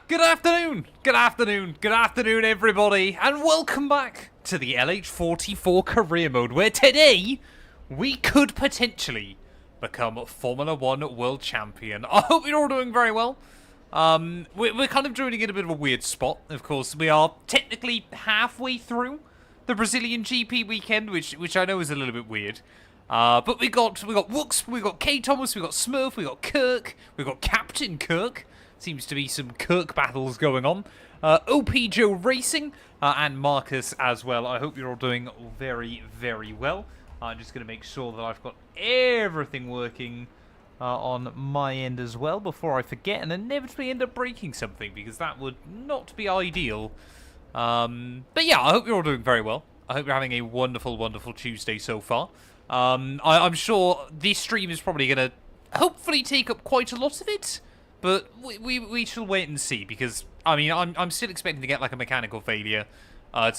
Good afternoon, good afternoon, good afternoon, everybody, and welcome back to the LH44 career mode, where today we could potentially become Formula 1 World Champion. I hope you're all doing very well. We're kind of doing it in a bit of a weird spot. Of course, we are technically halfway through the Brazilian GP weekend, which I know is a little bit weird. But we got Wooks, we got K Thomas, we got Smurf, we got Kirk, we got Captain Kirk. Seems to be some Kirk battles going on. OP Joe Racing and Marcus as well. I hope you're all doing very, very well. I'm just going to make sure that I've got everything working on my end as well before I forget and inevitably end up breaking something, because that would not be ideal. But yeah, I hope you're all doing very well. I hope you're having a wonderful, wonderful Tuesday so far. I'm sure this stream is probably going to hopefully take up quite a lot of it. But we shall wait and see, because, I mean, I'm still expecting to get, like, a mechanical failure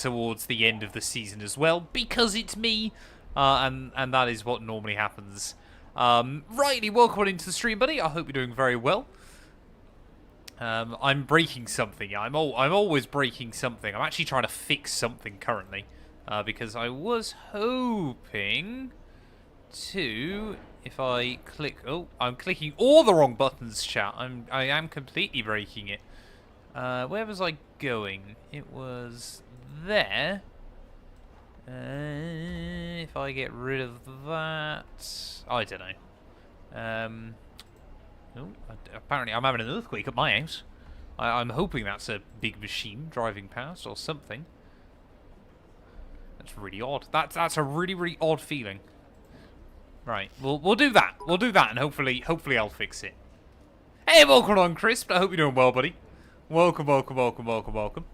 towards the end of the season as well, because it's me, and that is what normally happens. Riley, welcome into the stream, buddy. I hope you're doing very well. I'm breaking something. I'm always breaking something. I'm actually trying to fix something currently, because I was hoping to... If I click... Oh, I'm clicking all the wrong buttons, chat. I am completely breaking it. Where was I going? It was there. If I get rid of that... I don't know. Oh, apparently I'm having an earthquake at my house. I'm hoping that's a big machine driving past or something. That's really odd. That's a really, really odd feeling. Right, we'll do that. We'll do that, and hopefully I'll fix it. Hey, welcome on, Crisp. I hope you're doing well, buddy. Welcome, welcome, welcome, welcome, welcome.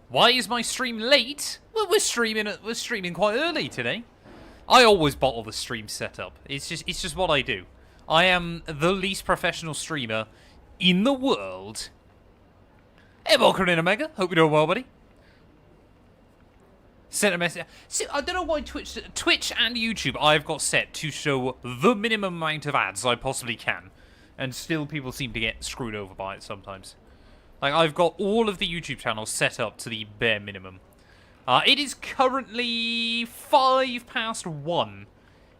Why is my stream late? Well, we're streaming quite early today. I always bottle the stream setup. It's just what I do. I am the least professional streamer in the world. Hey, welcome in, Omega. Hope you're doing well, buddy. Sent a message. See, I don't know why Twitch and YouTube I've got set to show the minimum amount of ads I possibly can, and still people seem to get screwed over by it sometimes. Like, I've got all of the YouTube channels set up to the bare minimum. It is currently 1:05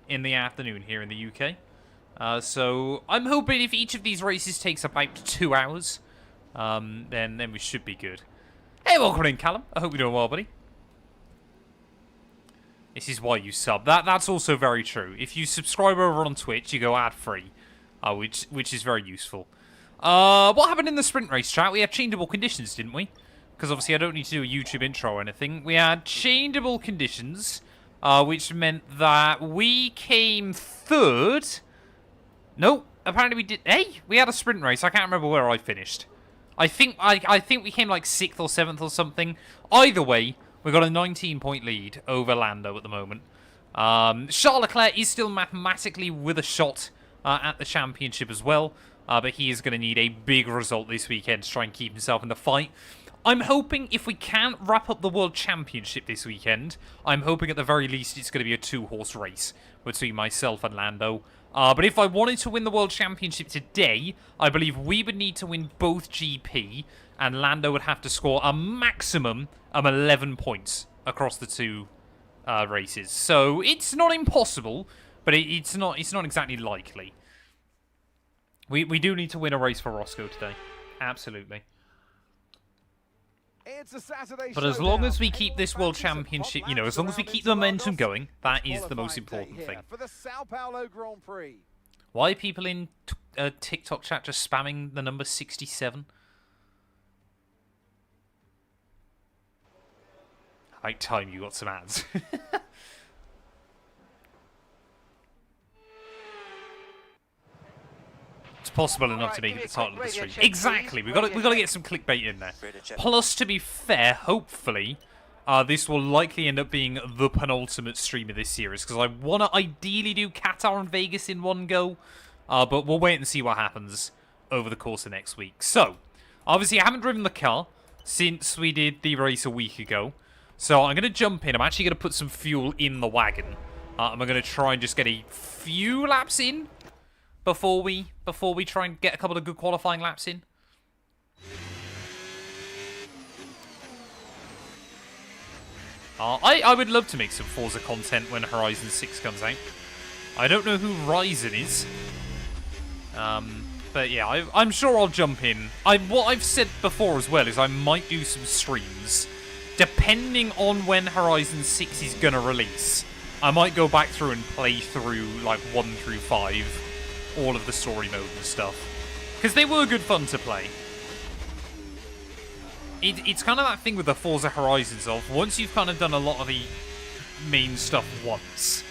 in the afternoon here in the UK. So I'm hoping if each of these races takes about 2 hours, then we should be good. Hey, welcome in, Callum. I hope you're doing well, buddy. This is why you sub. That's also very true. If you subscribe over on Twitch, you go ad-free, which is very useful. What happened in the sprint race, chat? We had changeable conditions, didn't we? Because obviously I don't need to do a YouTube intro or anything. We had changeable conditions, which meant that we came third. No, apparently we did. Hey, we had a sprint race. I can't remember where I finished. I think we came like 6th or 7th or something. Either way, we've got a 19-point lead over Lando at the moment. Charles Leclerc is still mathematically with a shot at the championship as well. But he is going to need a big result this weekend to try and keep himself in the fight. I'm hoping if we can't wrap up the World Championship this weekend, I'm hoping at the very least it's going to be a 2-horse race between myself and Lando. But if I wanted to win the World Championship today, I believe we would need to win both GP, and Lando would have to score a maximum of 11 points across the two races. So it's not impossible, but it's not exactly likely. We do need to win a race for Roscoe today. Absolutely. It's a Saturday but as long as we keep this World Championship, you know, as long as we keep the momentum going, that is the most important thing. For the Sao Paulo Grand Prix. Why are people in TikTok chat just spamming the number 67? Like time you got some ads. It's possible enough to make it the title of the stream. Exactly. We've got to get some clickbait in there. Plus, to be fair, hopefully, this will likely end up being the penultimate stream of this series, because I want to ideally do Qatar and Vegas in one go, but we'll wait and see what happens over the course of next week. So, obviously, I haven't driven the car since we did the race a week ago, so I'm going to jump in. I'm actually going to put some fuel in the wagon, and we're going to try and just get a few laps in before we try and get a couple of good qualifying laps in? I would love to make some Forza content when Horizon 6 comes out. I don't know who Ryzen is. But yeah, I'm sure I'll jump in. What I've said before as well is I might do some streams. Depending on when Horizon 6 is going to release, I might go back through and play through, like, 1 through 5. All of the story mode and stuff. Because they were good fun to play. It's kind of that thing with the Forza Horizons of, once you've kind of done a lot of the main stuff once,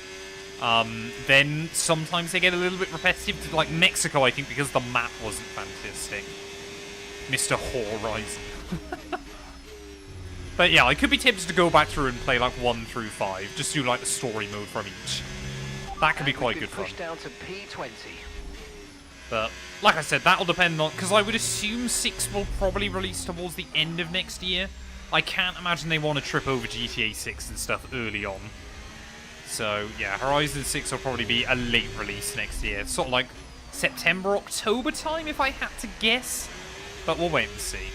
then sometimes they get a little bit repetitive. Like Mexico, I think, because the map wasn't fantastic. Mr. Horizon. But yeah, I could be tempted to go back through and play like 1 through 5. Just do like the story mode from each. That could be quite good fun. Down to P20. But, like I said, that'll depend on... Because I would assume 6 will probably release towards the end of next year. I can't imagine they want to trip over GTA 6 and stuff early on. So, yeah, Horizon 6 will probably be a late release next year. Sort of like September, October time, if I had to guess. But we'll wait and see.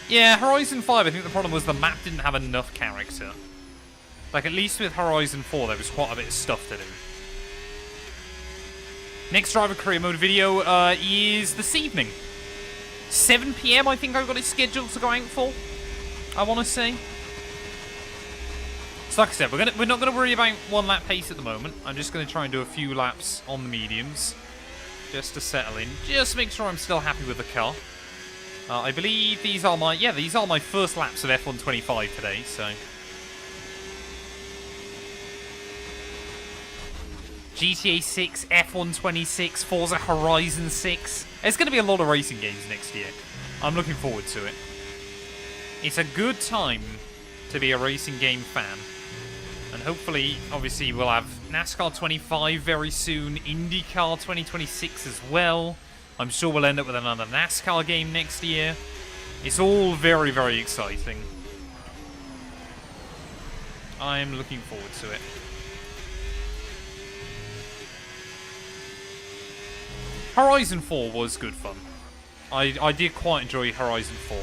Yeah, Horizon 5, I think the problem was the map didn't have enough character. Like, at least with Horizon 4, there was quite a bit of stuff to do. Next Driver Career Mode video is this evening. 7 PM, I think I've got it scheduled to go out for. I want to say. So like I said, we're not going to worry about 1 lap pace at the moment. I'm just going to try and do a few laps on the mediums. Just to settle in. Just make sure I'm still happy with the car. I believe these are my first laps of F125 today, so... GTA 6, F126, Forza Horizon 6. There's going to be a lot of racing games next year. I'm looking forward to it. It's a good time to be a racing game fan. And hopefully, obviously, we'll have NASCAR 25 very soon, IndyCar 2026 as well. I'm sure we'll end up with another NASCAR game next year. It's all very, very exciting. I'm looking forward to it. Horizon 4 was good fun. I did quite enjoy Horizon 4.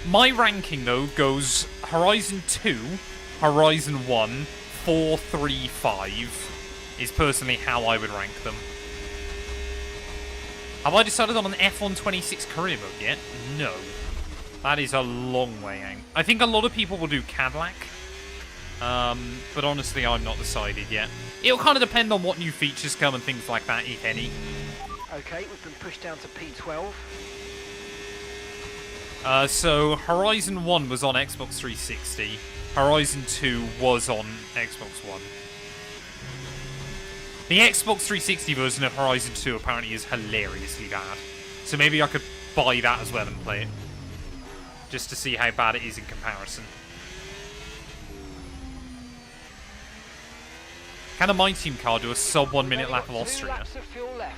My ranking, though, goes Horizon 2, Horizon 1, 4, 3, 5 is personally how I would rank them. Have I decided on an F126 career mode yet? No. That is a long way out. I think a lot of people will do Cadillac. But honestly, I'm not decided yet. It'll kind of depend on what new features come and things like that, if any. Okay, we've been pushed down to P12. So, Horizon 1 was on Xbox 360. Horizon 2 was on Xbox One. The Xbox 360 version of Horizon 2 apparently is hilariously bad. So maybe I could buy that as well and play it. Just to see how bad it is in comparison. Can a My Team car do a sub 1 minute lap of Austria?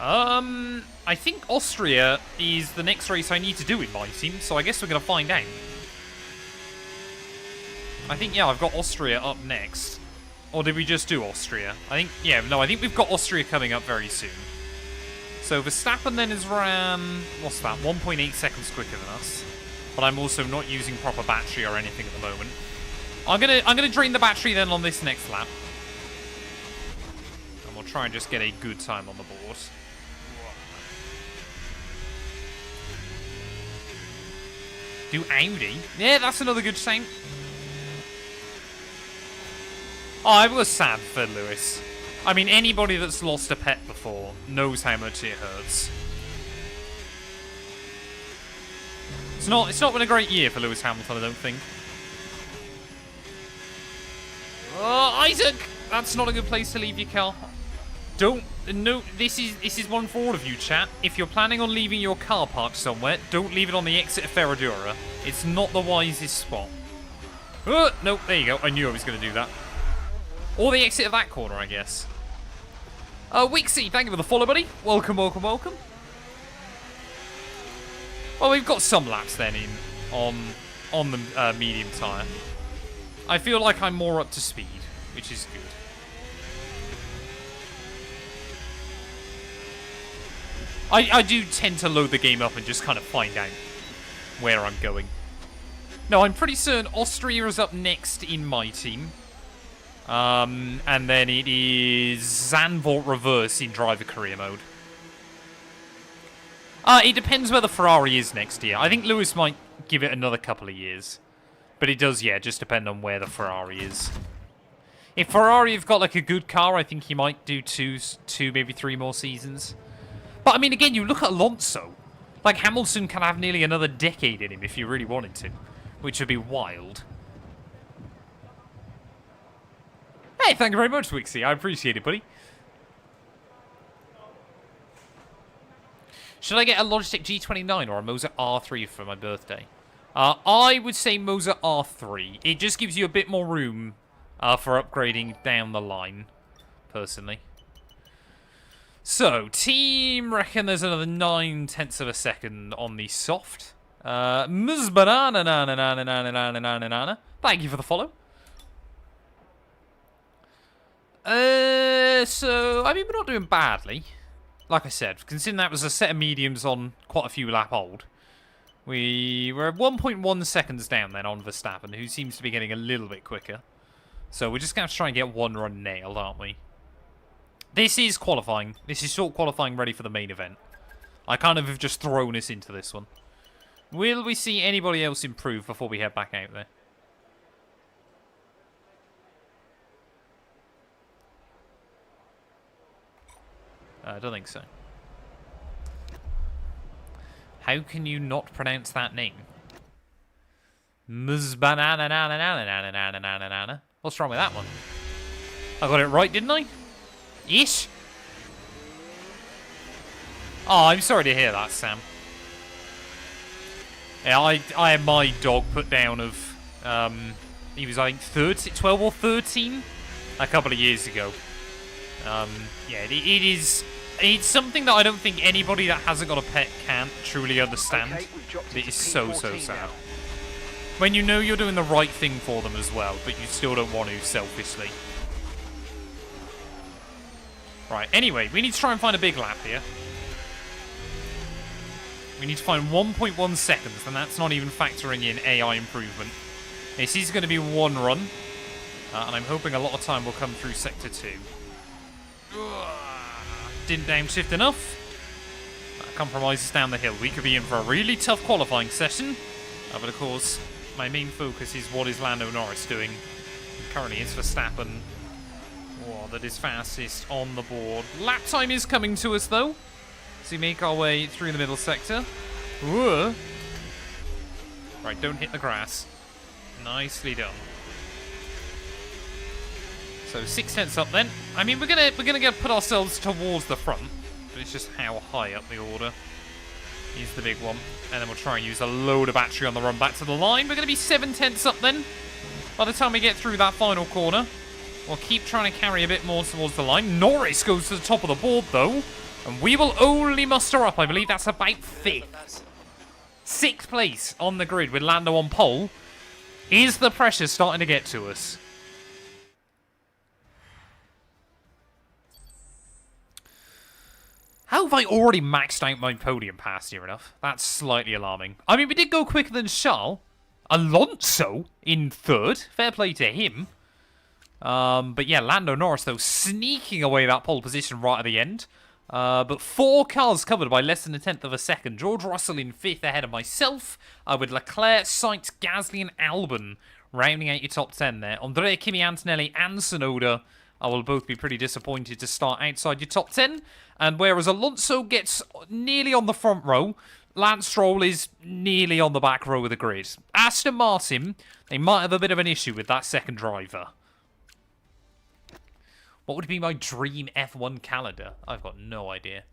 I think Austria is the next race I need to do in My Team, so I guess we're going to find out. I think, yeah, I've got Austria up next. Or did we just do Austria? I think, yeah, no, I think we've got Austria coming up very soon. So Verstappen then is ran, what's that, 1.8 seconds quicker than us. But I'm also not using proper battery or anything at the moment. I'm gonna drain the battery then on this next lap. And we'll try and just get a good time on the board. Do Audi? Yeah, that's another good sign. Oh, I was sad for Lewis. I mean, anybody that's lost a pet before knows how much it hurts. It's not been a great year for Lewis Hamilton, I don't think. Oh, Isaac! That's not a good place to leave your car. No, this is one for all of you, chat. If you're planning on leaving your car parked somewhere, don't leave it on the exit of Ferradura. It's not the wisest spot. No, there you go. I knew I was going to do that. Or the exit of that corner, I guess. Wixie, thank you for the follow, buddy. Welcome, welcome, welcome. Well, we've got some laps then in on the medium tyre. I feel like I'm more up to speed, which is good. I do tend to load the game up and just kind of find out where I'm going. No, I'm pretty certain Austria is up next in my team. And then it is Zandvoort reverse in driver career mode. It depends where the Ferrari is next year. I think Lewis might give it another couple of years. But it does, yeah, just depend on where the Ferrari is. If Ferrari have got like a good car, I think he might do two, maybe 3 more seasons. But I mean, again, you look at Alonso. Like, Hamilton can have nearly another decade in him if you really wanted to. Which would be wild. Hey, thank you very much, Wixie. I appreciate it, buddy. Should I get a Logitech G29 or a Moza R3 for my birthday? I would say Moza R3. It just gives you a bit more room for upgrading down the line, personally. So, team reckon there's another 9/10 of a second on the soft. Ms. Banana, thank you for the follow. So, I mean, we're not doing badly. Like I said, considering that was a set of mediums on quite a few lap old. We were at 1.1 seconds down then on Verstappen, who seems to be getting a little bit quicker. So we're just going to try and get one run nailed, aren't we? This is qualifying. This is short qualifying ready for the main event. I kind of have just thrown us into this one. Will we see anybody else improve before we head back out there? I don't think so. How can you not pronounce that name? What's wrong with that one? I got it right, didn't I? Ish? Oh, I'm sorry to hear that, Sam. Yeah, I had my dog put down of, he was, I think, 12 or 13 a couple of years ago. Yeah, it's something that I don't think anybody that hasn't got a pet can truly understand. Okay, it is so sad. When you know you're doing the right thing for them as well, but you still don't want to selfishly. Right, anyway, we need to try and find a big lap here. We need to find 1.1 seconds, and that's not even factoring in AI improvement. This is going to be one run, and I'm hoping a lot of time will come through Sector 2. Didn't downshift enough. That compromises down the hill. We could be in for a really tough qualifying session. But of course, my main focus is what is Lando Norris doing. Currently it's Verstappen that is fastest on the board. Lap time is coming to us though. So we make our way through the middle sector. Whoa. Right, don't hit the grass. Nicely done. So 6/10 up then. I mean, we're gonna put ourselves towards the front, but it's just how high up the order is the big one. And then we'll try and use a load of battery on the run back to the line. We're gonna be 7/10 up then. By the time we get through that final corner, we'll keep trying to carry a bit more towards the line. Norris goes to the top of the board though, and we will only muster up. I believe that's about 5th, 6th place on the grid with Lando on pole. Is the pressure starting to get to us? How have I already maxed out my podium pass near enough? That's slightly alarming. I mean, we did go quicker than Charles. Alonso in 3rd. Fair play to him. But yeah, Lando Norris, though, sneaking away that pole position right at the end. But 4 cars covered by less than 1/10 of a second. George Russell in 5th ahead of myself. With Leclerc, Sainz, Gasly and Albon rounding out your top 10 there. Andrea, Kimi Antonelli and Tsunoda will both be pretty disappointed to start outside your top 10. And whereas Alonso gets nearly on the front row, Lance Stroll is nearly on the back row of the grid. Aston Martin, they might have a bit of an issue with that second driver. What would be my dream F1 calendar? I've got no idea.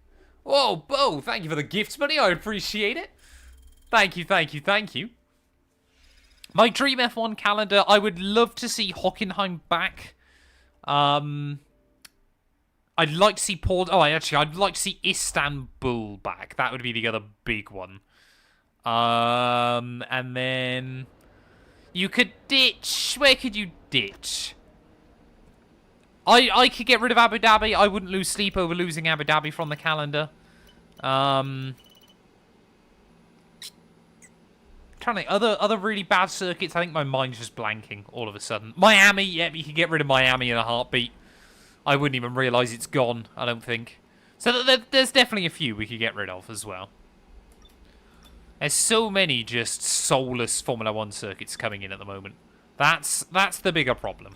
Whoa, Bo, thank you for the gifts, buddy. I appreciate it. Thank you, thank you, thank you. My dream F1 calendar, I would love to see Hockenheim back. I'd like to see I'd like to see Istanbul back. That would be the other big one. And then you could ditch. Where could you ditch? I could get rid of Abu Dhabi. I wouldn't lose sleep over losing Abu Dhabi from the calendar. Trying to think, other really bad circuits. I think my mind's just blanking all of a sudden. Miami, yeah, you can get rid of Miami in a heartbeat. I wouldn't even realise it's gone, I don't think. So there's definitely a few we could get rid of as well. There's so many just soulless Formula 1 circuits coming in at the moment. That's the bigger problem.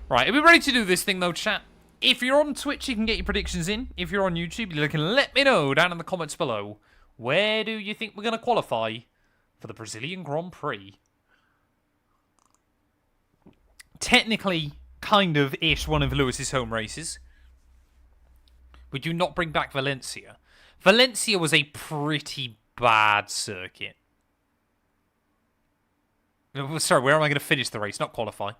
Right, are we ready to do this thing though, chat? If you're on Twitch, you can get your predictions in. If you're on YouTube, you can let me know down in the comments below. Where do you think we're going to qualify for the Brazilian Grand Prix? Technically, kind of ish one of Lewis's home races. Would you not bring back Valencia? Valencia was a pretty bad circuit. Sorry, where am I going to finish the race? Not qualify.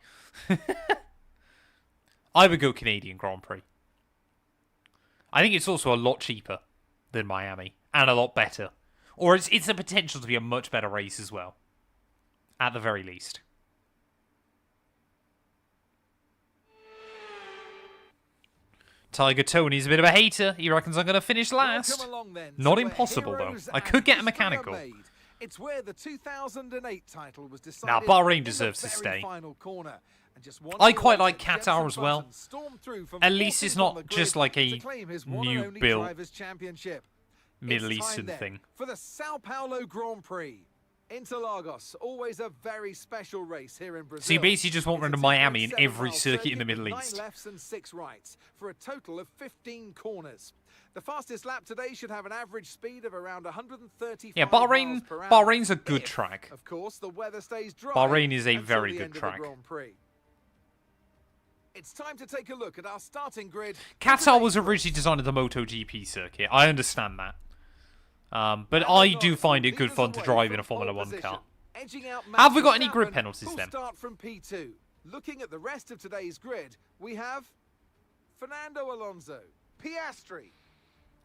I would go Canadian Grand Prix. I think it's also a lot cheaper than Miami. And a lot better. Or it's a potential to be a much better race as well. At the very least. Tiger Tony's a bit of a hater. He reckons I'm going to finish last. Not impossible, though. I could get a mechanical. It's where the 2008 title was decided. Now, Bahrain deserves to stay. I quite like Qatar as well. At least it's not just like a new build Middle Eastern thing. For the Sao Paulo Grand Prix. Interlagos, always a very special race here in Brazil. So you basically just want rid of Miami in every circuit in the Middle East. 9 lefts and 6 rights for a total of 15 corners. The fastest lap today should have an average speed of around 135 Yeah, miles per hour. Bahrain's a good track. Of course, the weather stays dry. Bahrain is a very good track. It's time to take a look at our starting grid. Qatar was originally designed as a MotoGP circuit. I understand that. But I do find it good fun to drive in a Formula 1 car. Have we got any grid penalties then? Start from P2. Looking at the rest of today's grid, we have Fernando Alonso, Piastri.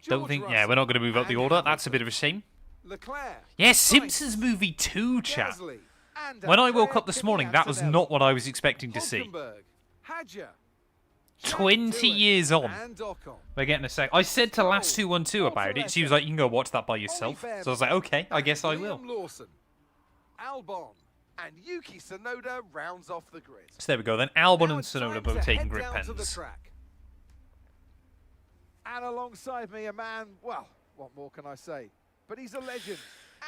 Don't think, yeah, we're not going to move up the order. That's a bit of a shame. Leclerc. Yes, Simpsons movie 2, chat. When I woke up this morning, that was not what I was expecting to see. 20 years on. We're getting a sec. I said to Matt212 about it. She was like, you can go watch that by yourself. So I was like, okay, I guess I will. Albon and Yuki Tsunoda rounds off the grid. So there we go then. Albon and Tsunoda both taking grid pens. And alongside me, a man, well, what more can I say? But he's a legend.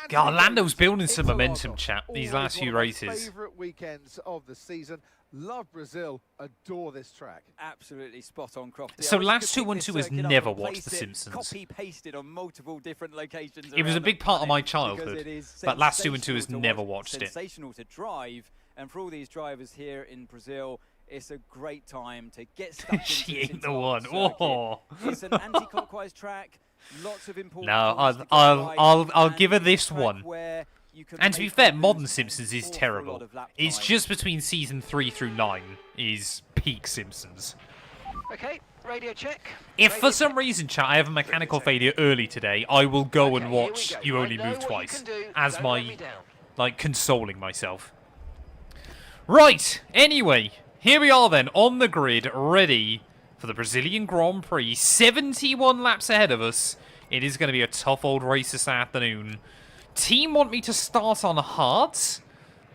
God, Lando's building some momentum, chat, these last few races. Favorite weekends of the season. Love Brazil, adore this track. Absolutely spot on, Crofty. So Matt212 has never watched The Simpsons. Copy-pasted on multiple different locations. It was a big part of my childhood, but Matt212 has never watched it. Sensational to drive, and for all these drivers here in Brazil, it's a great time to get stuck into She this ain't the one. Oh. It's an anti-clockwise track. Lots of important. No, I'll give her this one. And to be fair, modern Simpsons is terrible. It's just between season 3 through 9 is peak Simpsons. Okay, radio check. If for some reason, chat, I have a mechanical failure early today, I will go and watch You Only Move Twice as my, like, consoling myself. Right, anyway, here we are then, on the grid, ready for the Brazilian Grand Prix. 71 laps ahead of us. It is going to be a tough old race this afternoon. Team want me to start on hards.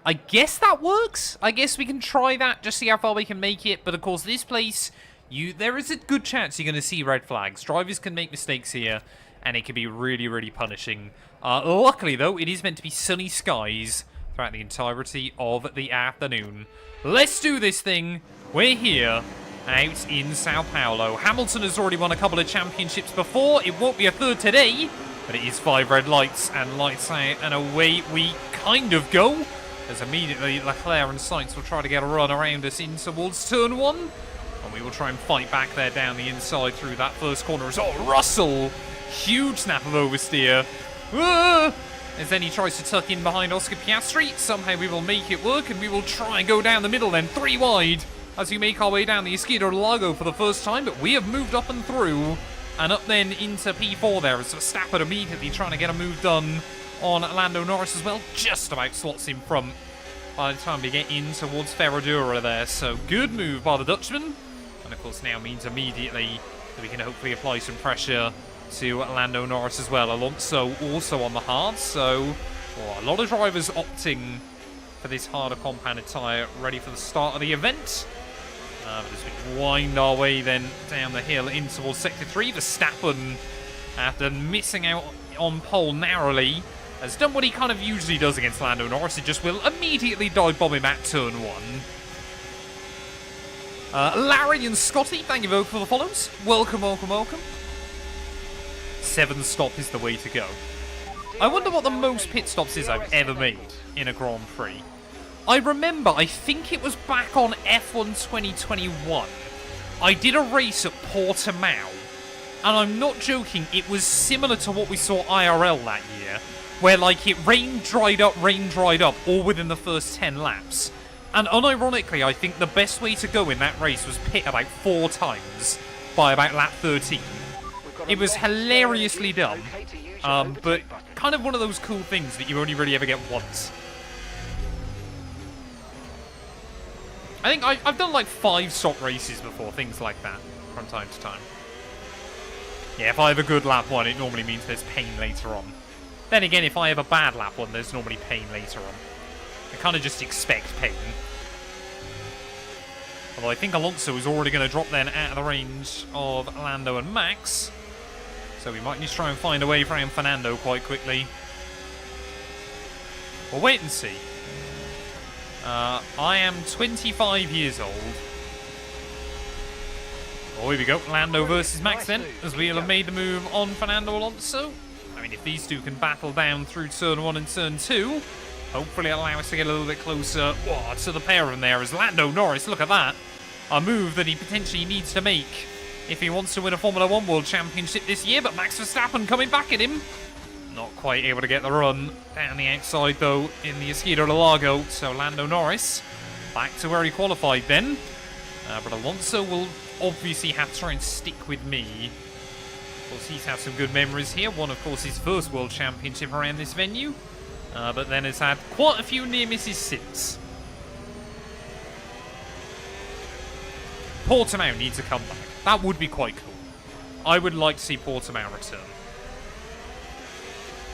I guess that works. I guess we can try that, just see how far we can make it. But of course, this place, there is a good chance you're going to see red flags. Drivers can make mistakes here, and it can be really, really punishing. Luckily, though, it is meant to be sunny skies throughout the entirety of the afternoon. Let's do this thing. We're here, out in Sao Paulo. Hamilton has already won a couple of championships before. It won't be a third today. But it is 5 red lights and lights out, and away we kind of go. As immediately Leclerc and Sainz will try to get a run around us in towards turn 1. And we will try and fight back there down the inside through that first corner as well. Russell! Huge snap of oversteer. As then he tries to tuck in behind Oscar Piastri. Somehow we will make it work, and we will try and go down the middle then, 3 wide. As we make our way down the Esquina Lago for the first time, but we have moved up and through. And up then into P4 there as Verstappen immediately trying to get a move done on Lando Norris as well. Just about slots in front by the time we get in towards Ferradura there. So good move by the Dutchman. And of course now means immediately that we can hopefully apply some pressure to Lando Norris as well. Alonso also on the hard, so a lot of drivers opting for this harder compounded tyre, ready for the start of the event. But as we wind our way then down the hill in towards Sector 3, Verstappen, after missing out on pole narrowly, has done what he kind of usually does against Lando Norris. He just will immediately dive bomb him at turn 1. Larry and Scotty, thank you both for the follows. Welcome, welcome, welcome. 7 stop is the way to go. I wonder what the most pit stops is I've ever made in a Grand Prix. I remember, I think it was back on F1 2021. I did a race at Portimao, and I'm not joking, it was similar to what we saw IRL that year, where like it rained, dried up, all within the first 10 laps. And unironically, I think the best way to go in that race was pit about 4 times by about lap 13. It was hilariously dumb, but kind of one of those cool things that you only really ever get once. I think I've done like 5 stop races before, things like that, from time to time. Yeah, if I have a good lap 1, it normally means there's pain later on. Then again, if I have a bad lap 1, there's normally pain later on. I kind of just expect pain. Although I think Alonso is already going to drop then out of the range of Lando and Max. So we might need to try and find a way around Fernando quite quickly. We'll wait and see. I am 25 years old. Oh, here we go. Lando versus Max then, as we'll have made the move on Fernando Alonso. I mean, if these two can battle down through turn 1 and turn 2, hopefully it'll allow us to get a little bit closer to the pair of them there. As Lando Norris, look at that. A move that he potentially needs to make if he wants to win a Formula 1 World Championship this year. But Max Verstappen coming back at him. Not quite able to get the run down the outside, though, in the Escudo de Largo. So Lando Norris back to where he qualified then. But Alonso will obviously have to try and stick with me. Of course, he's had some good memories here. One, of course, his first World Championship around this venue. But then has had quite a few near misses since. Portimao needs a comeback. That would be quite cool. I would like to see Portimao return.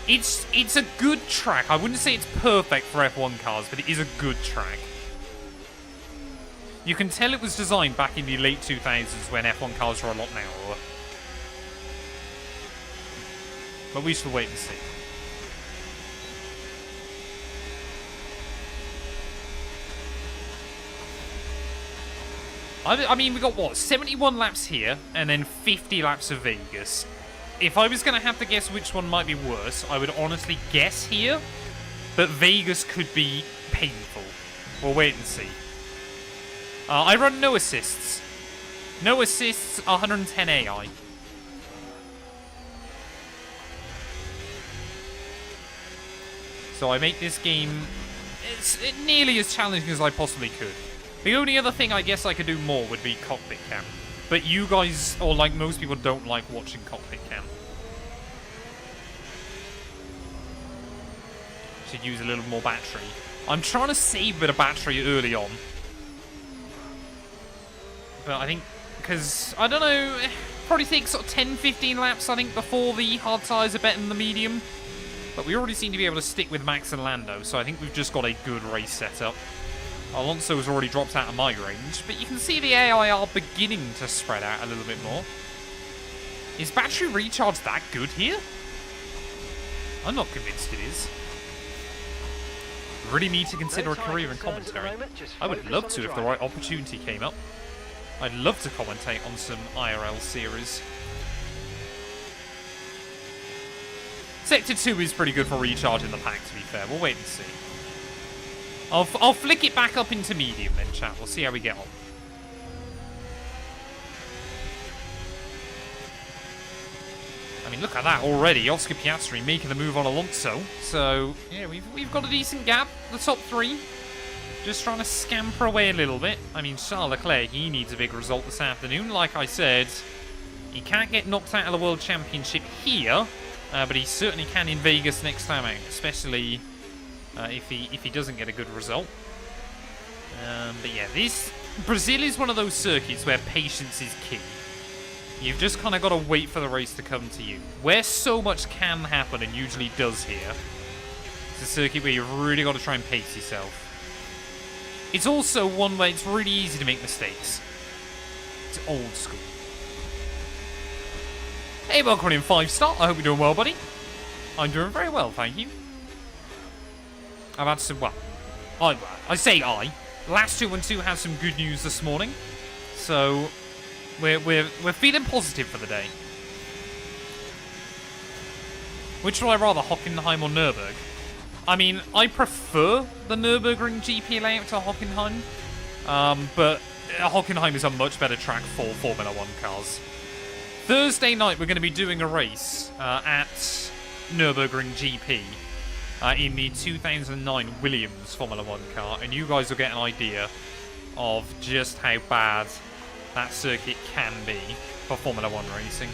It's a good track. I wouldn't say it's perfect for F1 cars, but it is a good track. You can tell it was designed back in the late 2000s when F1 cars were a lot narrower. But we shall wait and see. I mean, we got, what, 71 laps here, and then 50 laps of Vegas. If I was going to have to guess which one might be worse, I would honestly guess here, but Vegas could be painful. We'll wait and see. I run no assists. No assists, 110 AI. So I make this game nearly as challenging as I possibly could. The only other thing I guess I could do more would be cockpit cam. But you guys, or like most people, don't like watching cockpit cam. Should use a little more battery. I'm trying to save a bit of battery early on. But I think, because, I don't know, probably takes sort of 10-15 laps, I think, before the hard tyres are better than the medium. But we already seem to be able to stick with Max and Lando, so I think we've just got a good race set up. Alonso has already dropped out of my range, but you can see the AI are beginning to spread out a little bit more. Is battery recharge that good here? I'm not convinced it is. Really need to consider a career in commentary. I would love to if the right opportunity came up. I'd love to commentate on some IRL series. Sector 2 is pretty good for recharging the pack, to be fair. We'll wait and see. I'll flick it back up into medium then, chat. We'll see how we get on. I mean, look at that already. Oscar Piastri making the move on Alonso. So, yeah, we've got a decent gap. The top 3. Just trying to scamper away a little bit. I mean, Charles Leclerc, he needs a big result this afternoon. Like I said, he can't get knocked out of the World Championship here. But he certainly can in Vegas next time out. Especially if he doesn't get a good result. But yeah, Brazil is one of those circuits where patience is key. You've just kind of got to wait for the race to come to you. Where so much can happen, and usually does here, it's a circuit where you've really got to try and pace yourself. It's also one where it's really easy to make mistakes. It's old school. Hey, welcome in 5-star. I hope you're doing well, buddy. I'm doing very well, thank you. I've had some, well, I say I. Matt212 has some good news this morning. So, we're feeling positive for the day. Which would I rather, Hockenheim or Nürburgring? I mean, I prefer the Nürburgring GP layout to Hockenheim. But Hockenheim is a much better track for Formula 1 cars. Thursday night, we're going to be doing a race at Nürburgring GP in the 2009 Williams Formula 1 car, and you guys will get an idea of just how bad that circuit can be for Formula 1 racing.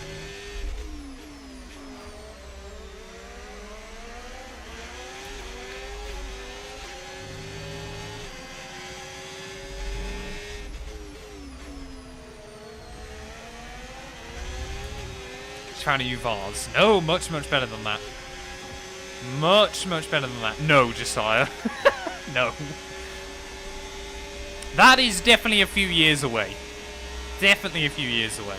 Trying to use Vars. No, much better than that. Much better than that. No, Josiah. No. That is definitely a few years away. Definitely a few years away.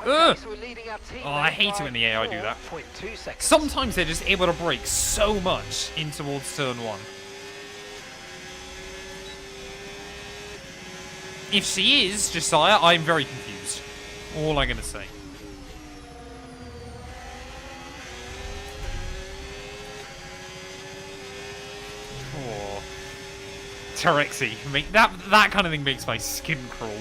Okay, so we're leading our team Oh, I hate it when the AI do that. 4.2 seconds. Sometimes they're just able to brake so much in towards turn 1. If she is, Josiah, I'm very confused. All I'm going to say. Oh. Terexy. That kind of thing makes my skin crawl.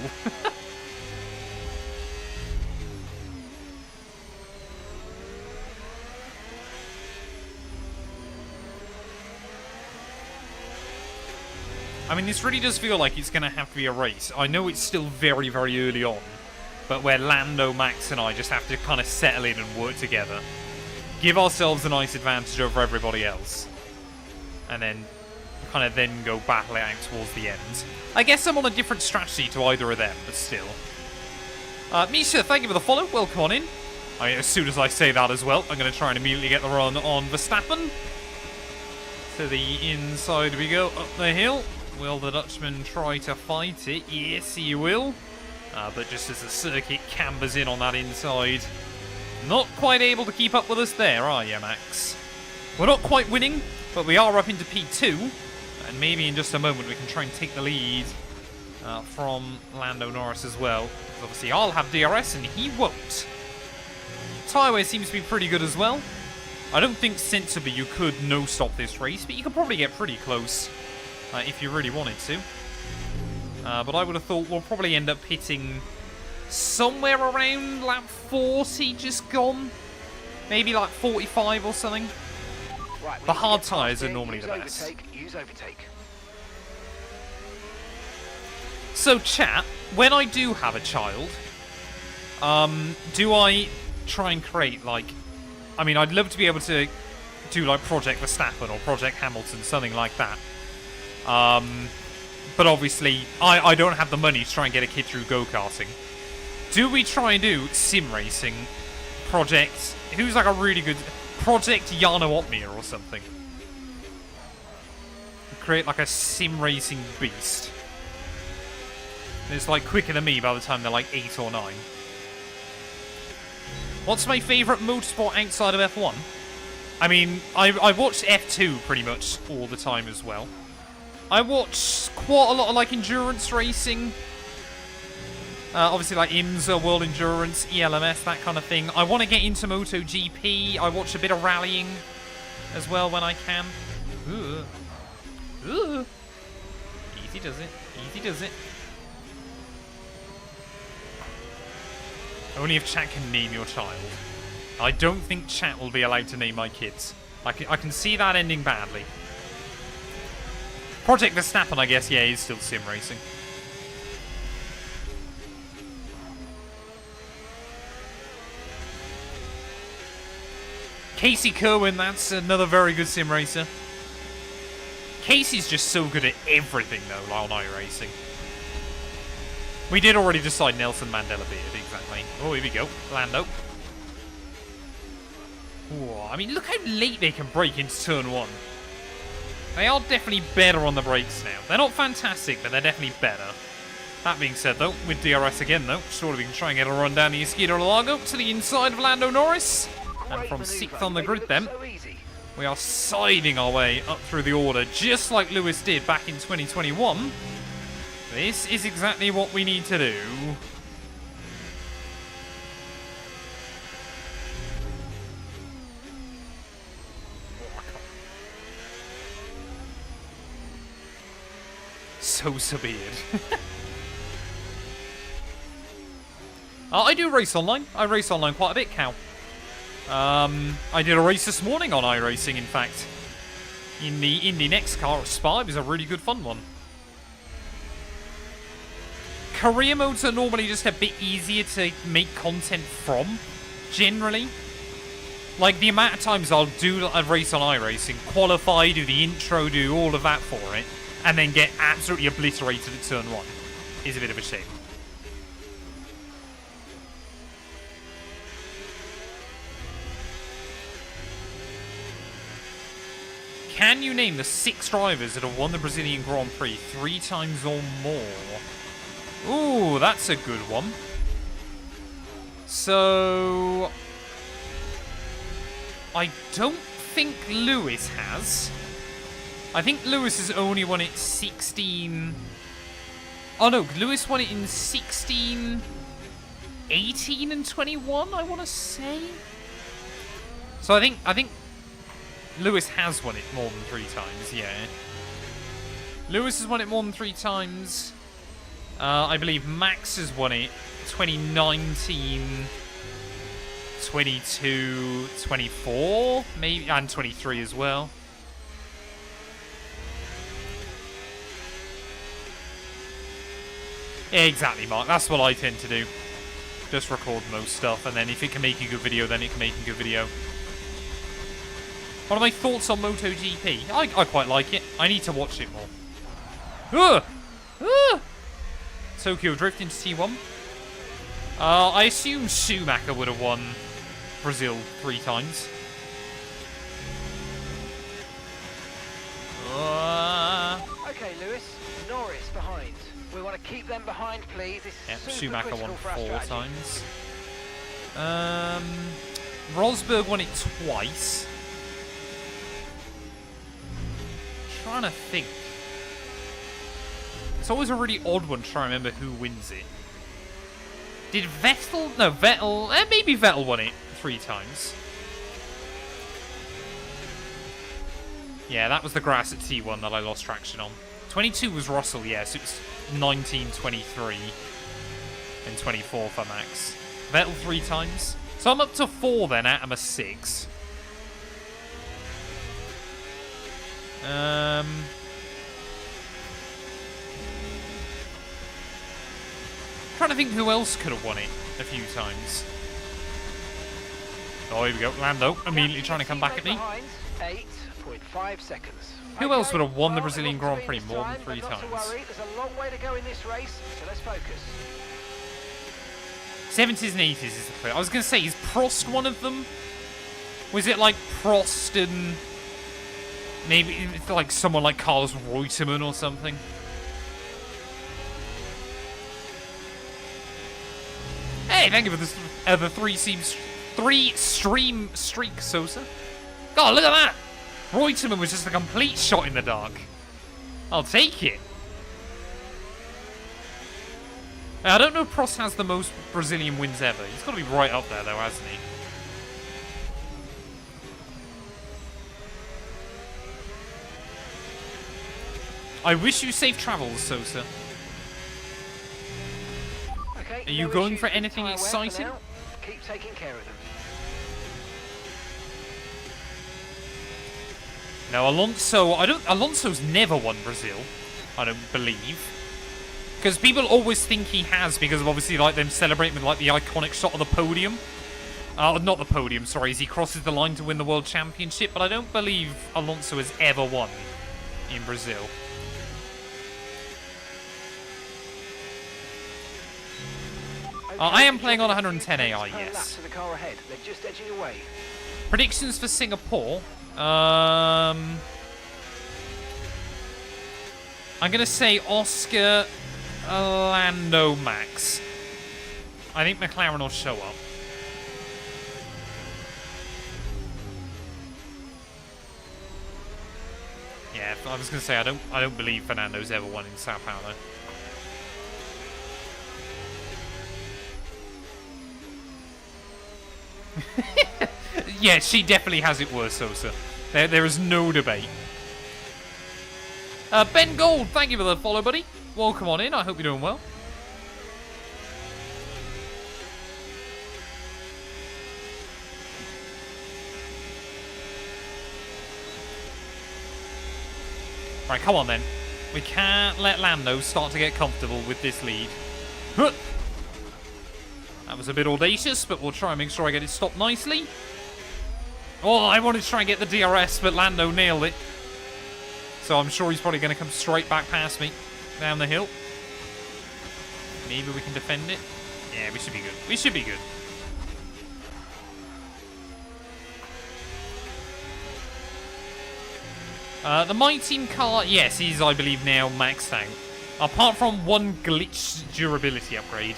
I mean, this really does feel like it's going to have to be a race. I know it's still very early on, but where Lando, Max, and I just have to kind of settle in and work together. Give ourselves a nice advantage over everybody else. And then kind of then go battle it out towards the end. I guess I'm on a different strategy to either of them, but still. Misha, thank you for the follow. Welcome on in. As soon as I say that as well, I'm going to try and immediately get the run on Verstappen. To the inside we go, up the hill. Will the Dutchman try to fight it? Yes, he will. But just as the circuit cambers in on that inside, not quite able to keep up with us there, are you, Max? We're not quite winning, but we are up into P2. And maybe in just a moment we can try and take the lead from Lando Norris as well. Obviously, I'll have DRS and he won't. Tyre seems to be pretty good as well. I don't think sensibly you could no-stop this race, but you could probably get pretty close if you really wanted to. But I would have thought we'll probably end up hitting somewhere around lap 40 just gone. Maybe like 45 or something. Right, The hard tyres are normally the best. Use overtake. So chat, when I do have a child, do I try and create like... I mean, I'd love to be able to do like Project Verstappen or Project Hamilton, something like that. But obviously, I don't have the money to try and get a kid through go-karting. Do we try and do sim racing? Project... Who's like a really good... Project Yano Opmia or something. Create like a sim racing beast. It's like quicker than me by the time they're like 8 or 9. What's my favourite motorsport outside of F1? I mean, I watch F2 pretty much all the time as well. I watch quite a lot of like endurance racing. Obviously like IMSA, World Endurance, ELMS, that kind of thing. I want to get into MotoGP. I watch a bit of rallying as well when I can. Ooh. Ooh. Easy does it. Easy does it. Only if chat can name your child. I don't think chat will be allowed to name my kids. I can see that ending badly. Project Verstappen, I guess, yeah, is still sim racing. Casey Kerwin, that's another very good sim racer. Casey's just so good at everything, though, on iRacing. We did already decide Nelson Mandela beard, exactly. Oh, here we go. Lando. Ooh, I mean, look how late they can brake into turn 1. They are definitely better on the brakes now. They're not fantastic, but they're definitely better. That being said, though, with DRS again, though, surely we can try and get a run down the Esquina Largo to the inside of Lando Norris. And from 6th on the grid, then, we are siding our way up through the order, just like Lewis did back in 2021. This is exactly what we need to do. Sosa beard. I do race online. I race online quite a bit, Cal. I did a race this morning on iRacing, in fact. In the Indy Next car at Spa. It was a really good fun one. Career modes are normally just a bit easier to make content from, generally. Like, the amount of times I'll do a race on iRacing, qualify, do the intro, do all of that for it, and then get absolutely obliterated at turn 1 is a bit of a shame. Can you name the 6 drivers that have won the Brazilian Grand Prix 3 times or more? Ooh, that's a good one. So, I don't think Lewis has. I think Lewis has only won it 16... Oh no, Lewis won it in 16, 18 and 21, I want to say. So I think Lewis has won it more than 3 times, yeah. Lewis has won it more than 3 times. I believe Max has won it 2019, 22, 24, maybe, and 23 as well. Yeah, exactly, Mark. That's what I tend to do. Just record most stuff, and then if it can make a good video, then it can make a good video. What are my thoughts on MotoGP? I quite like it. I need to watch it more. Tokyo Drift into T1. I assume Schumacher would have won Brazil 3 times. Okay, Lewis. Norris behind. We want to keep them behind, please. Yep, Schumacher won 4 times. Rosberg won it twice. Trying to think. It's always a really odd one to try and remember who wins it. Did Vettel? No, Vettel. Maybe Vettel won it 3 times. Yeah, that was the grass at T1 that I lost traction on. 22 was Russell, yes. It was 19, 23, and 24 for Max. Vettel 3 times. So I'm up to 4 then, out of a 6. Trying to think who else could have won it a few times. Oh, here we go. Lando immediately trying to come back at me. 8.5 seconds. Who else would have won the Brazilian Grand Prix more than 3 times? There's a long way to go in this race, so let's focus. 70s and 80s is the clear. I was going to say, is Prost one of them? Was it like Prost and maybe it's like someone like Carlos Reutemann or something? Hey, thank you for this, the 3-stream streak, Sosa. God, look at that! Reutemann was just a complete shot in the dark. I'll take it. I don't know if Prost has the most Brazilian wins ever. He's got to be right up there, though, hasn't he? I wish you safe travels, Sosa. Okay, are you going for anything exciting? Keep taking care of them. No, Alonso. Alonso's never won Brazil. I don't believe. Because people always think he has because of obviously like them celebrating with like the iconic shot of the podium. Not the podium, sorry, as he crosses the line to win the World Championship. But I don't believe Alonso has ever won in Brazil. I am playing on 110 AI, Per lap yes. to the car ahead. They're just edging away. Predictions for Singapore. I'm going to say Oscar, Lando, Max. I think McLaren will show up. Yeah, I was going to say I don't believe Fernando's ever won in Sao Paulo. Yeah, she definitely has it worse, Sosa. There is no debate. Ben Gold, thank you for the follow, buddy. Welcome on in. I hope you're doing well. Right, come on then. We can't let Lando start to get comfortable with this lead. Huh. That was a bit audacious, but we'll try and make sure I get it stopped nicely. Oh, I wanted to try and get the DRS, but Lando nailed it. So I'm sure he's probably going to come straight back past me down the hill. Maybe we can defend it. Yeah, we should be good. We should be good. The My Team car, yes, is, I believe, now maxed out. Apart from one glitch durability upgrade,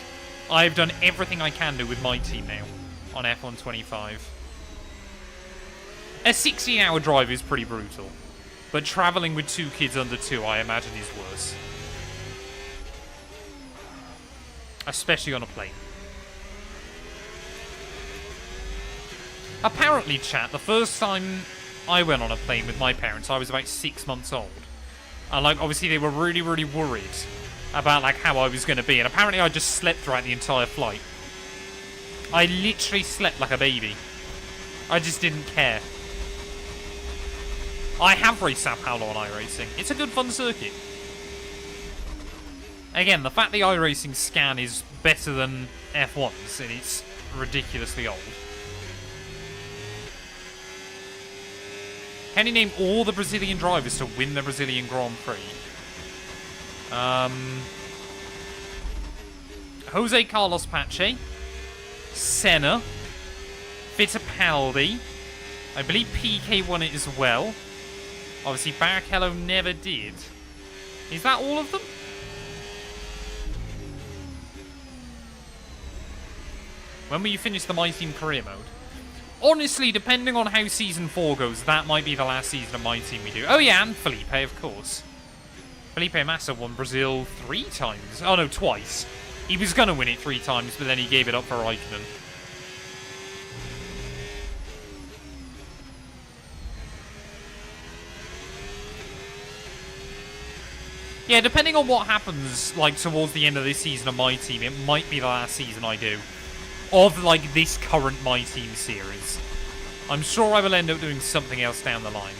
I've done everything I can do with my team now on F125. A 16-hour drive is pretty brutal, but travelling with 2 kids under 2, I imagine, is worse. Especially on a plane. Apparently, chat, the first time I went on a plane with my parents, I was about 6 months old. And, like, obviously they were really, really worried about, like, how I was going to be. And apparently I just slept throughout the entire flight. I literally slept like a baby. I just didn't care. I have raced Sao Paulo on iRacing. It's a good fun circuit. Again, the fact the iRacing scan is better than F1's, and it's ridiculously old. Can you name all the Brazilian drivers to win the Brazilian Grand Prix? Jose Carlos Pache, Senna, Fittipaldi. I believe PK won it as well. Obviously, Barrichello never did. Is that all of them? When will you finish the My Team career mode? Honestly, depending on how Season 4 goes, that might be the last season of My Team we do. Oh yeah, and Felipe, of course. Felipe Massa won Brazil 3 times. Oh no, twice. He was going to win it 3 times, but then he gave it up for Raikkonen. Yeah, depending on what happens, like, towards the end of this season of My Team, it might be the last season I do. Of, like, this current My Team series. I'm sure I will end up doing something else down the line.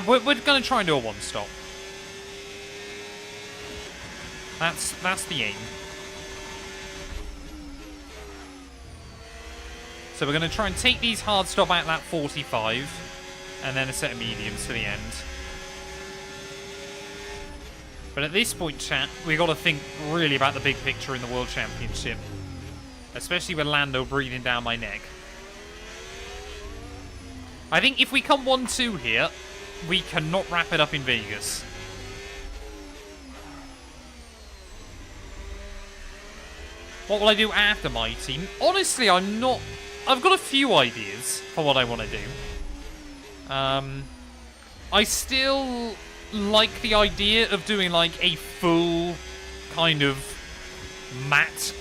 We're going to try and do a one-stop. That's the aim. So we're going to try and take these hard stop at lap 45. And then a set of mediums to the end. But at this point, chat, we got to think really about the big picture in the World Championship. Especially with Lando breathing down my neck. I think if we come 1-2 here, we cannot wrap it up in Vegas. What will I do after My Team? Honestly, I'm not... I've got a few ideas for what I want to do. I still like the idea of doing, like, a full kind of matte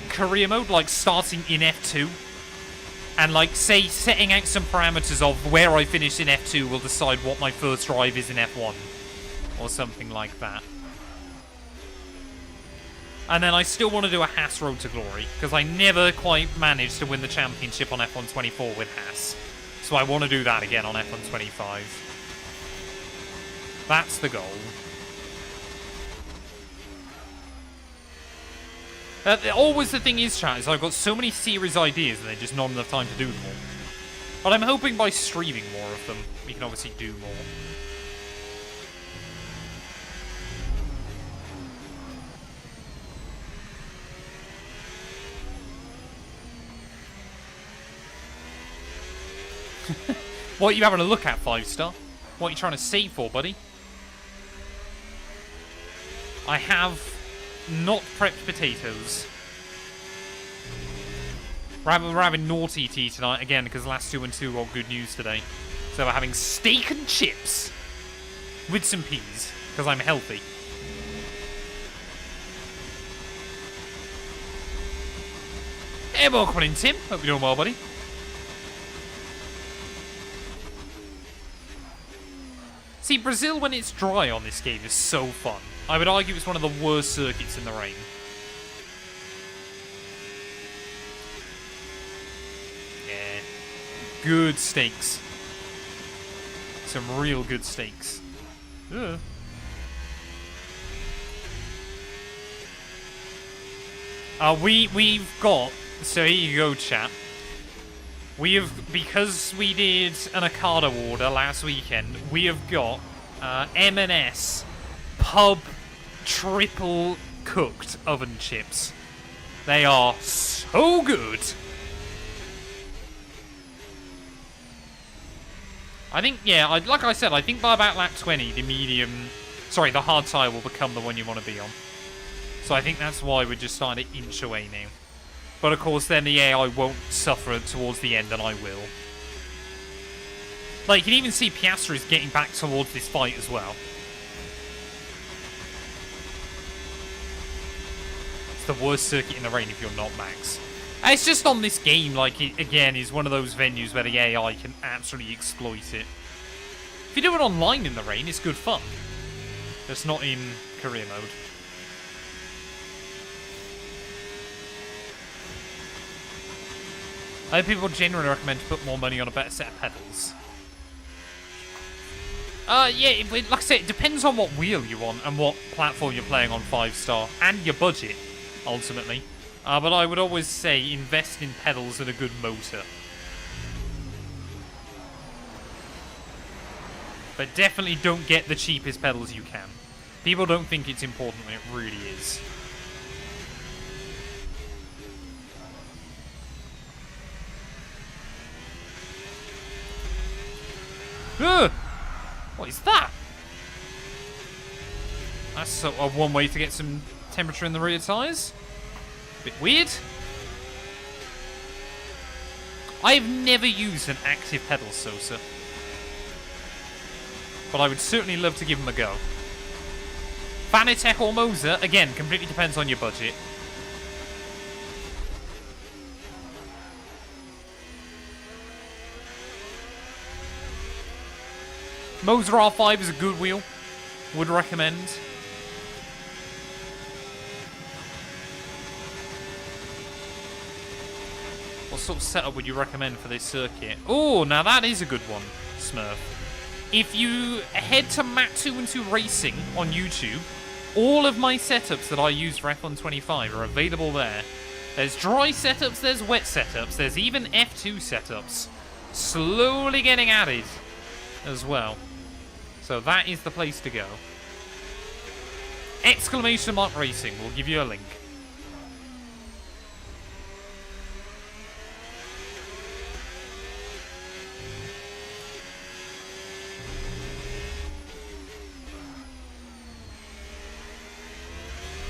career mode, like starting in F2. And, like, say, setting out some parameters of where I finish in F2 will decide what my first drive is in F1. Or something like that. And then I still want to do a Haas Road to Glory, because I never quite managed to win the championship on F124 with Haas. So I want to do that again on F125. That's the goal. Always the thing is, chat, is I've got so many series ideas and there's just not enough time to do them all. But I'm hoping by streaming more of them, we can obviously do more. What are you having a look at, 5-star? What are you trying to save for, buddy? I have not prepped potatoes. We're having naughty tea tonight, again, because last 212 got good news today. So we're having steak and chips with some peas, because I'm healthy. Hey, welcome in, Tim. Hope you're doing well, buddy. See, Brazil, when it's dry on this game, is so fun. I would argue it's one of the worst circuits in the rain. Yeah. Good steaks. Some real good steaks. Ugh. We've got... So here you go, chat. We have, because we did an Ocado order last weekend, we have got M&S pub triple cooked oven chips. They are so good. I think, yeah, like I said, I think by about lap 20, the hard tire will become the one you want to be on. So I think that's why we're just starting to inch away now. But of course, then the AI won't suffer towards the end, and I will. Like, you can even see Piastri is getting back towards this fight as well. It's the worst circuit in the rain if you're not Max. And it's just on this game, like, it, again, is one of those venues where the AI can absolutely exploit it. If you do it online in the rain, it's good fun. Just not in career mode. Other people generally recommend to put more money on a better set of pedals. Yeah, like I said, it depends on what wheel you want and what platform you're playing on 5-star, and your budget, ultimately. But I would always say invest in pedals and a good motor. But definitely don't get the cheapest pedals you can. People don't think it's important when it really is. Ugh! What is that? That's one way to get some temperature in the rear tyres. Bit weird. I've never used an active pedal Sosa, but I would certainly love to give them a go. Fanatec or Moser, again, completely depends on your budget. Moser R5 is a good wheel. Would recommend. What sort of setup would you recommend for this circuit? Oh, now that is a good one, Smurf. If you head to Matt212 Racing on YouTube, all of my setups that I use for F125 are available there. There's dry setups, there's wet setups, there's even F2 setups. Slowly getting added as well. So that is the place to go. Exclamation mark Racing will give you a link.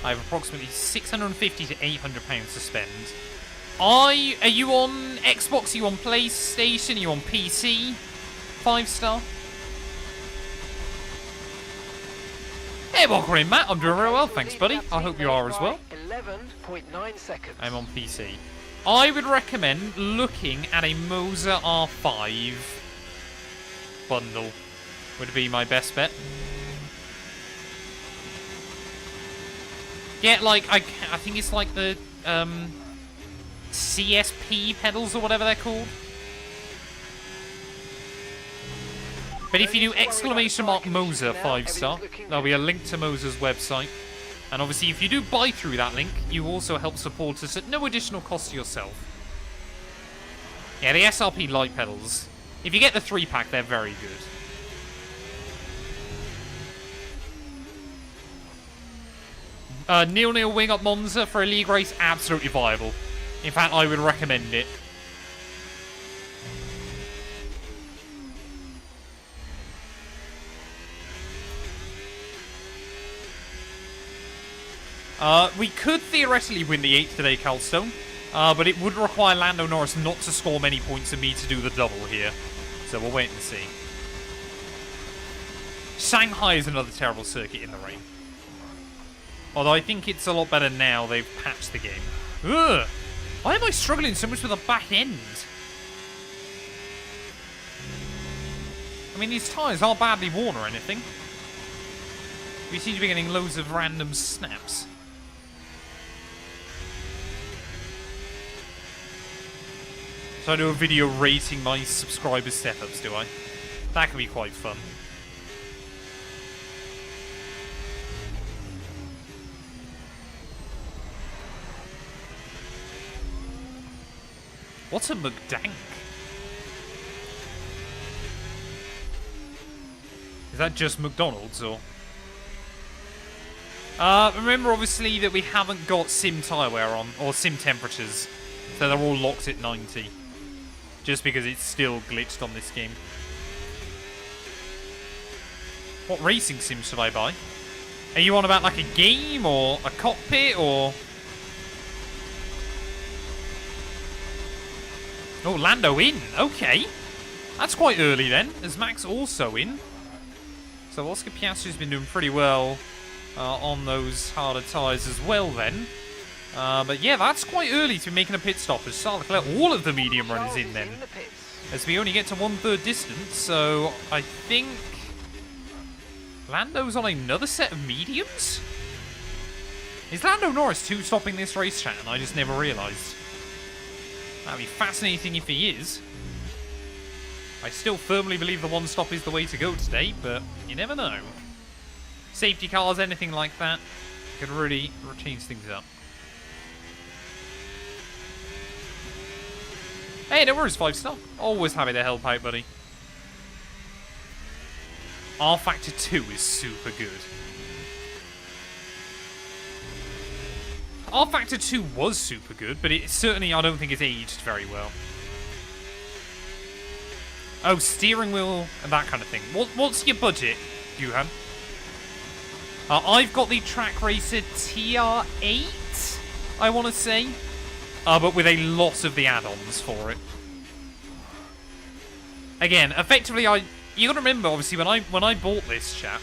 I have approximately 650 to 800 pounds to spend. Are you on Xbox? Are you on PlayStation? Are you on PC? 5-star? Hey, welcome in, Matt. I'm doing very well, thanks, buddy. I hope you are as well. 11.9 seconds. I'm on PC. I would recommend looking at a Moser R5 bundle. Would be my best bet. Get like I think it's like the CSP pedals or whatever they're called. But if you do exclamation mark Moser 5-star, there'll be a link to Moser's website. And obviously, if you do buy through that link, you also help support us at no additional cost to yourself. Yeah, the SRP light pedals. If you get the 3-pack, they're very good. Nil-nil wing up Monza for a league race, absolutely viable. In fact, I would recommend it. We could theoretically win the 8th today, Calstone, but it would require Lando Norris not to score many points and me to do the double here. So we'll wait and see. Shanghai is another terrible circuit in the rain. Although I think it's a lot better now they've patched the game. Ugh! Why am I struggling so much with the back end? I mean, these tyres aren't badly worn or anything. We seem to be getting loads of random snaps. So I do a video rating my subscribers' setups, do I? That can be quite fun. What's a McDank? Is that just McDonald's, or? Remember, obviously, that we haven't got sim tyre wear on, or sim temperatures. So they're all locked at 90. Just because it's still glitched on this game. What racing sim should I buy? Are you on about, like, a game, or a cockpit, or... Oh, Lando in. Okay. That's quite early then. Is Max also in? So Oscar Piastri's been doing pretty well on those harder tyres as well then. But yeah, that's quite early to be making a pit stop. As Charles Leclerc, all of the medium runners in then. As we only get to 1/3 distance. So I think Lando's on another set of mediums? Is Lando Norris 2-stopping this race, chat? And I just never realised. That'd be fascinating if he is. I still firmly believe the 1-stop is the way to go today, but you never know. Safety cars, anything like that, could really change things up. Hey, no worries, 5-star. Always happy to help out, buddy. R Factor 2 is super good. R Factor 2 was super good, but it certainly, I don't think it's aged very well. Oh, steering wheel and that kind of thing. What's your budget, Johan? I've got the Track Racer TR8, I want to say. But with a lot of the add-ons for it. Again, effectively, you gotta remember, obviously, when I bought this, chap,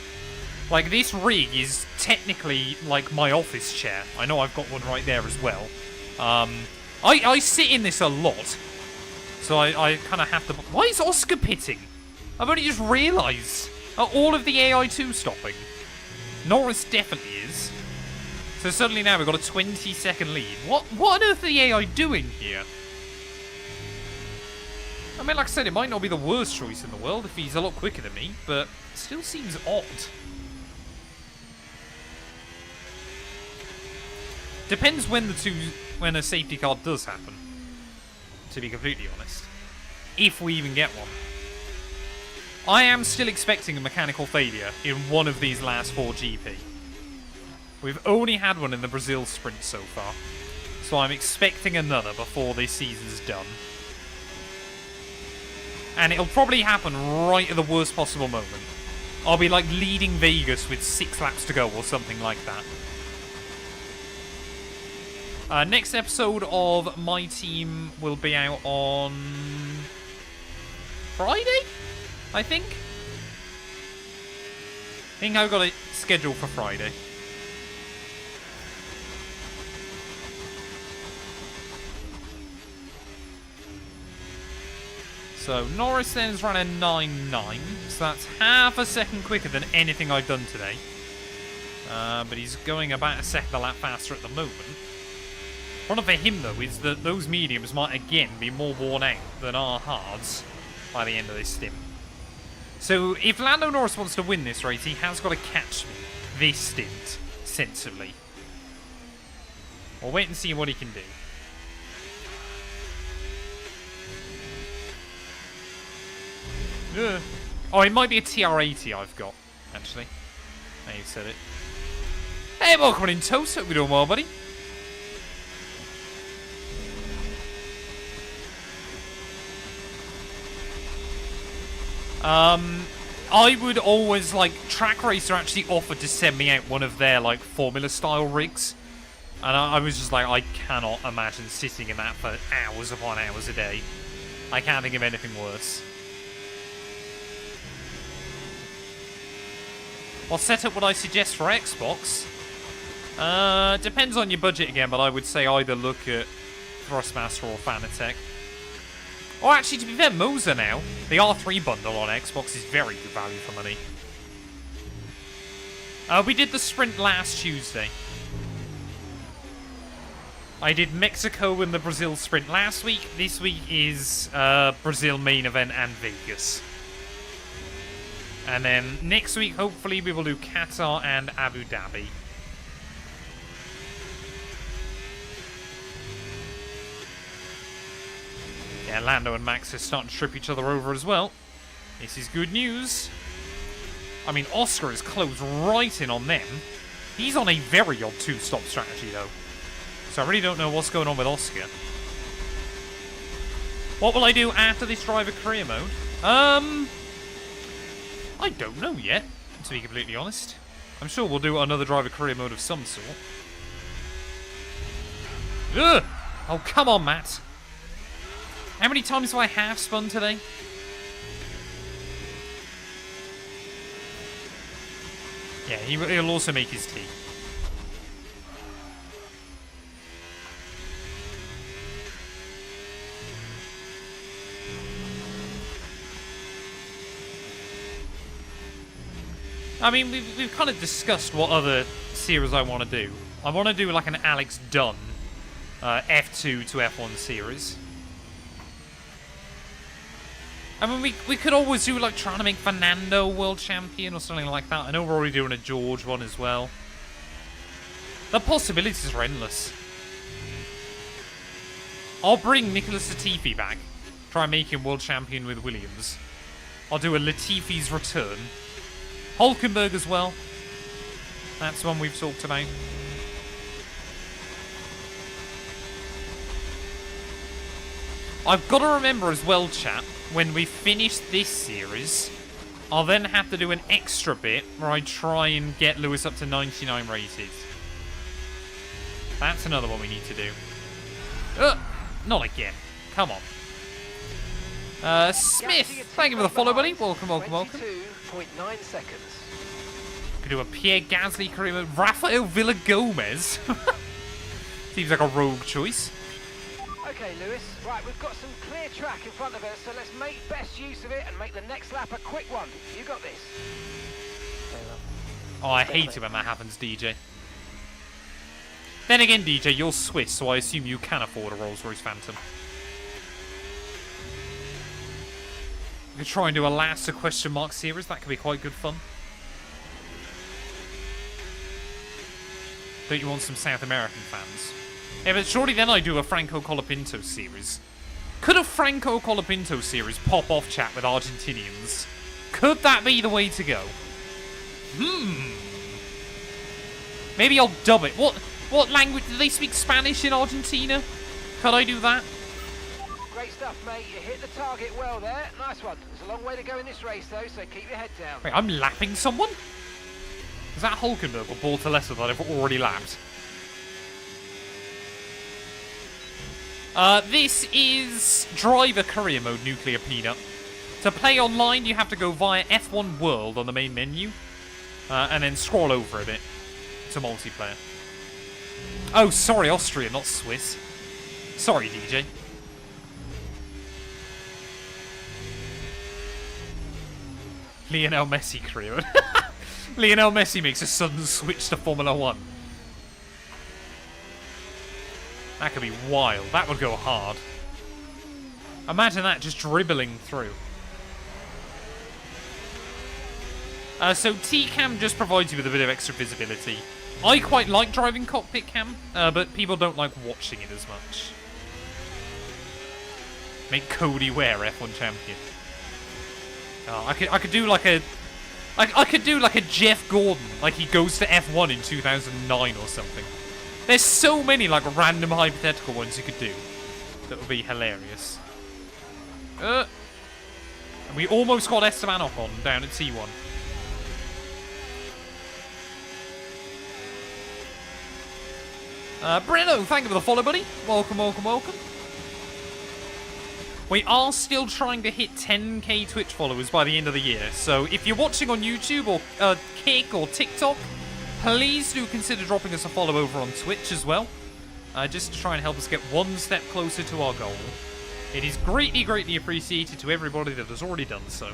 like, this rig is technically, like, my office chair. I know I've got one right there as well. I sit in this a lot. So I kind of have to... Why is Oscar pitting? I've only just realised. Are all of the AI2 stopping? Norris definitely is. So suddenly now we've got a 20-second lead. What on earth are the AI doing here? I mean, like I said, it might not be the worst choice in the world if he's a lot quicker than me, but it still seems odd. Depends when a safety car does happen, to be completely honest. If we even get one. I am still expecting a mechanical failure in one of these last 4 GP. We've only had one in the Brazil sprint so far. So I'm expecting another before this season's done. And it'll probably happen right at the worst possible moment. I'll be like leading Vegas with 6 laps to go or something like that. Next episode of My Team will be out on Friday, I think. I think I've got it scheduled for Friday. So Norris then is running 9.9, so that's half a second quicker than anything I've done today. But he's going about a second a lap faster at the moment. Problem for him, though, is that those mediums might again be more worn out than our hards by the end of this stint. So if Lando Norris wants to win this race, he has got to catch me this stint sensibly. We'll wait and see what he can do. Oh, it might be a TR80 I've got, actually. Now you said it. Hey, welcome in, Toast. Hope you're doing well, buddy. I would always, like, Track Racer actually offered to send me out one of their, like, Formula-style rigs. And I was just like, I cannot imagine sitting in that for hours upon hours a day. I can't think of anything worse. What setup would I suggest for Xbox? Depends on your budget again, but I would say either look at Thrustmaster or Fanatec. Or actually, to be fair, Moser now, the R3 bundle on Xbox is very good value for money. We did the sprint last Tuesday. I did Mexico and the Brazil sprint last week. This week is Brazil main event and Vegas. And then next week, hopefully, we will do Qatar and Abu Dhabi. Yeah, Lando and Max are starting to trip each other over as well. This is good news. I mean, Oscar is closed right in on them. He's on a very odd two-stop strategy, though. So I really don't know what's going on with Oscar. What will I do after this driver career mode? I don't know yet, to be completely honest. I'm sure we'll do another driver career mode of some sort. Ugh! Oh, come on, Matt. How many times have I half-spun today? Yeah, he'll also make his tea. I mean, we've kind of discussed what other series I want to do. I want to do like an Alex Dunn F2 to F1 series. I mean, we could always do, like, trying to make Fernando world champion or something like that. I know we're already doing a George one as well. The possibilities are endless. I'll bring Nicholas Latifi back. Try and make him world champion with Williams. I'll do a Latifi's return. Hulkenberg as well. That's one we've talked about. I've got to remember as well, chat, when we finish this series, I'll then have to do an extra bit where I try and get Lewis up to 99 rated. That's another one we need to do. Not again. Come on. Smith, thank you for the follow, buddy. Welcome, welcome, welcome. 22.9 seconds. Could do a Pierre Gasly career mode. Rafael Villagomez. Seems like a rogue choice. Okay, Lewis. Right, we've got some clear track in front of us, so let's make best use of it and make the next lap a quick one. You got this. Oh, I hate it when that happens, DJ. Then again, DJ, you're Swiss, so I assume you can afford a Rolls-Royce Phantom. We could try and do a last question mark series. That could be quite good fun. Don't you want some South American fans? Yeah, but surely then I do a Franco Colapinto series. Could a Franco Colapinto series pop off chat with Argentinians? Could that be the way to go? Maybe I'll dub it. What language? Do they speak Spanish in Argentina? Could I do that? Great stuff, mate. You hit the target well there. Nice one. There's a long way to go in this race, though, so keep your head down. Wait, I'm lapping someone? Is that Hulkenberg or Bortolesso that I've already lapped? This is driver career mode, Nuclear Peanut. To play online, you have to go via F1 World on the main menu, and then scroll over a bit to multiplayer. Oh, sorry, Austria, not Swiss. Sorry, DJ. Lionel Messi career mode. Lionel Messi makes a sudden switch to Formula 1. That could be wild. That would go hard. Imagine that just dribbling through. So T-Cam just provides you with a bit of extra visibility. I quite like driving cockpit cam, but people don't like watching it as much. Make Cody Ware F1 champion. I could do like a... I could do like a Jeff Gordon, like he goes to F1 in 2009 or something. There's so many like random hypothetical ones you could do. That would be hilarious. And we almost got Esteban Ocon down at T1. Breno, thank you for the follow, buddy. Welcome, welcome, welcome. We are still trying to hit 10k Twitch followers by the end of the year. So if you're watching on YouTube or Kick or TikTok, please do consider dropping us a follow over on Twitch as well. Just to try and help us get one step closer to our goal. It is greatly, greatly appreciated to everybody that has already done so.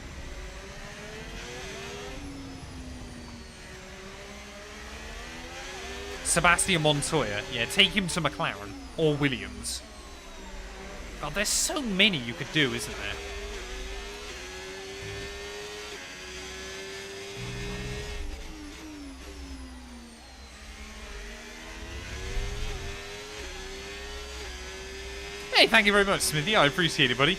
Sebastian Montoya. Yeah, take him to McLaren or Williams. God, there's so many you could do, isn't there? Hey, thank you very much, Smithy. I appreciate it, buddy.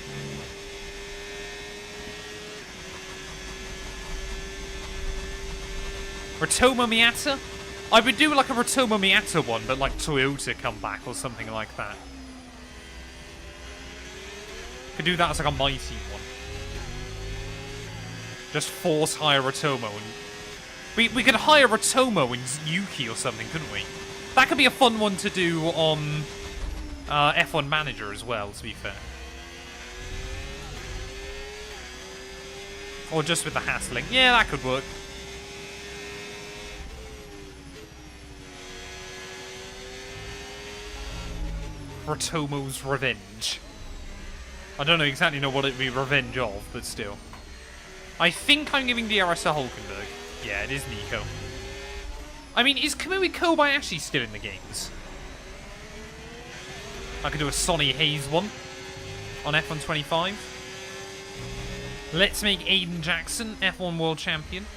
Ratomo Miata? I would do like a Ratomo Miata one, but like Toyota come back or something like that. Could do that as like a mighty one. Just force hire Ratomo and we could hire Ratomo and Yuki or something, couldn't we? That could be a fun one to do on F1 Manager as well, to be fair. Or just with the hassling. Yeah, that could work. Ratomo's Revenge. I don't exactly know what it'd be revenge of, but still. I think I'm giving DRS to Hulkenberg. Yeah, it is Nico. I mean, is Kamui Kobayashi still in the games? I could do a Sonny Hayes one on F1 25. Let's make Aiden Jackson F1 World Champion.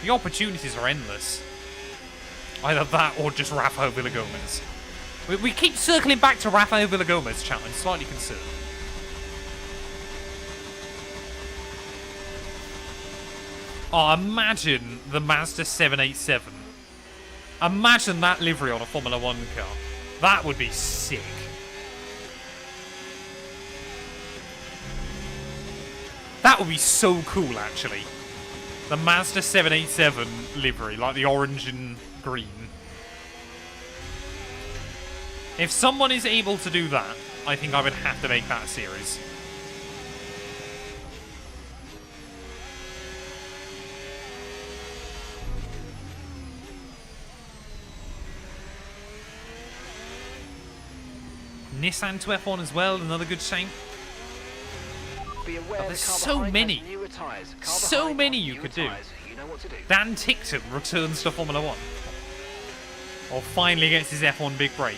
The opportunities are endless. Either that or just Rafael Villagomez. We keep circling back to Rafael Villagomez, chat. I'm slightly concerned. Oh, imagine the Mazda 787. Imagine that livery on a Formula 1 car. That would be sick. That would be so cool, actually. The Mazda 787 livery, like the orange and green. If someone is able to do that, I think I would have to make that a series. Nissan to F1 as well, another good shame. Oh, there's so many. So many you could do. Dan Tickton returns to Formula 1. Or finally gets his F1 big break.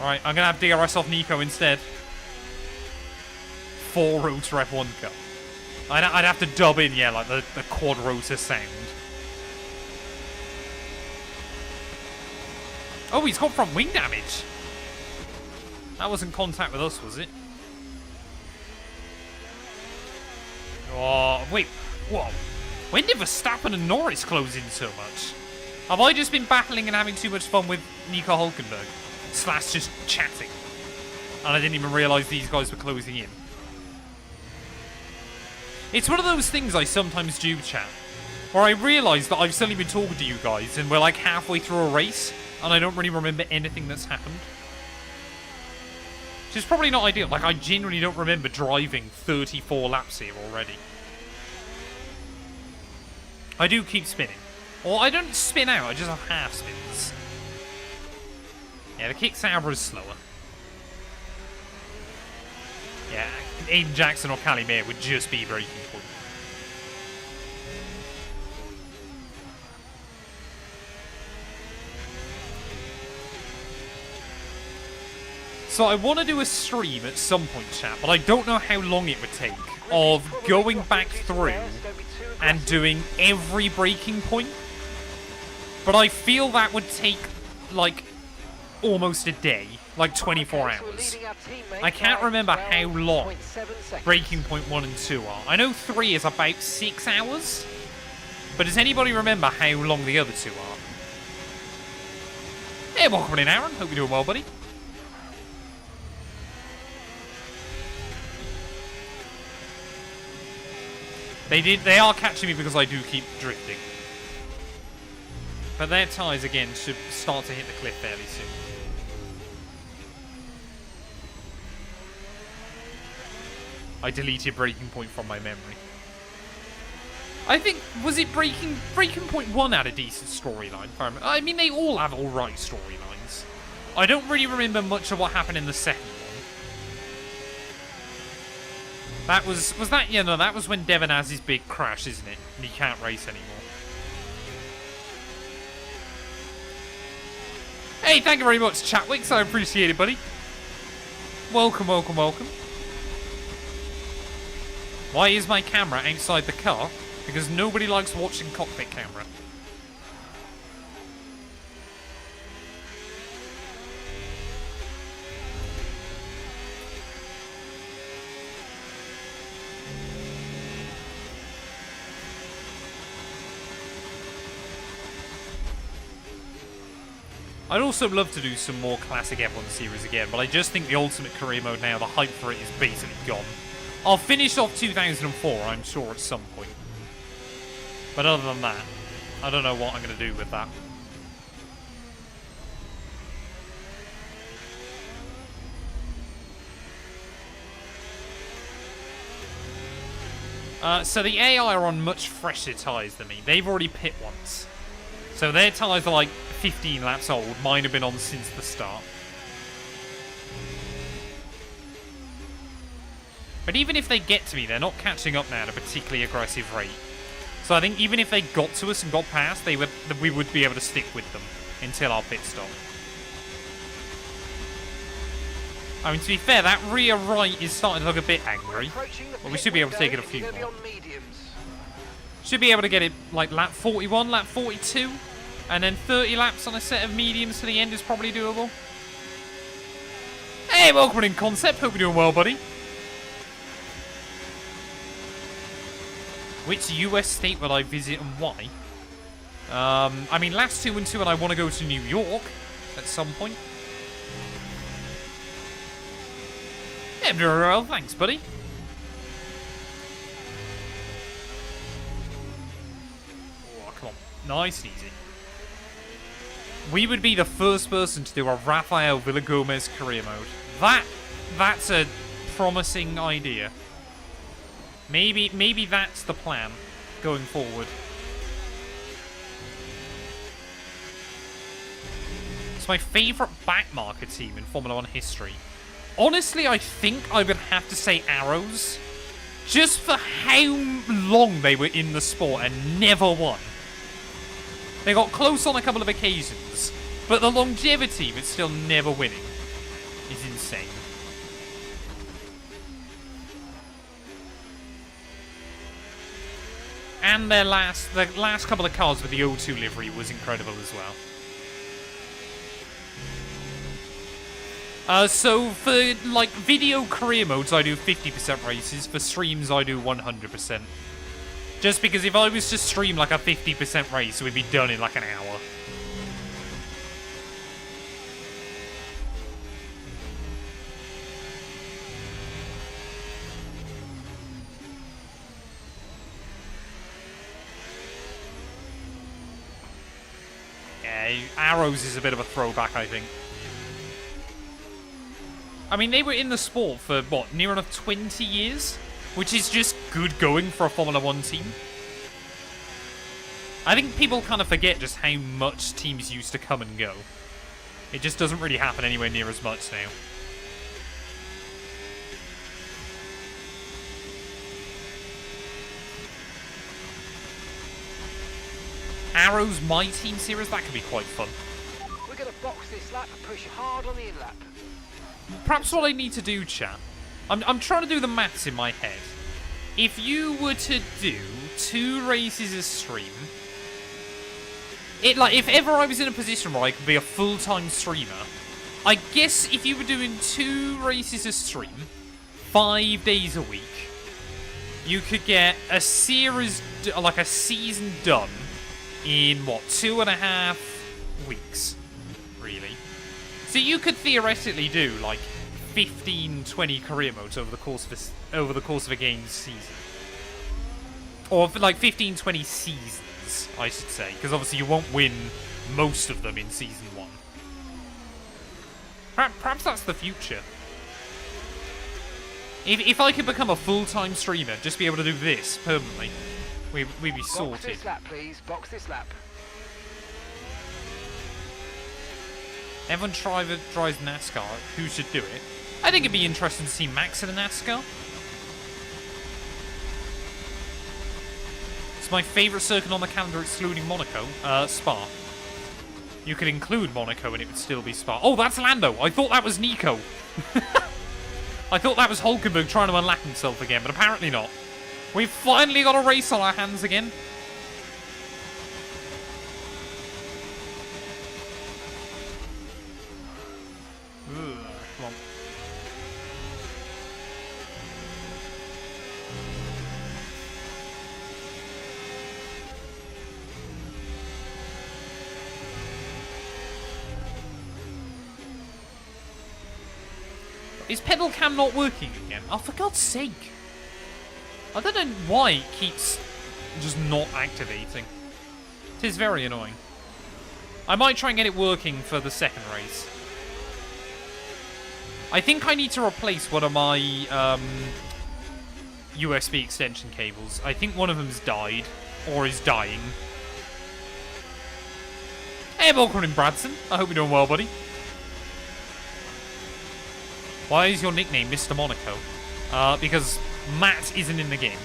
Alright, I'm gonna have DRS off Nico instead. 4-rotor F1 car. I'd have to dub in, yeah, like the quad rotor sound. Oh, he's got front wing damage. That wasn't contact with us, was it? Oh, wait. Whoa. When did Verstappen and Norris close in so much? Have I just been battling and having too much fun with Nico Hulkenberg? / just chatting. And I didn't even realise these guys were closing in. It's one of those things I sometimes do, chat, where I realise that I've suddenly been talking to you guys and we're like halfway through a race and I don't really remember anything that's happened. Which is probably not ideal. Like, I genuinely don't remember driving 34 laps here already. I do keep spinning. Or I don't spin out, I just have half spins. Yeah, the kick Sauber is slower. Yeah, Aiden Jackson or Calimere would just be breaking point. So I want to do a stream at some point, chat, but I don't know how long it would take of going back through and doing every breaking point. But I feel that would take, like, almost a day, like 24 Okay, so we're hours. leading our teammate I can't by remember how long 12.7 seconds. Breaking Point 1 and 2 are. I know 3 is about 6 hours, but does anybody remember how long the other 2 are? Hey, welcome in, Aaron. Hope you're doing well, buddy. They are catching me because I do keep drifting. But their tyres, again, should start to hit the cliff fairly soon. I deleted Breaking Point from my memory. I think, was it Breaking Point 1 had a decent storyline? If I remember. I mean, they all have alright storylines. I don't really remember much of what happened in the second one. That was that, yeah, no, that was when Devon has his big crash, isn't it? And he can't race anymore. Hey, thank you very much, Chatwicks. I appreciate it, buddy. Welcome, welcome, welcome. Why is my camera outside the car? Because nobody likes watching cockpit camera. I'd also love to do some more classic F1 series again, but I just think the Ultimate Career Mode now, the hype for it is basically gone. I'll finish off 2004, I'm sure, at some point. But other than that, I don't know what I'm going to do with that. So the AI are on much fresher tyres than me. They've already pit once. So their tyres are like 15 laps old. Mine have been on since the start. But even if they get to me, they're not catching up now at a particularly aggressive rate. So I think even if they got to us and got past, we would be able to stick with them until our pit stop. I mean, to be fair, that rear right is starting to look a bit angry. But we should be able to take it a few more. Should be able to get it like lap 41, lap 42. And then 30 laps on a set of mediums to the end is probably doable. Hey, welcome in, Concept. Hope you're doing well, buddy. Which US state will I visit and why? I mean, last 2 and 2, and I want to go to New York at some point. Yeah, very well, thanks, buddy. Oh, come on. Nice and easy. We would be the first person to do a Rafael Villagomez career mode. That's a promising idea. Maybe that's the plan going forward. It's my favourite backmarker team in Formula 1 history. Honestly, I think I would have to say Arrows. Just for how long they were in the sport and never won. They got close on a couple of occasions, but the longevity of it still never winning is insane. And the last couple of cars with the O2 livery was incredible as well. So for like video career modes, I do 50% races. For streams, I do 100%. Just because if I was to stream like a 50% race, we'd be done in like an hour. Yeah, Arrows is a bit of a throwback, I think. I mean, they were in the sport for, what, near enough 20 years? Which is just good going for a Formula 1 team. I think people kind of forget just how much teams used to come and go. It just doesn't really happen anywhere near as much now. Arrows My Team series, that could be quite fun. We're going to box this lap and push hard on the in-lap. Perhaps what I need to do, chat, I'm trying to do the maths in my head. If you were to do 2 races a stream, if ever I was in a position where I could be a full-time streamer, I guess if you were doing 2 races a stream, 5 days a week, you could get a series, like a season done in, what, 2.5 weeks, really. So you could theoretically do, like, 15, 20 career modes over the course of a game's season. Or, like, 15, 20 seasons, I should say. Because obviously you won't win most of them in Season 1. Perhaps that's the future. If I could become a full-time streamer, just be able to do this permanently, we'd be sorted. Box this lap, please. Box this lap. Everyone drives NASCAR. Who should do it? I think it'd be interesting to see Max in a NASCAR. It's my favourite circuit on the calendar excluding Monaco. Spa. You could include Monaco and it would still be Spa. Oh, that's Lando. I thought that was Nico. I thought that was Hulkenberg trying to unlap himself again, but apparently not. We've finally got a race on our hands again. Ugh, come on. Is pedal cam not working again? Oh, for God's sake. I don't know why it keeps just not activating. It is very annoying. I might try and get it working for the second race. I think I need to replace one of my USB extension cables. I think one of them's died, or is dying. Hey, welcome in, Bradson. I hope you're doing well, buddy. Why is your nickname Mr. Monaco? Because Matt isn't in the game.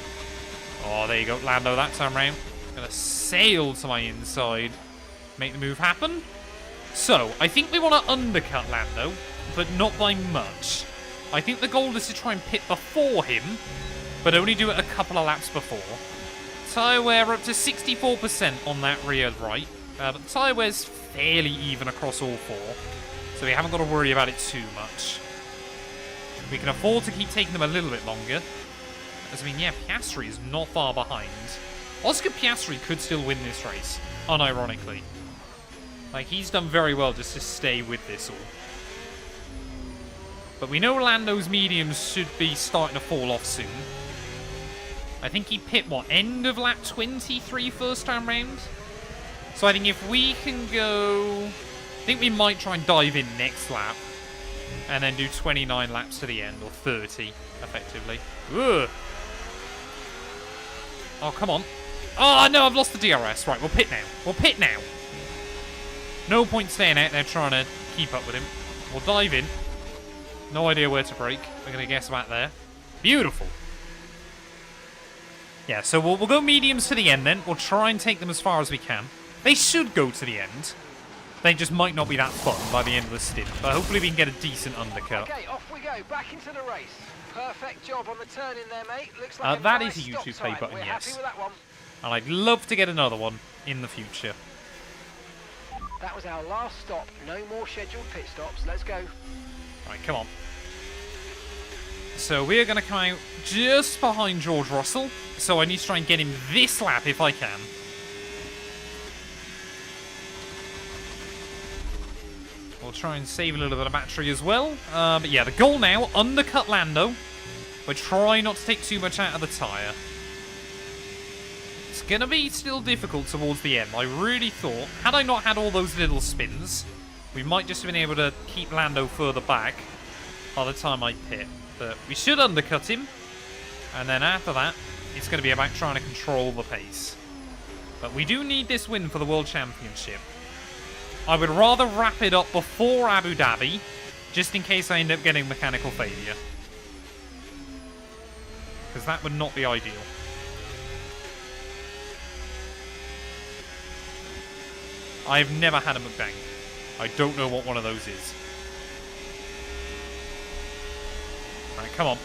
Oh, there you go, Lando, that time round. Gonna sail to my inside. Make the move happen. So, I think we want to undercut Lando, but not by much. I think the goal is to try and pit before him, but only do it a couple of laps before. Tyre wear up to 64% on that rear right, but the tyre wear's fairly even across all 4, so we haven't got to worry about it too much. We can afford to keep taking them a little bit longer. As I mean, yeah, Piastri is not far behind. Oscar Piastri could still win this race, unironically. Like, he's done very well just to stay with this all. But we know Lando's mediums should be starting to fall off soon. I think he pit, what, end of lap 23 first time round? So I think if we can go... I think we might try and dive in next lap. And then do 29 laps to the end, or 30, effectively. Ugh. Oh, come on. Oh, no, I've lost the DRS. Right, we'll pit now. We'll pit now. No point staying out there trying to keep up with him. We'll dive in. No idea where to brake. We're going to guess about there. Beautiful. Yeah, so we'll go mediums to the end then. We'll try and take them as far as we can. They should go to the end. They just might not be that fun by the end of the stint, but hopefully we can get a decent undercut. Okay, off we go, back into the race. Perfect job on the turn in there, mate. Looks like that nice is a YouTube play button, We're yes. happy with that one. And I'd love to get another one in the future. That was our last stop. No more scheduled pit stops. Let's go. Right, come on. So we're going to come out just behind George Russell, so I need to try and get him this lap if I can. We'll try and save a little bit of battery as well. But yeah, the goal now, undercut Lando. But try not to take too much out of the tyre. It's going to be still difficult towards the end. I really thought, had I not had all those little spins, we might just have been able to keep Lando further back by the time I pit. But we should undercut him. And then after that, it's going to be about trying to control the pace. But we do need this win for the World Championship. I would rather wrap it up before Abu Dhabi, just in case I end up getting mechanical failure. Because that would not be ideal. I've never had a mukbang. I don't know what one of those is. Right, come on.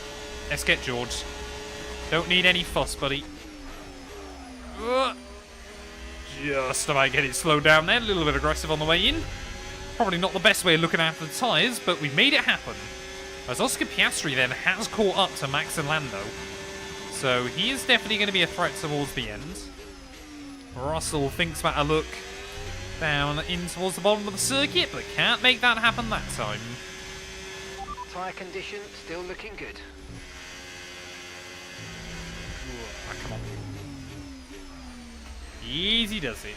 Let's get George. Don't need any fuss, buddy. Just about get it slowed down there. A little bit aggressive on the way in. Probably not the best way of looking after the tyres, but we made it happen. As Oscar Piastri then has caught up to Max and Lando. So he is definitely going to be a threat towards the end. Russell thinks about a look down in towards the bottom of the circuit, but can't make that happen that time. Tyre condition still looking good. Ah, come on. Easy does it.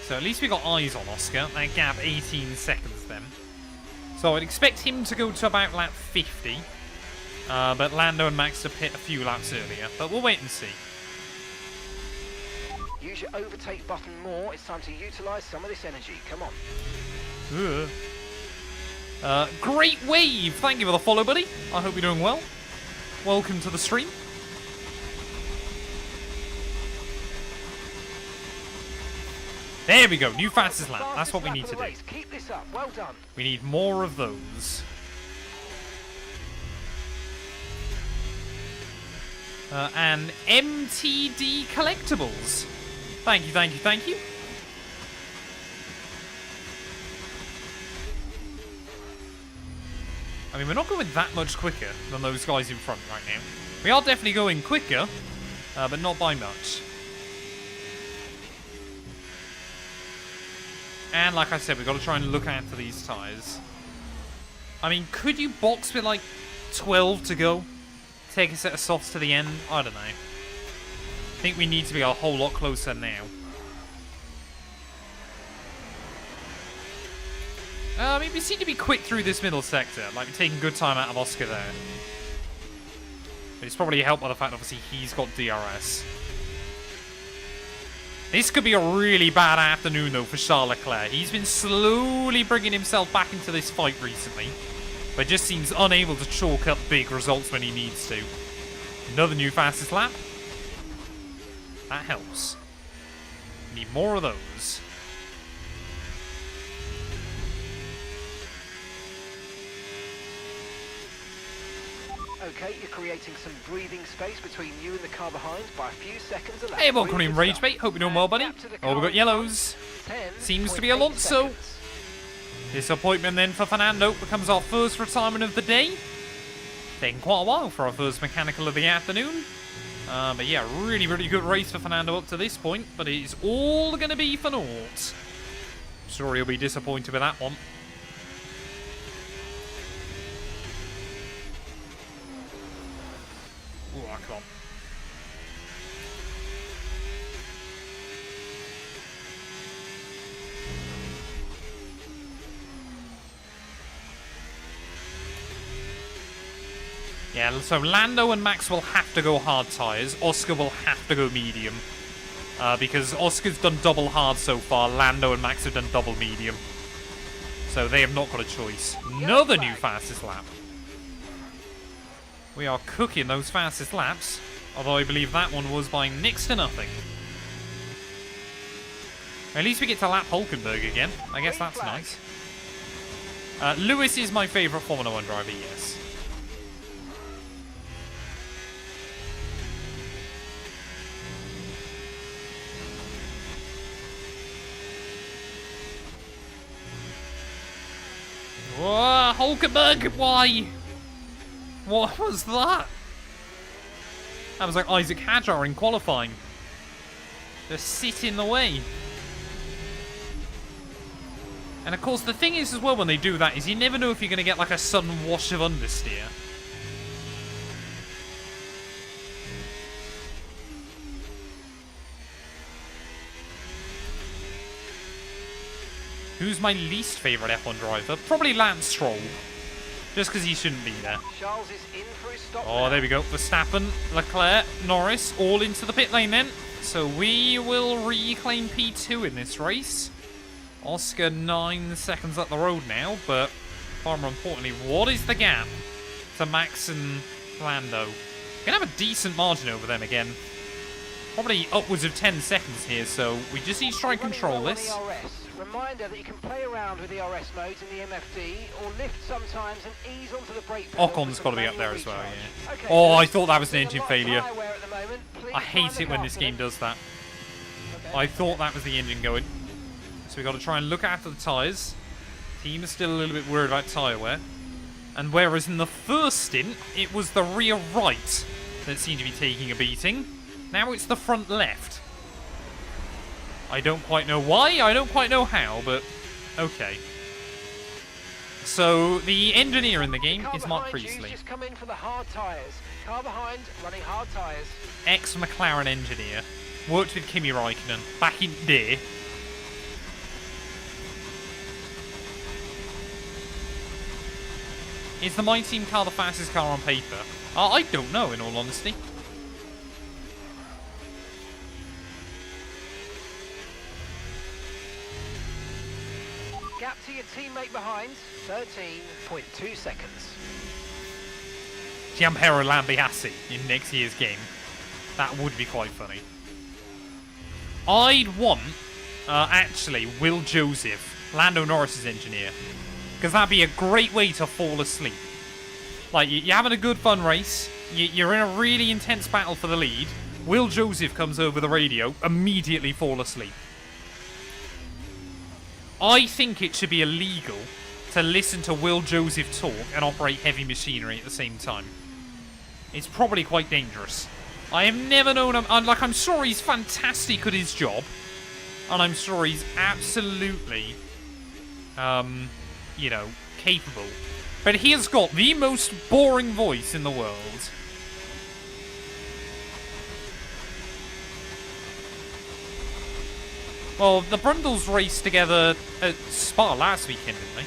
So at least we got eyes on Oscar. That gap 18 seconds then. So I'd expect him to go to about lap 50. But Lando and Max to pit a few laps earlier. But we'll wait and see. Use your overtake button more. It's time to utilise some of this energy. Come on. Great wave. Thank you for the follow, buddy. I hope you're doing well. Welcome to the stream. There we go, new fastest lap. That's what we need to do. Keep this up. Well done. We need more of those. And MTD collectibles. Thank you, thank you, thank you. I mean, we're not going that much quicker than those guys in front right now. We are definitely going quicker, but not by much. And like I said, we've got to try and look after these tyres. I mean, could you box with like 12 to go? Take a set of softs to the end? I don't know. I think we need to be a whole lot closer now. I mean, we seem to be quick through this middle sector. Like, we're taking good time out of Oscar there. But it's probably helped by the fact, obviously, he's got DRS. This could be a really bad afternoon, though, for Charles Leclerc. He's been slowly bringing himself back into this fight recently, but just seems unable to chalk up big results when he needs to. Another new fastest lap. That helps. Need more of those. Okay, you're creating some breathing space between you and the car behind by a few seconds a lap. Hey, welcome in Rage Bait. Hope you're doing well, buddy. Oh, we've got yellows. Seems to be Alonso. Disappointment then for Fernando. Becomes our first retirement of the day. Taking quite a while for our first mechanical of the afternoon. But yeah, really, really good race for Fernando up to this point. But it is all going to be for naught. I'm sure he'll be disappointed with that one. Oh, come on. Yeah, so Lando and Max will have to go hard tyres. Oscar will have to go medium. Because Oscar's done double hard so far. Lando and Max have done double medium. So they have not got a choice. Another new fastest lap. We are cooking those fastest laps. Although I believe that one was by next to nothing. At least we get to lap Hulkenberg again. I guess that's nice. Lewis is my favourite Formula 1 driver, yes. Whoa, Hulkenberg, why? What was that? That was like Isaac Hadjar in qualifying. Just sit in the way. And of course, the thing is as well when they do that is you never know if you're going to get like a sudden wash of understeer. Who's my least favourite F1 driver? Probably Lance Stroll. Just because he shouldn't be there. Charles is in for his stop Oh, there we go. Verstappen, Leclerc, Norris, all into the pit lane then. So we will reclaim P2 in this race. Oscar 9 seconds up the road now, but far more importantly, what is the gap to Max and Lando? Gonna have a decent margin over them again. Probably upwards of 10 seconds here, so we just need to try and control this. Reminder that you can play around with the RS modes in the MFD or lift sometimes and ease onto the brake pedal. Ocon's got to be up there as well, yeah. Okay, oh, I thought that was an engine failure. I hate it when this game does that. I thought that was the engine going. So we got to try and look after the tyres. Team is still a little bit worried about tyre wear. And whereas in the first stint, it was the rear right that seemed to be taking a beating, now it's the front left. I don't quite know why, I don't quite know how, but okay. So the engineer in the game is Mark Priestley. Just come in for the hard tyres. Car behind, running hard tyres. Ex-McLaren engineer. Worked with Kimi Räikkönen back in the day. Is the My Team car the fastest car on paper? I don't know, in all honesty. Gap to your teammate behind, 13.2 seconds. Gianpero Lambiasi in next year's game. That would be quite funny. I'd want, actually, Will Joseph, Lando Norris's engineer. Because that'd be a great way to fall asleep. Like, you're having a good fun race. You're in a really intense battle for the lead. Will Joseph comes over the radio, immediately fall asleep. I think it should be illegal to listen to Will Joseph talk and operate heavy machinery at the same time. It's probably quite dangerous. I have never known him... I'm sure he's fantastic at his job. And I'm sure he's absolutely... you know, capable. But he has got the most boring voice in the world. Well, the Brundles raced together at Spa last weekend, didn't they?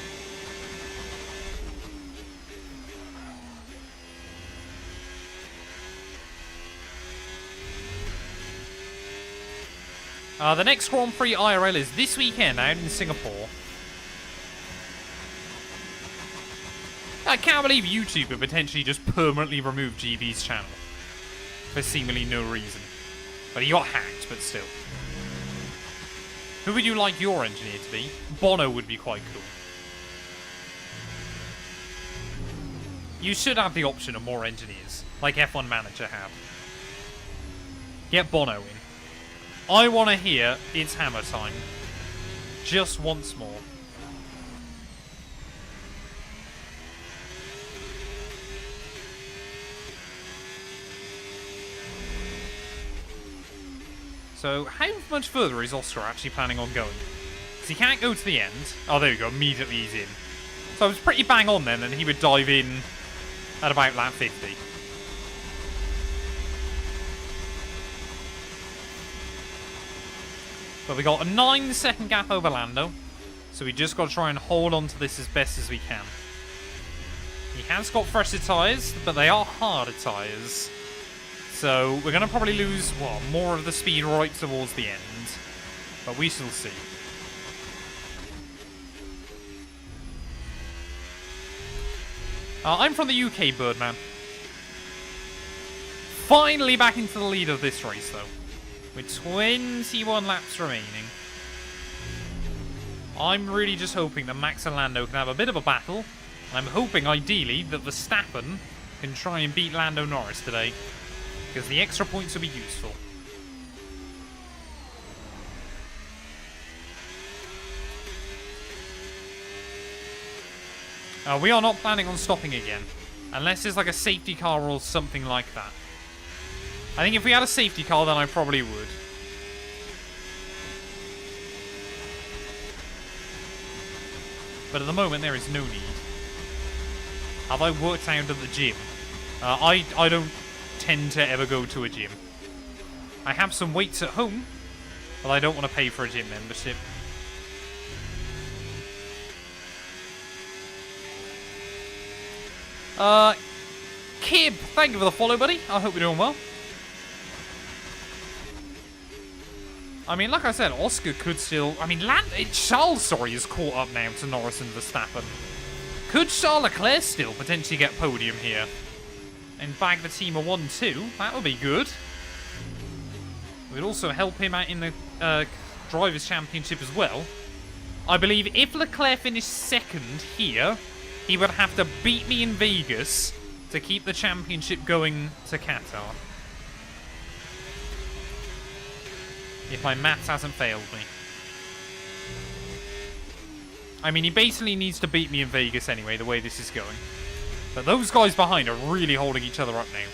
The next Grand Prix IRL is this weekend out in Singapore. I can't believe YouTube would potentially just permanently remove GB's channel. For seemingly no reason. But he got hacked, but still. Who would you like your engineer to be? Bono would be quite cool. You should have the option of more engineers, like F1 Manager have. Get Bono in. I want to hear It's Hammer Time. Just once more. So, how much further is Oscar actually planning on going? Because he can't go to the end. Oh, there we go. Immediately he's in. So I was pretty bang on then, and he would dive in at about lap 50. But we got a 9-second gap over Lando. So we just got to try and hold on to this as best as we can. He has got fresher tyres, but they are harder tyres. So we're going to probably lose, well, more of the speed right towards the end. But we shall see. I'm from the UK, Birdman. Finally back into the lead of this race, though. With 21 laps remaining. I'm really just hoping that Max and Lando can have a bit of a battle. I'm hoping, ideally, that Verstappen can try and beat Lando Norris today. Because the extra points will be useful. We are not planning on stopping again. Unless there's like a safety car or something like that. I think if we had a safety car, then I probably would. But at the moment, there is no need. Have I worked out at the gym? I don't tend to ever go to a gym. I have some weights at home, but I don't want to pay for a gym membership. Kib, thank you for the follow, buddy. I hope you're doing well. I mean, like I said, Oscar could still... I mean, Charles, sorry, is caught up now to Norris and Verstappen. Could Charles Leclerc still potentially get podium here? And bag the team a 1-2? That would be good. It would also help him out in the Drivers' Championship as well. I believe if Leclerc finished second here, he would have to beat me in Vegas to keep the championship going to Qatar. If my maths hasn't failed me. I mean, he basically needs to beat me in Vegas anyway, the way this is going. But those guys behind are really holding each other up now.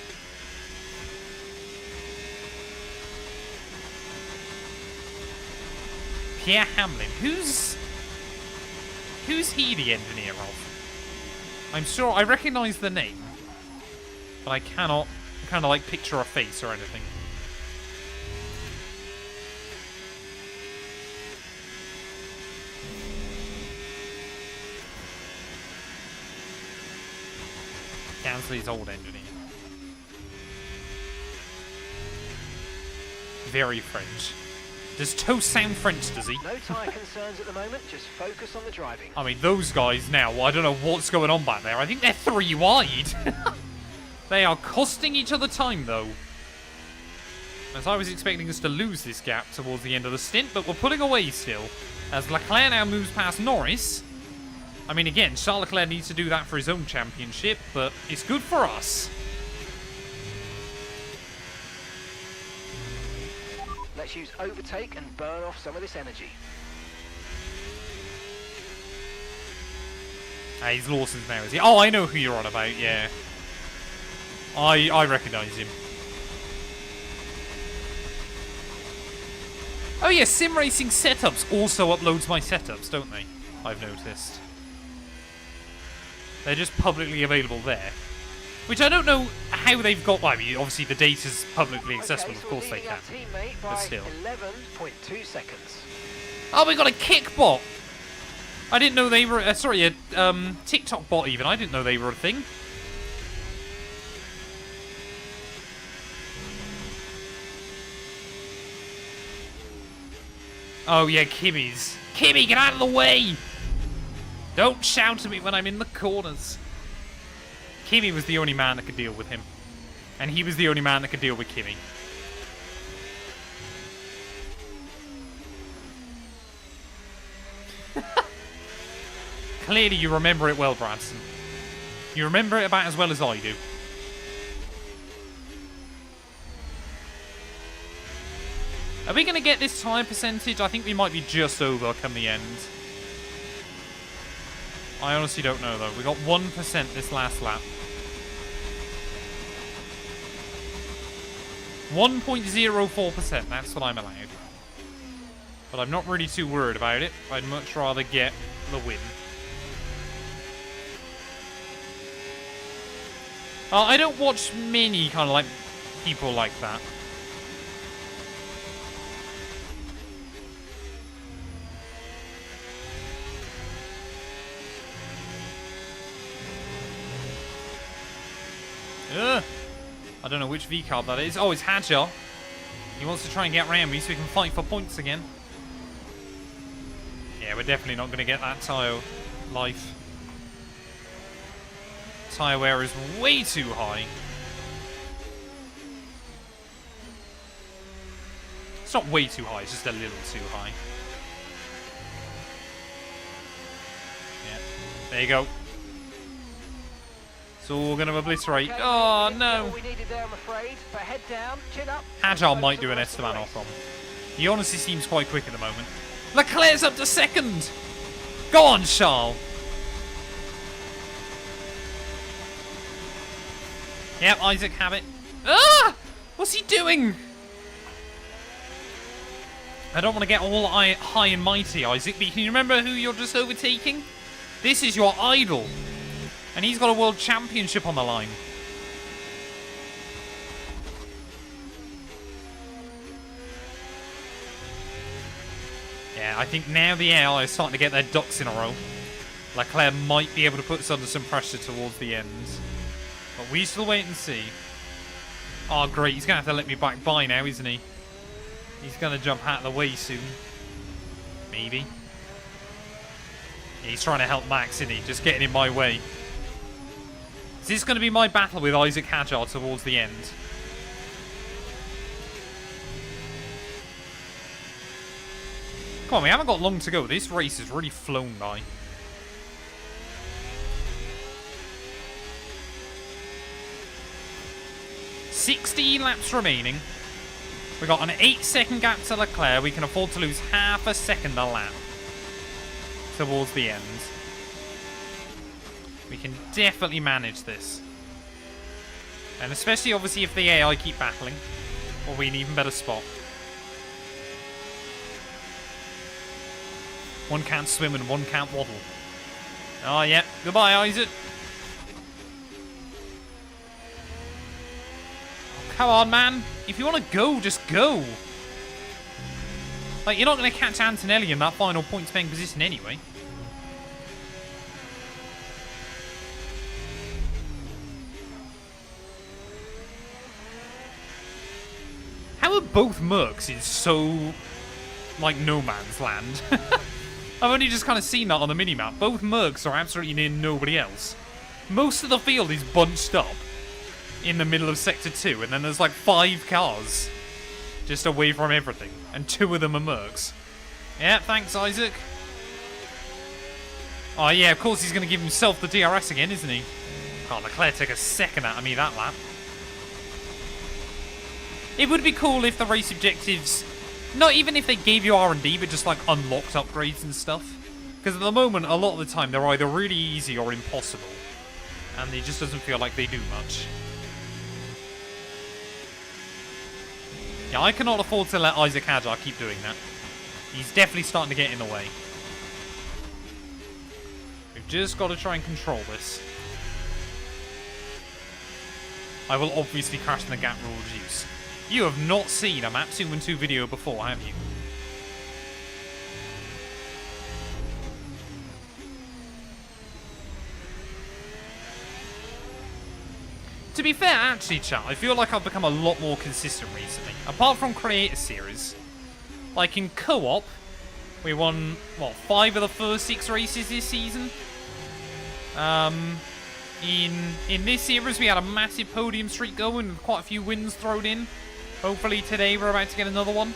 Pierre Hamlin. Who's he the engineer of? I'm sure I recognise the name, but I cannot kind of like picture a face or anything. Gasly's old engineer. Very French. Does Toast sound French, does he? No tyre concerns at the moment, just focus on the driving. I mean, those guys now, I don't know what's going on back there. I think they're 3 wide. They are costing each other time, though. As I was expecting us to lose this gap towards the end of the stint, but we're pulling away still. As Leclerc now moves past Norris. I mean, again, Charles Leclerc needs to do that for his own championship, but it's good for us. Let's use overtake and burn off some of this energy. Ah, he's Lawson's now, is he? Oh, I know who you're on about, yeah. I recognise him. Oh yeah, Sim Racing Setups also uploads my setups, don't they? I've noticed. They're just publicly available there. Which I don't know how they've got. Well, I mean, obviously the data's publicly accessible, Okay, so of course we're they leading can. our teammate But by still. 11.2 seconds. Oh, we got a kick bot! I didn't know they were. Sorry, a TikTok bot even. I didn't know they were a thing. Oh yeah, Kimmy's. Kimmy, get out of the way! Don't shout at me when I'm in the corners. Kimmy was the only man that could deal with him. And he was the only man that could deal with Kimmy. Clearly you remember it well, Branson. You remember it about as well as I do. Are we going to get this tyre percentage? I think we might be just over come the end. I honestly don't know, though. We got 1% this last lap. 1.04%, that's what I'm allowed. But I'm not really too worried about it. I'd much rather get the win. I don't watch many kind of like people like that. I don't know which V-carb that is. Oh, it's Hadjar. He wants to try and get around me so he can fight for points again. Yeah, we're definitely not going to get that tyre life. Tyre wear is way too high. It's not way too high, it's just a little too high. Yeah, there you go. It's all going to obliterate. Okay, Oh, we didn't get no. what we needed there, I'm afraid. But head down, chin up. Hadjar might Focus do on an the rest of the Esteban race. off on. He honestly seems quite quick at the moment. Leclerc's up to second. Go on, Charles. Yep, Isaac have it. Ah! What's he doing? I don't want to get all high and mighty, Isaac, but can you remember who you're just overtaking? This is your idol. And he's got a world championship on the line. Yeah, I think now the AI is starting to get their ducks in a row. Leclerc might be able to put us under some pressure towards the end. But we still wait and see. Oh, great. He's going to have to let me back by now, isn't he? He's going to jump out of the way soon. Maybe. Yeah, he's trying to help Max, isn't he? Just getting in my way. Is this going to be my battle with Isaac Hadjar towards the end? Come on, we haven't got long to go. This race has really flown by. $16 laps remaining. We got an 8-second gap to Leclerc. We can afford to lose half a second a lap towards the end. We can definitely manage this. And especially, obviously, if the AI keep battling, we'll be in an even better spot. One can't swim and one can't waddle. Oh, yeah. Goodbye, Isaac. Come on, man. If you want to go, just go. Like, you're not going to catch Antonelli in that final points-paying position anyway. How are both Mercs in so, like, no man's land? I've only just kind of seen that on the minimap. Both Mercs are absolutely near nobody else. Most of the field is bunched up in the middle of Sector 2, and then there's like 5 cars just away from everything, and 2 of them are Mercs. Yeah, thanks, Isaac. Oh, yeah, of course he's going to give himself the DRS again, isn't he? Oh, Leclerc took a second out of me that lap. It would be cool if the race objectives, not even if they gave you R&D, but just like unlocked upgrades and stuff. Because at the moment, a lot of the time, they're either really easy or impossible. And it just doesn't feel like they do much. Yeah, I cannot afford to let Isaac Hadjar keep doing that. He's definitely starting to get in the way. We've just got to try and control this. I will obviously crash in the gap rule juice. You have not seen a Matt212 video before, have you? To be fair, actually, chat, I feel like I've become a lot more consistent recently. Apart from Creator Series. Like in co-op, we won, what, 5 of the first 6 races this season? In this series, we had a massive podium streak going with quite a few wins thrown in. Hopefully today we're about to get another one.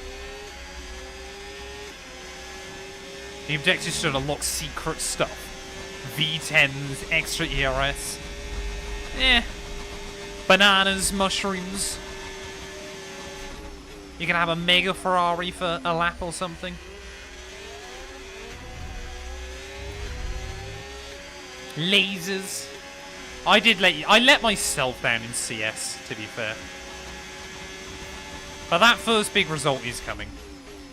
The objective should unlock secret stuff. V10s, extra ERS. Bananas, mushrooms. You can have a mega Ferrari for a lap or something. Lasers. I let myself down in CS, to be fair. But that first big result is coming.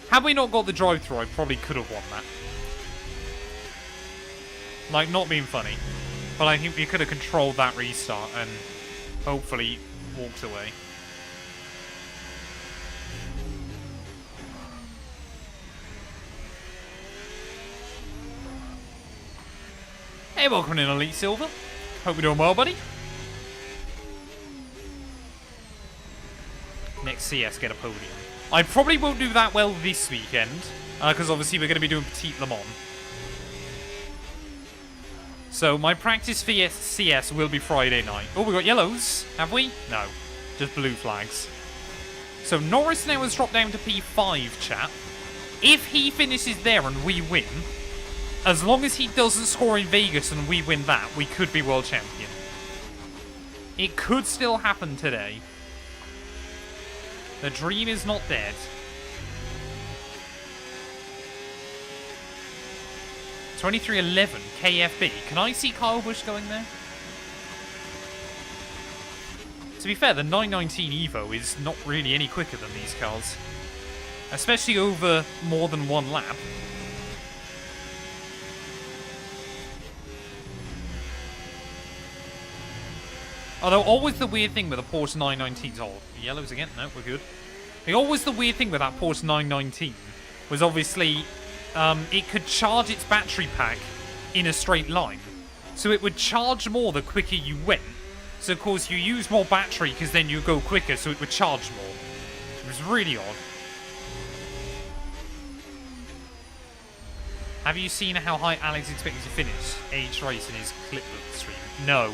Had we not got the drive-thru, I probably could have won that. Like, not being funny. But I think we could have controlled that restart and hopefully walked away. Hey, welcome in, Elite Silver. Hope you're doing well, buddy. Next CS, get a podium. I probably won't do that well this weekend, because obviously we're going to be doing Petit Le Mans. So my practice for CS will be Friday night. Oh, we got yellows, have we? No, just blue flags. So Norris now has dropped down to P5, chat. If he finishes there and we win, as long as he doesn't score in Vegas and we win that, we could be world champion. It could still happen today. The dream is not dead. $23.11 KFB. Can I see Kyle Busch going there? To be fair, the 919 Evo is not really any quicker than these cars. Especially over more than one lap. Although, always the weird thing with the Porsche 919s... Oh, yellows again? No, we're good. Always the weird thing with that Porsche 919 was obviously it could charge its battery pack in a straight line. So it would charge more the quicker you went. So, of course, you use more battery because then you go quicker, so it would charge more. It was really odd. Have you seen how high Alex expected to finish each race in his clipbook stream? No.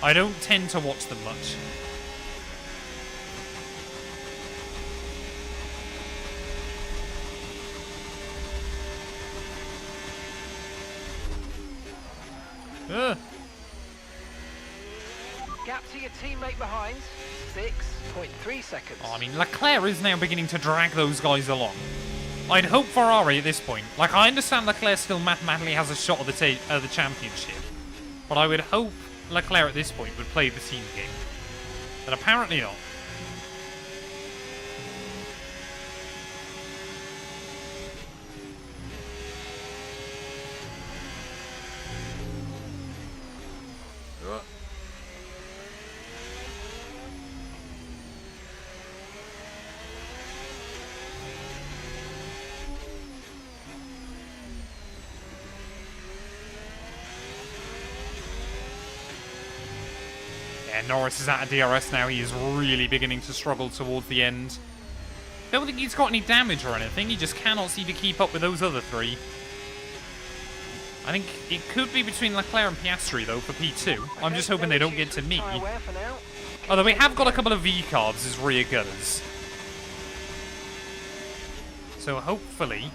I don't tend to watch them much. Gap to your teammate behind. 6.3 seconds. Oh, I mean, Leclerc is now beginning to drag those guys along. I'd hope Ferrari at this point. Like, I understand Leclerc still mathematically has a shot at the championship, but I would hope Leclerc at this point would play the team game. But apparently not. Yeah, Norris is out of DRS now. He is really beginning to struggle towards the end. Don't think he's got any damage or anything. He just cannot seem to keep up with those other three. I think it could be between Leclerc and Piastri, though, for P2. I'm just hoping they don't get to me. Although we have got a couple of V-carbs as rear gunners. So hopefully,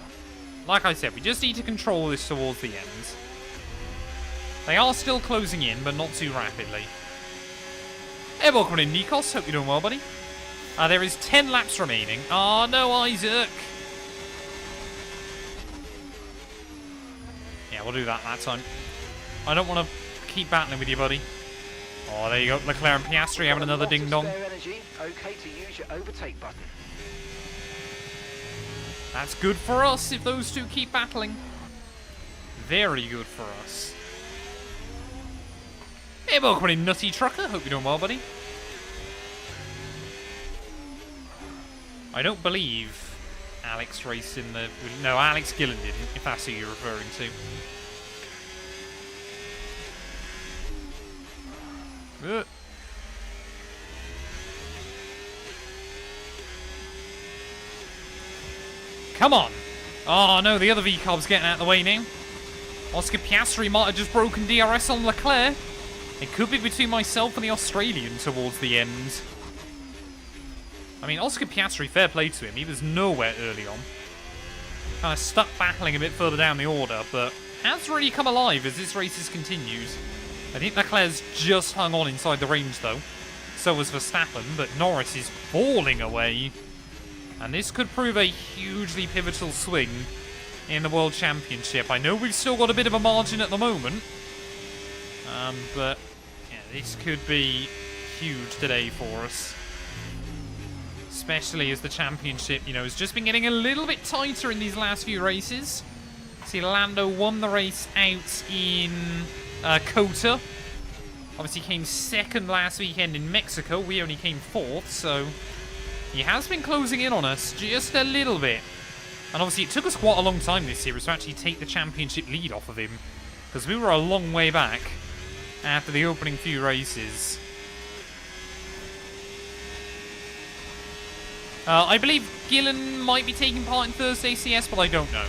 like I said, we just need to control this towards the end. They are still closing in, but not too rapidly. Hey, welcome in, Nikos. Hope you're doing well, buddy. There is 10 laps remaining. Oh, no, Isaac. Yeah, we'll do that time. I don't want to keep battling with you, buddy. Oh, there you go. Leclerc and Piastri having another ding-dong. Okay to use your overtake button. That's good for us if those two keep battling. Very good for us. Hey, welcome in, Nutty Trucker. Hope you're doing well, buddy. I don't believe Alex raced in the... No, Alex Gillen didn't, if that's who you're referring to. Come on! Oh no, the other V-Carb's getting out of the way now. Oscar Piastri might have just broken DRS on Leclerc. It could be between myself and the Australian towards the end. I mean, Oscar Piastri, fair play to him. He was nowhere early on. Kind of stuck battling a bit further down the order, but has really come alive as this race has continued. I think Leclerc's just hung on inside the range, though. So was Verstappen, but Norris is falling away. And this could prove a hugely pivotal swing in the World Championship. I know we've still got a bit of a margin at the moment. But yeah, this could be huge today for us. Especially as the championship, you know, has just been getting a little bit tighter in these last few races. See, Lando won the race out in COTA. Obviously came second last weekend in Mexico. We only came fourth, so he has been closing in on us just a little bit. And obviously it took us quite a long time this year to actually take the championship lead off of him, because we were a long way back after the opening few races. I believe Gillen might be taking part in Thursday CS, but I don't know.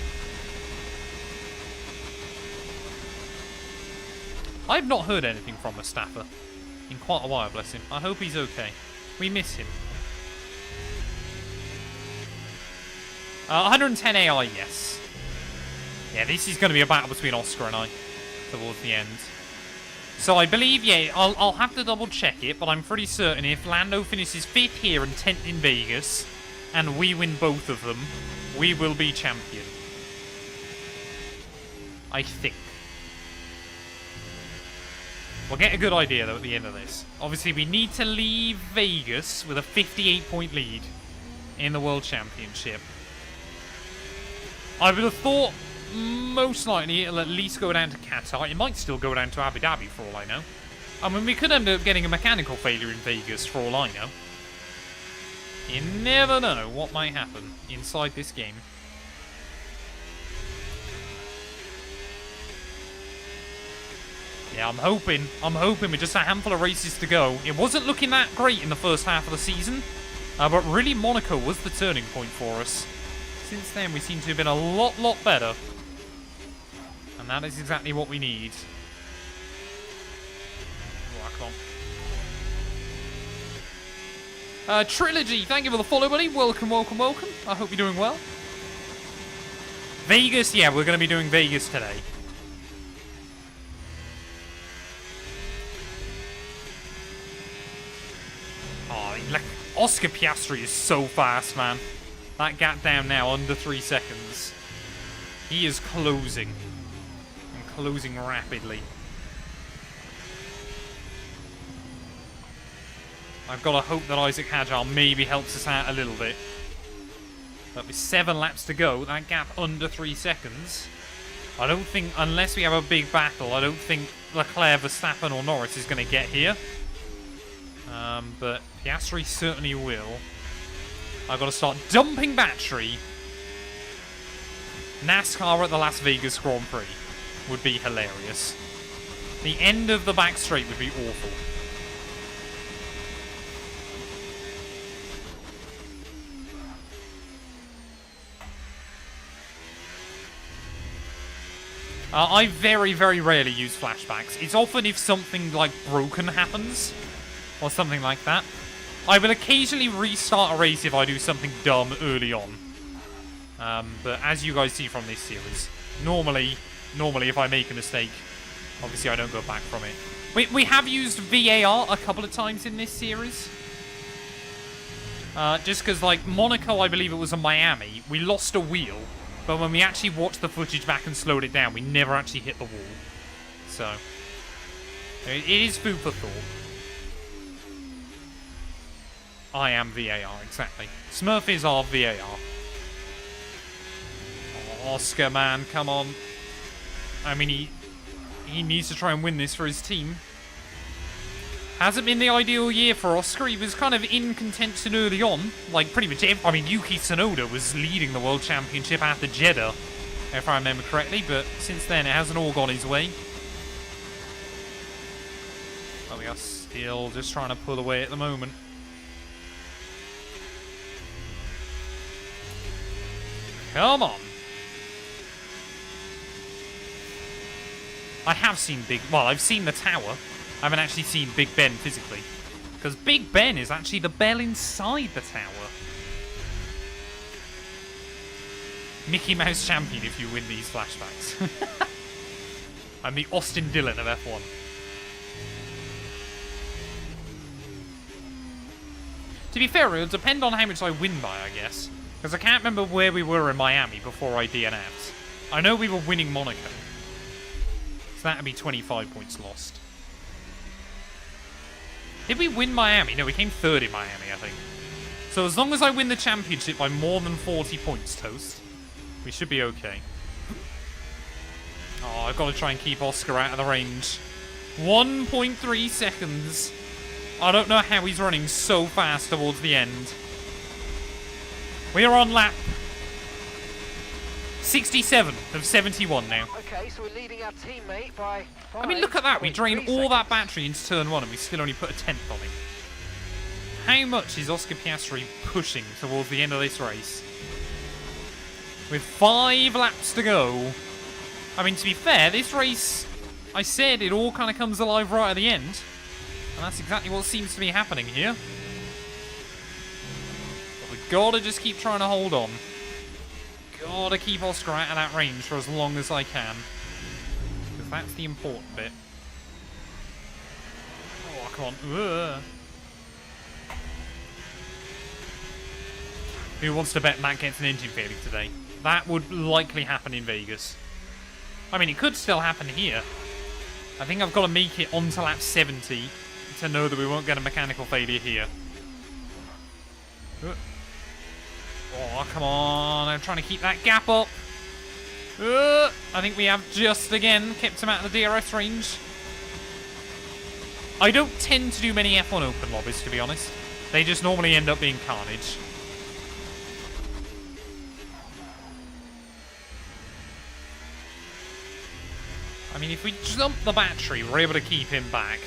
I've not heard anything from Mustafa in quite a while, bless him. I hope he's okay. We miss him. 110 AI, yes. Yeah, this is going to be a battle between Oscar and I towards the end. So I believe, yeah, I'll have to double check it, but I'm pretty certain if Lando finishes 5th here and 10th in Vegas, and we win both of them, we will be champion. I think. We'll get a good idea, though, at the end of this. Obviously, we need to leave Vegas with a 58-point lead in the World Championship. I would have thought most likely it'll at least go down to Qatar. It might still go down to Abu Dhabi, for all I know. I mean, we could end up getting a mechanical failure in Vegas, for all I know. You never know what might happen inside this game. Yeah, I'm hoping with just a handful of races to go. It wasn't looking that great in the first half of the season, but really Monaco was the turning point for us. Since then, we seem to have been a lot better. And that is exactly what we need. Oh, come on. Trilogy, thank you for the follow, buddy. Welcome. I hope you're doing well. Vegas, yeah, we're going to be doing Vegas today. Oscar Piastri is so fast, man. That gap down now, under 3 seconds. He is closing. And closing rapidly. I've got to hope that Isaac Hadjar maybe helps us out a little bit. But with 7 laps to go, that gap under 3 seconds, I don't think, unless we have a big battle, I don't think Leclerc, Verstappen or Norris is going to get here. But Piastri certainly will. I've got to start dumping battery. NASCAR at the Las Vegas Grand Prix would be hilarious. The end of the back straight would be awful. I very, very rarely use flashbacks. It's often if something, like, broken happens. Or something like that. I will occasionally restart a race if I do something dumb early on. But as you guys see from this series, normally if I make a mistake, obviously I don't go back from it. We have used VAR a couple of times in this series. Just because, like, Monaco, I believe it was in Miami, we lost a wheel. But when we actually watched the footage back and slowed it down, we never actually hit the wall. So, it is food for thought. I am VAR, exactly. Smurf is our VAR. Oh, Oscar, man, come on. I mean, he needs to try and win this for his team. Hasn't been the ideal year for Oscar. He was kind of in contention early on. Like, pretty much I mean, Yuki Tsunoda was leading the World Championship after Jeddah, if I remember correctly. But since then, it hasn't all gone his way. But we are still just trying to pull away at the moment. Come on. I have seen I've seen the tower. I haven't actually seen Big Ben physically. Because Big Ben is actually the bell inside the tower. Mickey Mouse champion if you win these flashbacks. I'm the Austin Dillon of F1. To be fair, it'll depend on how much I win by, I guess. Because I can't remember where we were in Miami before I DNF'd. I know we were winning Monaco. So that would be 25 points lost. Did we win Miami? No, we came third in Miami, I think. So as long as I win the championship by more than 40 points, Toast, we should be okay. Oh, I've got to try and keep Oscar out of the range. 1.3 seconds. I don't know how he's running so fast towards the end. We are on lap 67 of 71 now. Okay, so we're leading our teammate by 5. I mean, look at that. We drained all seconds. that battery into turn 1 and we still only put a 10th on him. How much is Oscar Piastri pushing towards the end of this race? With 5 laps to go. I mean, to be fair, this race, I said it all kind of comes alive right at the end. And that's exactly what seems to be happening here. But we've got to just keep trying to hold on. Gotta keep Oscar out of that range for as long as I can. Because that's the important bit. Oh, come on. Ugh. Who wants to bet Matt gets an engine failure today? That would likely happen in Vegas. I mean, it could still happen here. I think I've got to make it onto lap 70 to know that we won't get a mechanical failure here. Oh, come on. I'm trying to keep that gap up. I think we have just, again, kept him out of the DRS range. I don't tend to do many F1 Open lobbies, to be honest. They just normally end up being carnage. I mean, if we jump the battery, we're able to keep him back.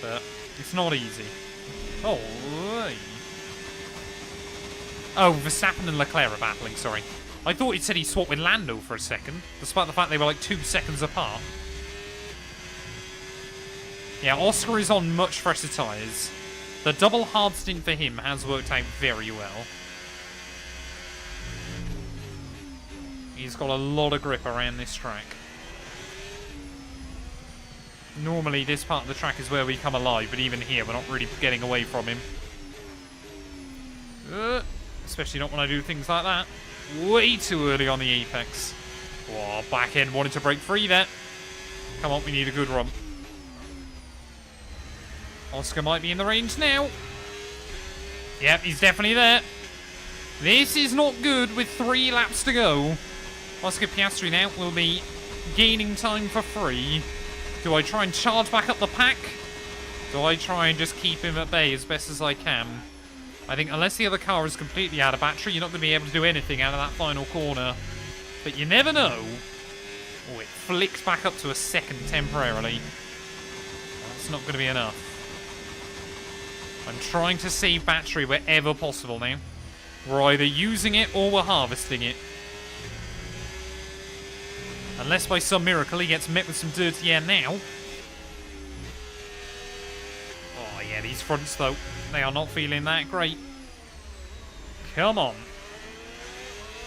But it's not easy. Oh, Verstappen and Leclerc are battling, sorry. I thought he said he swapped with Lando for a second, despite the fact they were like 2 seconds apart. Yeah, Oscar is on much fresher tyres. The double hard stint for him has worked out very well. He's got a lot of grip around this track. Normally this part of the track is where we come alive, but even here we're not really getting away from him. Especially not when I do things like that. Way too early on the apex. Oh, back end wanted to break free there. Come on, we need a good run. Oscar might be in the range now. Yep, he's definitely there. This is not good with 3 laps to go. Oscar Piastri now will be gaining time for free. Do I try and charge back up the pack? Do I try and just keep him at bay as best as I can? I think unless the other car is completely out of battery, you're not going to be able to do anything out of that final corner. But you never know. Oh, it flicks back up to a second temporarily. That's not going to be enough. I'm trying to save battery wherever possible now. We're either using it or we're harvesting it. Unless by some miracle he gets met with some dirty air now. Oh yeah, these fronts though, they are not feeling that great. Come on.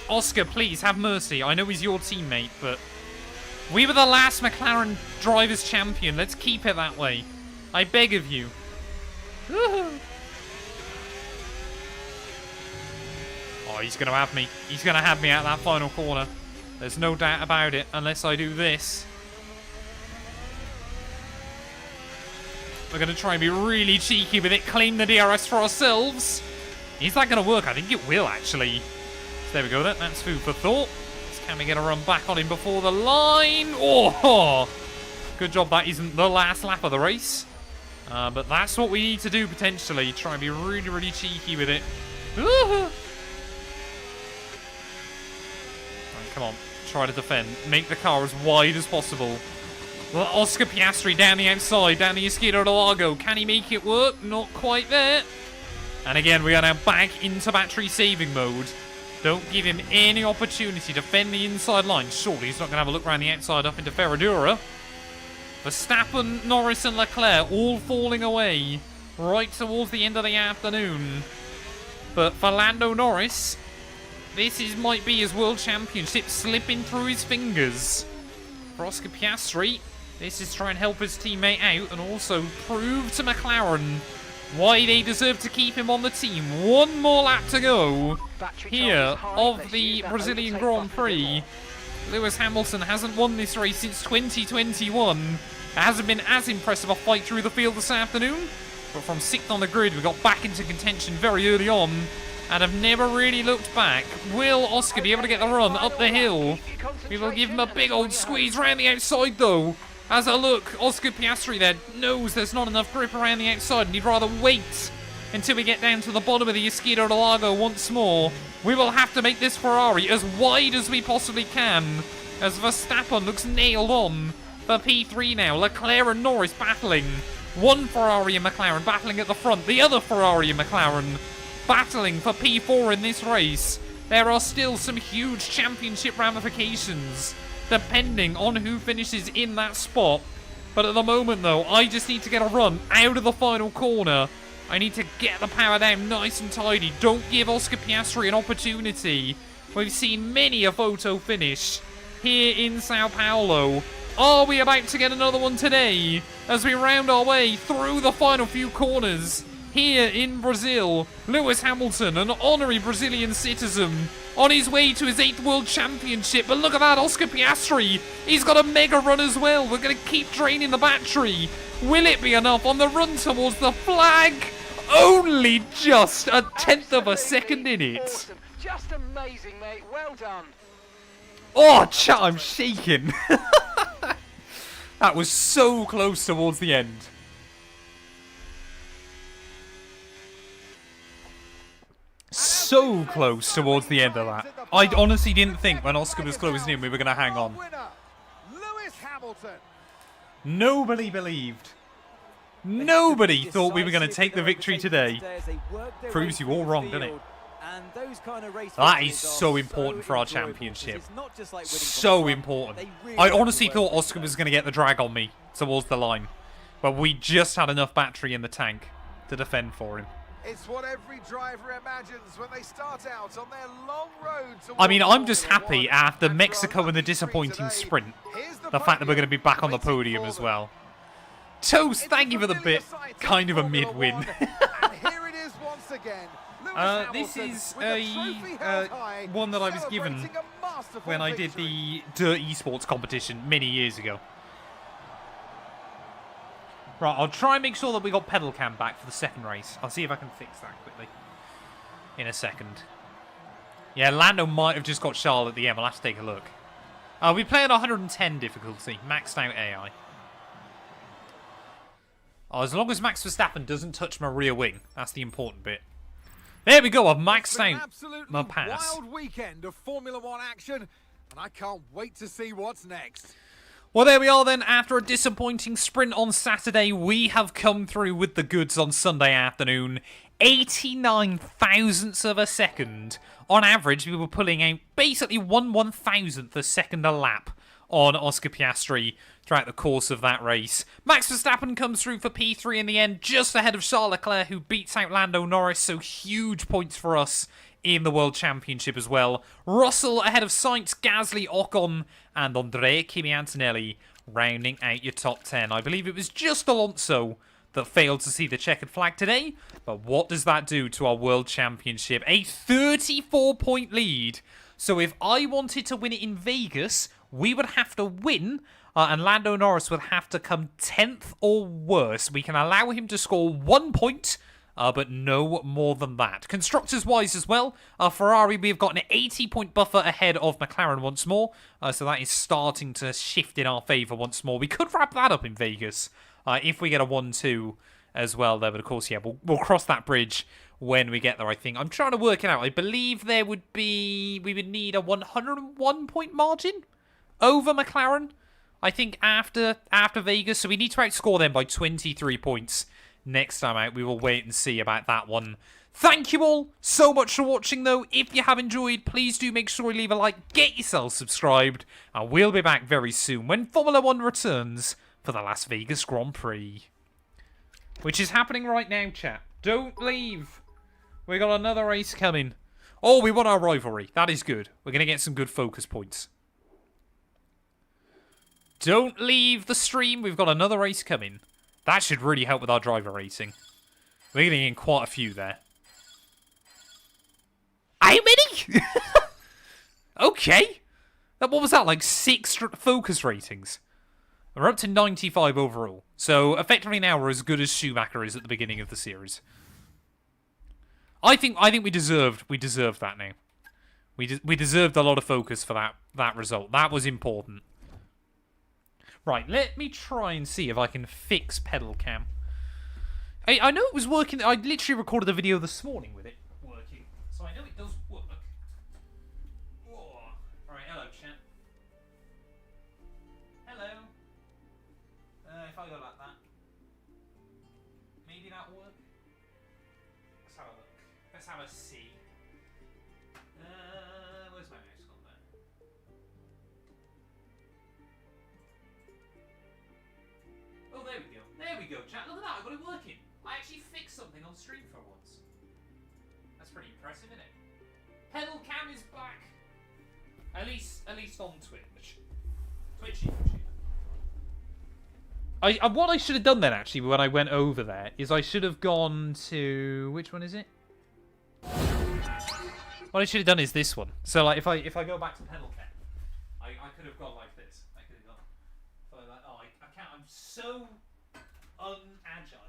Oscar, please have mercy. I know he's your teammate, but we were the last McLaren Drivers' Champion. Let's keep it that way. I beg of you. Oh, he's going to have me. He's going to have me at that final corner. There's no doubt about it, unless I do this. We're going to try and be really cheeky with it, claim the DRS for ourselves. Is that going to work? I think it will, actually. So there we go, that's food for thought. Can we get a run back on him before the line? Oh! Good job that isn't the last lap of the race. But that's what we need to do, potentially. Try and be really, really cheeky with it. Right, come on. Try to defend. Make the car as wide as possible. Well, Oscar Piastri down the outside, down the Esquina del Lago. Can he make it work? Not quite there. And again, we are now back into battery saving mode. Don't give him any opportunity to defend the inside line. Surely he's not going to have a look around the outside up into Ferradura. Verstappen, Norris and Leclerc all falling away right towards the end of the afternoon. But for Lando Norris, might be his World Championship slipping through his fingers. For Oscar Piastri, this is trying to help his teammate out and also prove to McLaren why they deserve to keep him on the team. One more lap to go here of the Brazilian Grand Prix. Lewis Hamilton hasn't won this race since 2021. It hasn't been as impressive a fight through the field this afternoon, but from 6th on the grid, we got back into contention very early on and have never really looked back. Will Oscar be able to get the run up the hill? We will give him a big old squeeze round the outside though. As a look, Oscar Piastri there knows there's not enough grip around the outside and he'd rather wait until we get down to the bottom of the Esquina del Lago once more. We will have to make this Ferrari as wide as we possibly can, as Verstappen looks nailed on for P3 now. Leclerc and Norris battling. One Ferrari and McLaren battling at the front, the other Ferrari and McLaren battling for P4 in this race. There are still some huge championship ramifications depending on who finishes in that spot. But at the moment though, I just need to get a run out of the final corner. I need to get the power down nice and tidy. Don't give Oscar Piastri an opportunity. We've seen many a photo finish here in Sao Paulo. Are we about to get another one today as we round our way through the final few corners here in Brazil? Lewis Hamilton, an honorary Brazilian citizen, on his way to his 8th World Championship. But look at that, Oscar Piastri. He's got a mega run as well. We're going to keep draining the battery. Will it be enough on the run towards the flag? Only just a 10th of a second in it. Awesome. Just amazing, mate. Well done. Oh, chat, I'm shaking. That was so close towards the end. So close towards the end of that. I honestly didn't think when Oscar was closing in we were going to hang on. Nobody believed. Nobody thought we were going to take the victory today. Proves you all wrong, doesn't it? That is so important for our championship. So important. I honestly thought Oscar was going to get the drag on me towards the line. But we just had enough battery in the tank to defend for him. It's what every driver imagines when they start out on their long road. I mean, I'm just happy after Mexico and the disappointing sprint. The fact that we're going to be back on the podium as well. Toast, thank you for the bit. Kind of a mid-win. And here it is once again. This is one that I was given when I did the Dirt Esports competition many years ago. Right, I'll try and make sure that we got pedal cam back for the second race. I'll see if I can fix that quickly in a second. Yeah, Lando might have just got Charles at the end. We'll have to take a look. We play on 110 difficulty, maxed out AI. Oh, as long as Max Verstappen doesn't touch my rear wing, that's the important bit. There we go, I've maxed out my pass. Wild weekend of Formula One action, and I can't wait to see what's next. Well, there we are then. After a disappointing sprint on Saturday, we have come through with the goods on Sunday afternoon. 89 thousandths of a second. On average, we were pulling out basically 1/1000th a second a lap on Oscar Piastri throughout the course of that race. Max Verstappen comes through for P3 in the end, just ahead of Charles Leclerc, who beats out Lando Norris, so huge points for us in the World Championship as well. Russell ahead of Sainz, Gasly, Ocon, and Andrea Kimi Antonelli rounding out your top 10. I believe it was just Alonso that failed to see the checkered flag today, but what does that do to our World Championship? A 34-point lead. So if I wanted to win it in Vegas, we would have to win, and Lando Norris would have to come 10th or worse. We can allow him to score 1 point, but no more than that. Constructors-wise as well, Ferrari, we've got an 80-point buffer ahead of McLaren once more, so that is starting to shift in our favour once more. We could wrap that up in Vegas if we get a 1-2 as well there, but of course, yeah, we'll cross that bridge when we get there, I think. I'm trying to work it out. I believe we would need a 101-point margin over McLaren, I think, after Vegas, so we need to outscore them by 23 points. Next time out, we will wait and see about that one. Thank you all so much for watching, though. If you have enjoyed, please do make sure you leave a like, get yourself subscribed, and we'll be back very soon when Formula One returns for the Las Vegas Grand Prix. Which is happening right now, chat. Don't leave. We got another race coming. Oh, we won our rivalry. That is good. We're going to get some good focus points. Don't leave the stream. We've got another race coming. That should really help with our driver racing. We're getting in quite a few there. How many? Okay. What was that, like 6 focus ratings? We're up to 95 overall. So, effectively now we're as good as Schumacher is at the beginning of the series. I think we deserved that now. We deserved a lot of focus for that result. That was important. Right, let me try and see if I can fix pedal cam. I know it was working. I literally recorded a video this morning with it working, so I know it does work. Oh. Alright, hello, chat. Hello. If I go like that, maybe that'll work. Let's have a look. Let's have a see. Where's my mouse gone there? Oh, there we go. There we go, chat. Look at that. I got it working. I actually fixed something on stream for once. That's pretty impressive, isn't it? Pedal cam is back. At least on Twitch. Twitch YouTube. What I should have done then, actually, when I went over there, is I should have gone to... Which one is it? What I should have done is this one. So, like, if I go back to pedal cam, I could have gone like this. I could have gone... So like, oh, I can't... I'm so unagile.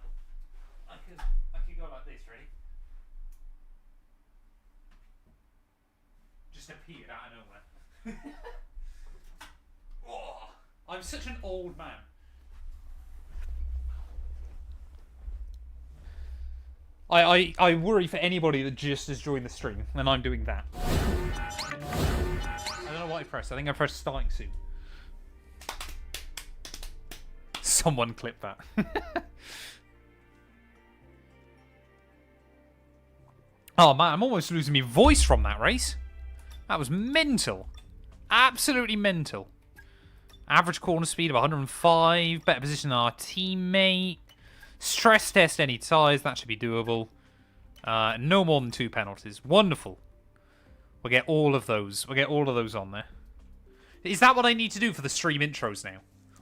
I could go like this, ready? Just appeared out of nowhere. Oh, I'm such an old man. I worry for anybody that just has joined the stream, and I'm doing that. I don't know what I pressed. I think I pressed starting soon. Someone clip that. Oh man, I'm almost losing my voice from that race. That was mental. Absolutely mental. Average corner speed of 105. Better position than our teammate. Stress test any tyres. That should be doable. No more than 2 penalties. Wonderful. We'll get all of those. We'll get all of those on there. Is that what I need to do for the stream intros now?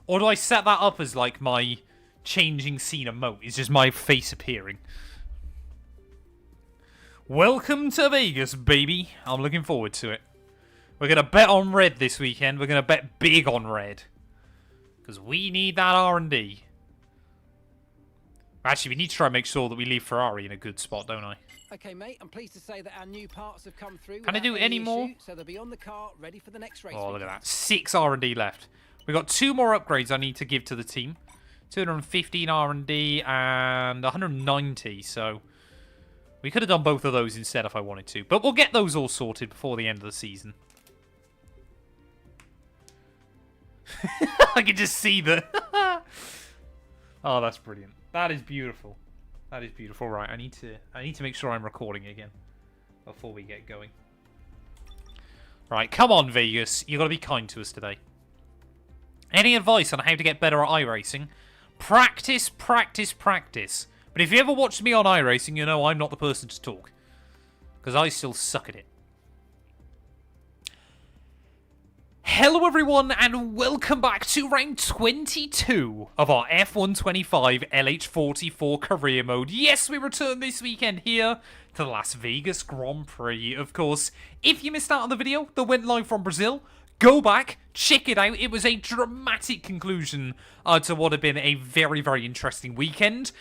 Or do I set that up as like my changing scene emote? It's just my face appearing. Welcome to Vegas, baby. I'm looking forward to it. We're going to bet on red this weekend. We're going to bet big on red. Because we need that R&D. Actually, we need to try and make sure that we leave Ferrari in a good spot, don't I? Okay, mate, I'm pleased to say that our new parts have come through. Can I do any more? So they'll be on the car, ready for the next race. Oh, look at that. 6 R&D left. We've got 2 more upgrades I need to give to the team. 215 R&D and 190, so we could have done both of those instead if I wanted to. But we'll get those all sorted before the end of the season. I can just see the... Oh, that's brilliant. That is beautiful. That is beautiful. Right, I need to make sure I'm recording again before we get going. Right, come on, Vegas. You've got to be kind to us today. Any advice on how to get better at iRacing? Practice, practice, practice. But if you ever watched me on iRacing, you know I'm not the person to talk. Because I still suck at it. Hello everyone and welcome back to round 22 of our F125 LH44 career mode. Yes, we return this weekend here to the Las Vegas Grand Prix, of course. If you missed out on the video that went live from Brazil, go back, check it out. It was a dramatic conclusion to what had been a very, very interesting weekend.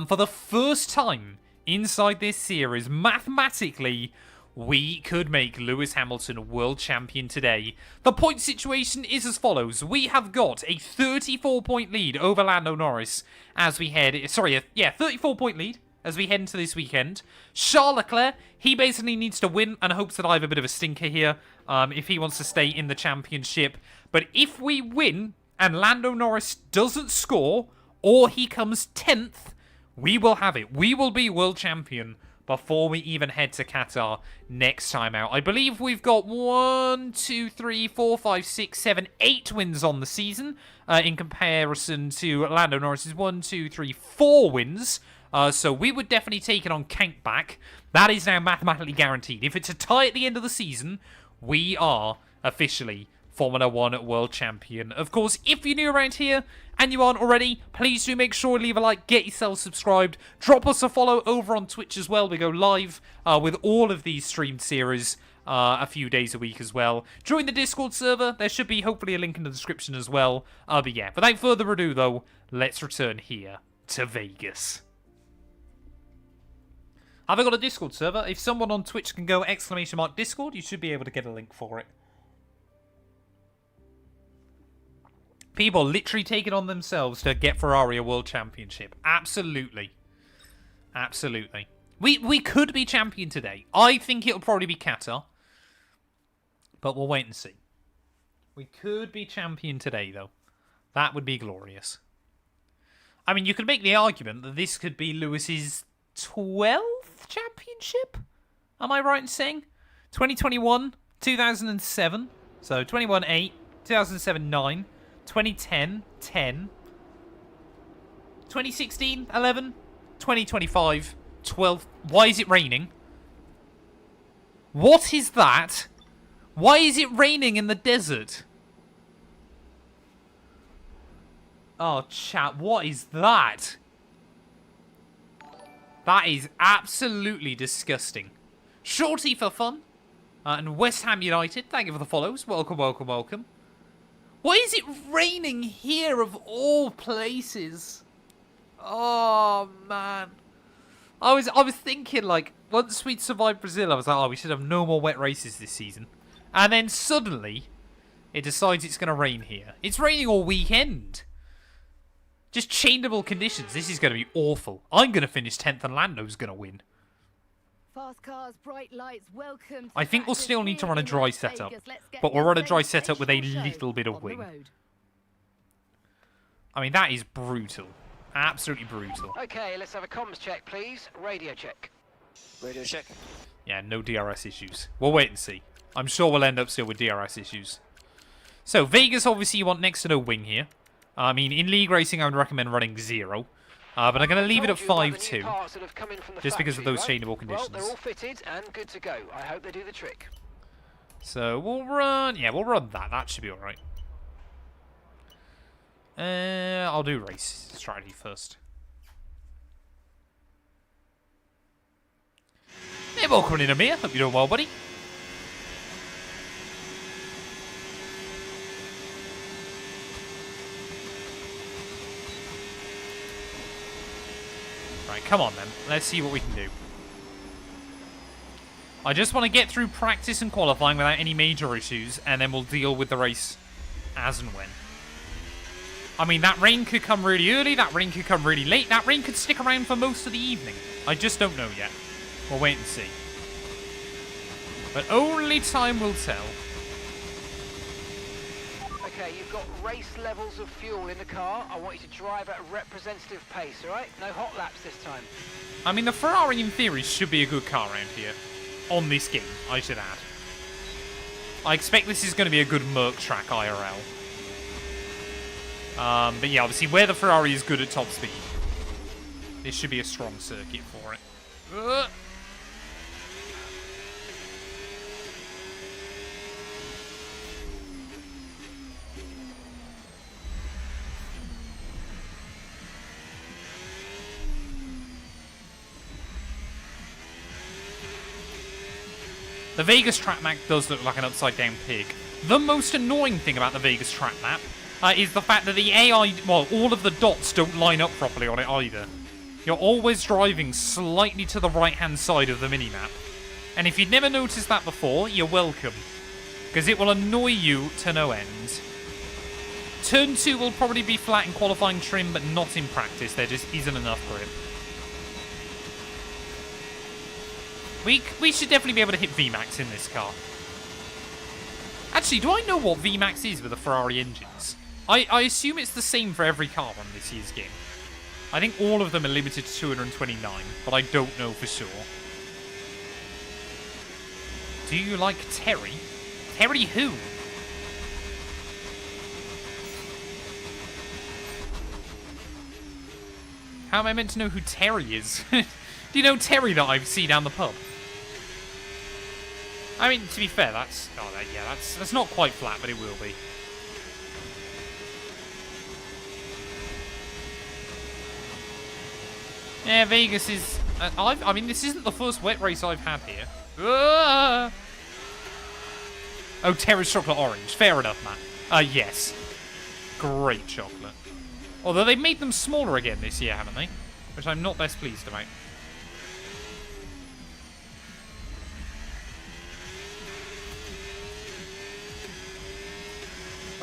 For the first time inside this series, mathematically, we could make Lewis Hamilton world champion today. The point situation is as follows. We have got a 34-point lead over Lando Norris as we head... 34-point lead as we head into this weekend. Charles Leclerc, he basically needs to win and hopes that I have a bit of a stinker here if he wants to stay in the championship. But if we win and Lando Norris doesn't score or he comes 10th, we will have it. We will be world champion before we even head to Qatar next time out. I believe we've got 1, 2, 3, 4, 5, 6, 7, 8 wins on the season in comparison to Lando Norris's 1, 2, 3, 4 wins. So we would definitely take it on count back. That is now mathematically guaranteed. If it's a tie at the end of the season, we are officially Formula 1 World Champion. Of course, if you're new around here and you aren't already, please do make sure to leave a like, get yourself subscribed, drop us a follow over on Twitch as well. We go live with all of these streamed series a few days a week as well. Join the Discord server. There should be hopefully a link in the description as well. But yeah, without further ado though, let's return here to Vegas. Have I got a Discord server? If someone on Twitch can go !Discord, you should be able to get a link for it. People literally take it on themselves to get Ferrari a world championship. Absolutely. Absolutely. We could be champion today. I think it'll probably be Qatar. But we'll wait and see. We could be champion today, though. That would be glorious. I mean, you could make the argument that this could be Lewis's 12th championship? Am I right in saying? 2021, 2007. So 21, 8, 2007, 9. 2010, 10, 2016, 11, 2025, 12. Why is it raining? What is that? Why is it raining in the desert? Oh, chat, what is that? That is absolutely disgusting. Shorty for fun. And West Ham United, thank you for the follows. Welcome, welcome, welcome. Why is it raining here of all places? Oh, man. I was thinking, like, once we'd survived Brazil, I was like, oh, we should have no more wet races this season. And then suddenly, it decides it's going to rain here. It's raining all weekend. Just changeable conditions. This is going to be awful. I'm going to finish 10th and Lando's going to win. Fast cars, bright lights, welcome. I think we'll still need to run a dry setup, but we'll run a dry setup with a little bit of wing. I mean, that is brutal. Absolutely brutal. Okay, let's have a comms check, please. Radio check. Radio check. Yeah, no DRS issues. We'll wait and see. I'm sure we'll end up still with DRS issues. So, Vegas, obviously, you want next to no wing here. I mean, in league racing, I would recommend running 0. But I'm going to leave it at 5-2, just because of those changeable conditions. Well, they're all fitted and good to go. I hope they do the trick. So we'll run, yeah, we'll run that. That should be all right. I'll do race strategy first. Yeah, welcome in, Amir. Hope you're doing well, buddy. Right, come on then. Let's see what we can do. I just want to get through practice and qualifying without any major issues, and then we'll deal with the race as and when. I mean, that rain could come really early, that rain could come really late, that rain could stick around for most of the evening. I just don't know yet. We'll wait and see. But only time will tell. Okay, you've got race levels of fuel in the car. I want you to drive at a representative pace, all right? No hot laps this time. I mean, the Ferrari in theory should be a good car around here. On this game, I should add. I expect this is going to be a good Merc track IRL. But yeah, obviously where the Ferrari is good at top speed, this should be a strong circuit for it. The Vegas track map does look like an upside-down pig. The most annoying thing about the Vegas track map is the fact that the AI, well, all of the dots don't line up properly on it either. You're always driving slightly to the right-hand side of the minimap. And if you'd never noticed that before, you're welcome. Because it will annoy you to no end. Turn 2 will probably be flat in qualifying trim, but not in practice. There just isn't enough grip. We should definitely be able to hit VMAX in this car. Actually, do I know what VMAX is with the Ferrari engines? I assume it's the same for every car on this year's game. I think all of them are limited to 229, but I don't know for sure. Do you like Terry? Terry who? How am I meant to know who Terry is? Do you know Terry that I see down the pub? I mean, to be fair, that's... Oh, yeah, that's not quite flat, but it will be. Yeah, Vegas is... I mean, this isn't the first wet race I've had here. Oh, Terra's chocolate orange. Fair enough, Matt. Yes. Great chocolate. Although they've made them smaller again this year, haven't they? Which I'm not best pleased about.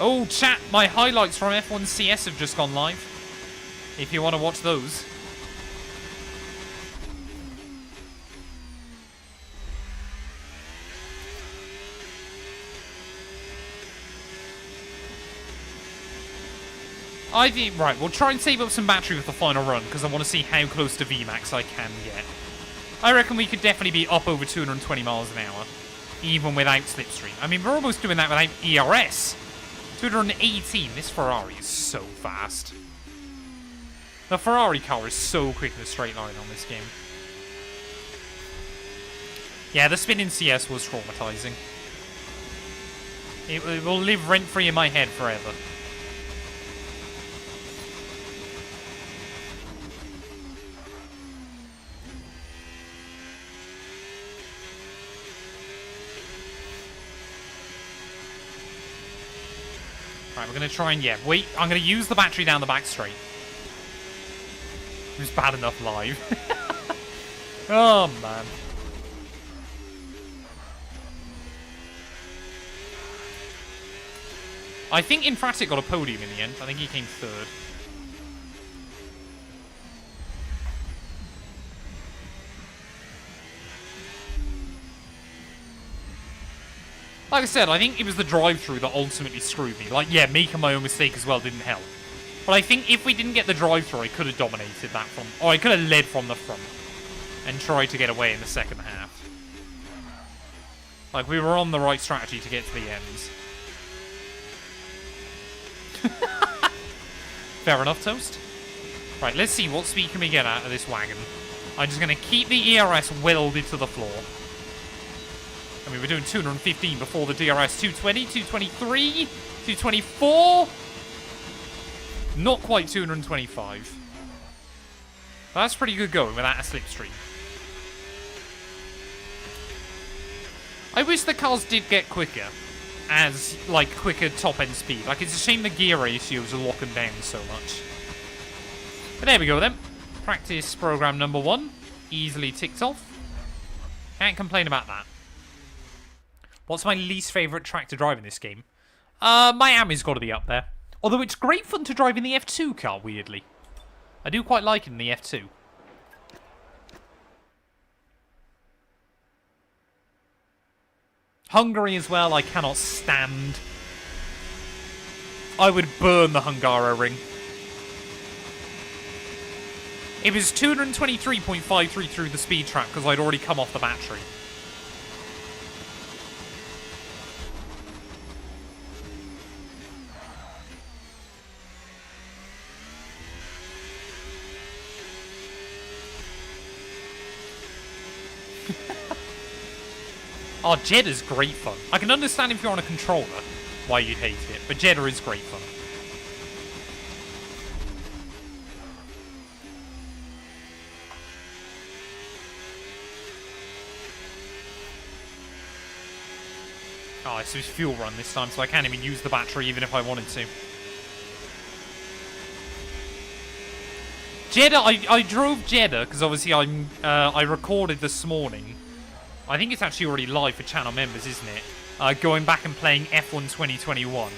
Oh, chat, my highlights from F1 CS have just gone live. If you want to watch those. I think, right, we'll try and save up some battery with the final run, because I want to see how close to VMAX I can get. I reckon we could definitely be up over 220 miles an hour, even without slipstream. I mean, we're almost doing that without ERS. 218, this Ferrari is so fast. The Ferrari car is so quick in a straight line on this game. Yeah, the spin in CS was traumatizing. It will live rent-free in my head forever. Right, we're going to try and, yeah, wait. I'm going to use the battery down the back straight. It was bad enough live. Oh, man. I think Infratic got a podium in the end. I think he came third. Like I said, I think it was the drive-through that ultimately screwed me. Like, yeah, making my own mistake as well didn't help. But I think if we didn't get the drive-through, I could have dominated that from... Or I could have led from the front and tried to get away in the second half. Like, we were on the right strategy to get to the ends. Fair enough, Toast. Right, let's see what speed can we get out of this wagon. I'm just going to keep the ERS welded to the floor. I mean, we're doing 215 before the DRS. 220, 223, 224. Not quite 225. That's pretty good going without a slipstream. I wish the cars did get quicker, as, like, quicker top-end speed. Like, it's a shame the gear ratios are locking down so much. But there we go, then. Practice program number 1. Easily ticked off. Can't complain about that. What's my least favourite track to drive in this game? Miami's got to be up there. Although it's great fun to drive in the F2 car, weirdly. I do quite like it in the F2. Hungary as well, I cannot stand. I would burn the Hungaroring. It was 223.53 through the speed trap because I'd already come off the battery. Oh, Jeddah's great fun. I can understand if you're on a controller why you'd hate it, but Jeddah is great fun. Oh, it's a fuel run this time, so I can't even use the battery even if I wanted to. Jeddah, I drove Jeddah because obviously I recorded this morning. I think it's actually already live for channel members, isn't it? Going back and playing F1 2021.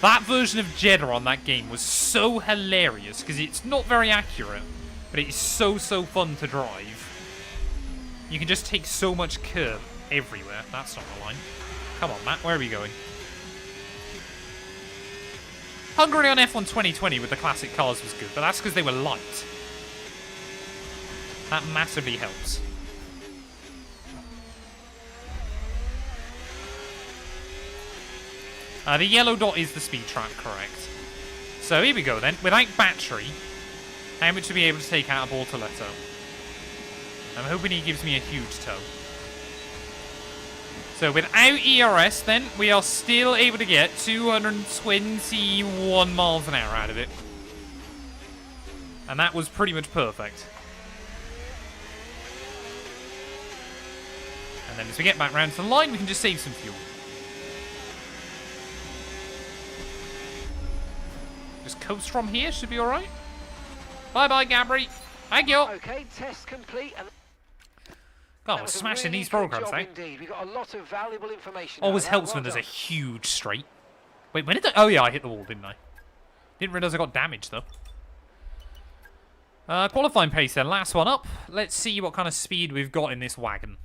That version of Jeddah on that game was so hilarious because it's not very accurate, but it's so fun to drive. You can just take so much curb everywhere. That's not the line. Come on, Matt, where are we going? Hungary on F1 2020 with the classic cars was good, but that's because they were light. That massively helps. The yellow dot is the speed trap, correct. So here we go then. Without battery, how much to be able to take out of Bortoletto? I'm hoping he gives me a huge tow. So without ERS, then, we are still able to get 221 miles an hour out of it. And that was pretty much perfect. And then as we get back round to the line, we can just save some fuel. Just coast from here, should be alright. Bye-bye, Gabri. Thank you. Okay, test complete. And God, we're smashing these programs, eh? Indeed. We got a lot of valuable information. Always helps when there's a huge straight. Wait, when did I... Oh, yeah, I hit the wall, didn't I? Didn't realise I got damaged, though. Qualifying pace, then. Last one up. Let's see what kind of speed we've got in this wagon.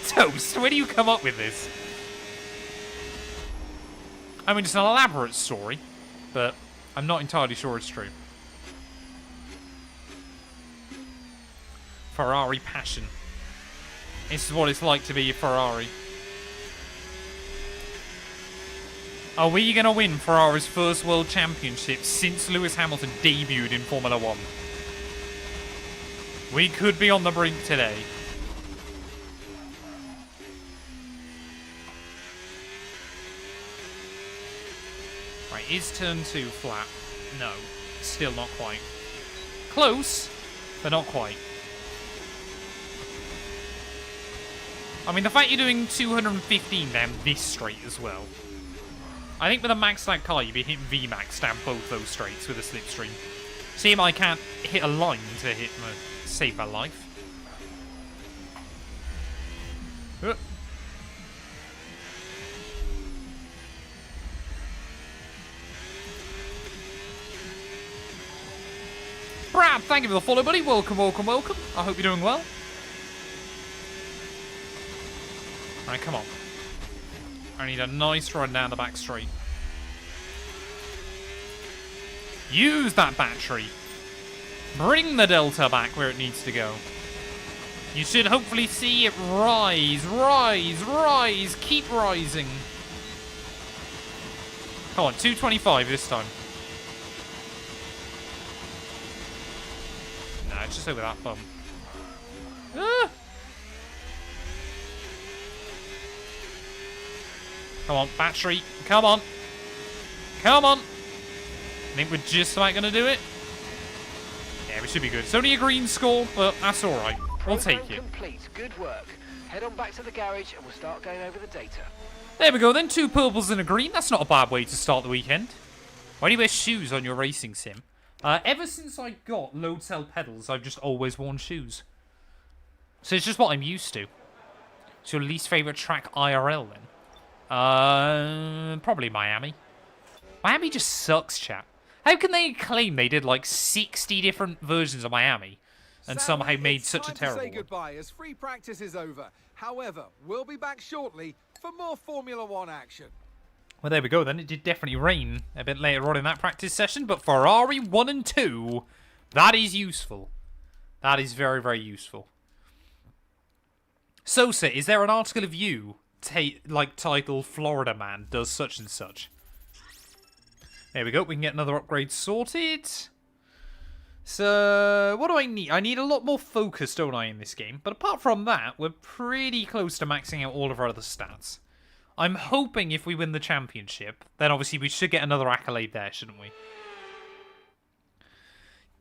Toast, where do you come up with this? I mean, it's an elaborate story, but I'm not entirely sure it's true. Ferrari passion. This is what it's like to be a Ferrari. Are we going to win Ferrari's first World Championship since Lewis Hamilton debuted in Formula 1? We could be on the brink today. Right, is turn 2 flat? No, still not quite. Close, but not quite. I mean, the fact you're doing 215 down this straight as well. I think with a maxed out car, you'd be hitting VMAX down both those straights with a slipstream. See, I can't hit a line to hit save my life. Brad, thank you for the follow, buddy. Welcome, welcome, welcome. I hope you're doing well. Alright, come on. I need a nice run down the back straight. Use that battery. Bring the Delta back where it needs to go. You should hopefully see it rise, rise, rise. Keep rising. Come on, 225 this time. Nah, it's just over that bump. Ah! Come on, battery. Come on. Come on. I think we're just about going to do it. Yeah, we should be good. It's only a green score, but that's all right. We'll take it. Complete. Good work. Head on back to the garage and we'll start going over the data. There we go then. 2 purples and a green. That's not a bad way to start the weekend. Why do you wear shoes on your racing sim? Ever since I got load cell pedals, I've just always worn shoes. So it's just what I'm used to. It's your least favourite track IRL then? Probably Miami. Miami just sucks, chat. How can they claim they did like 60 different versions of Miami and somehow made such a terrible Say one? goodbye as free practice is over. However, we'll be back shortly for more Formula One action. Well, there we go then. It did definitely rain a bit later on in that practice session, but Ferrari 1 and 2, that is useful. That is very, very useful. Sosa, is there an article of you, titled Florida Man does such and such? There we go. We can get another upgrade sorted. So, what do I need? I need a lot more focus, don't I, in this game? But apart from that, we're pretty close to maxing out all of our other stats. I'm hoping if we win the championship, then obviously we should get another accolade there, shouldn't we?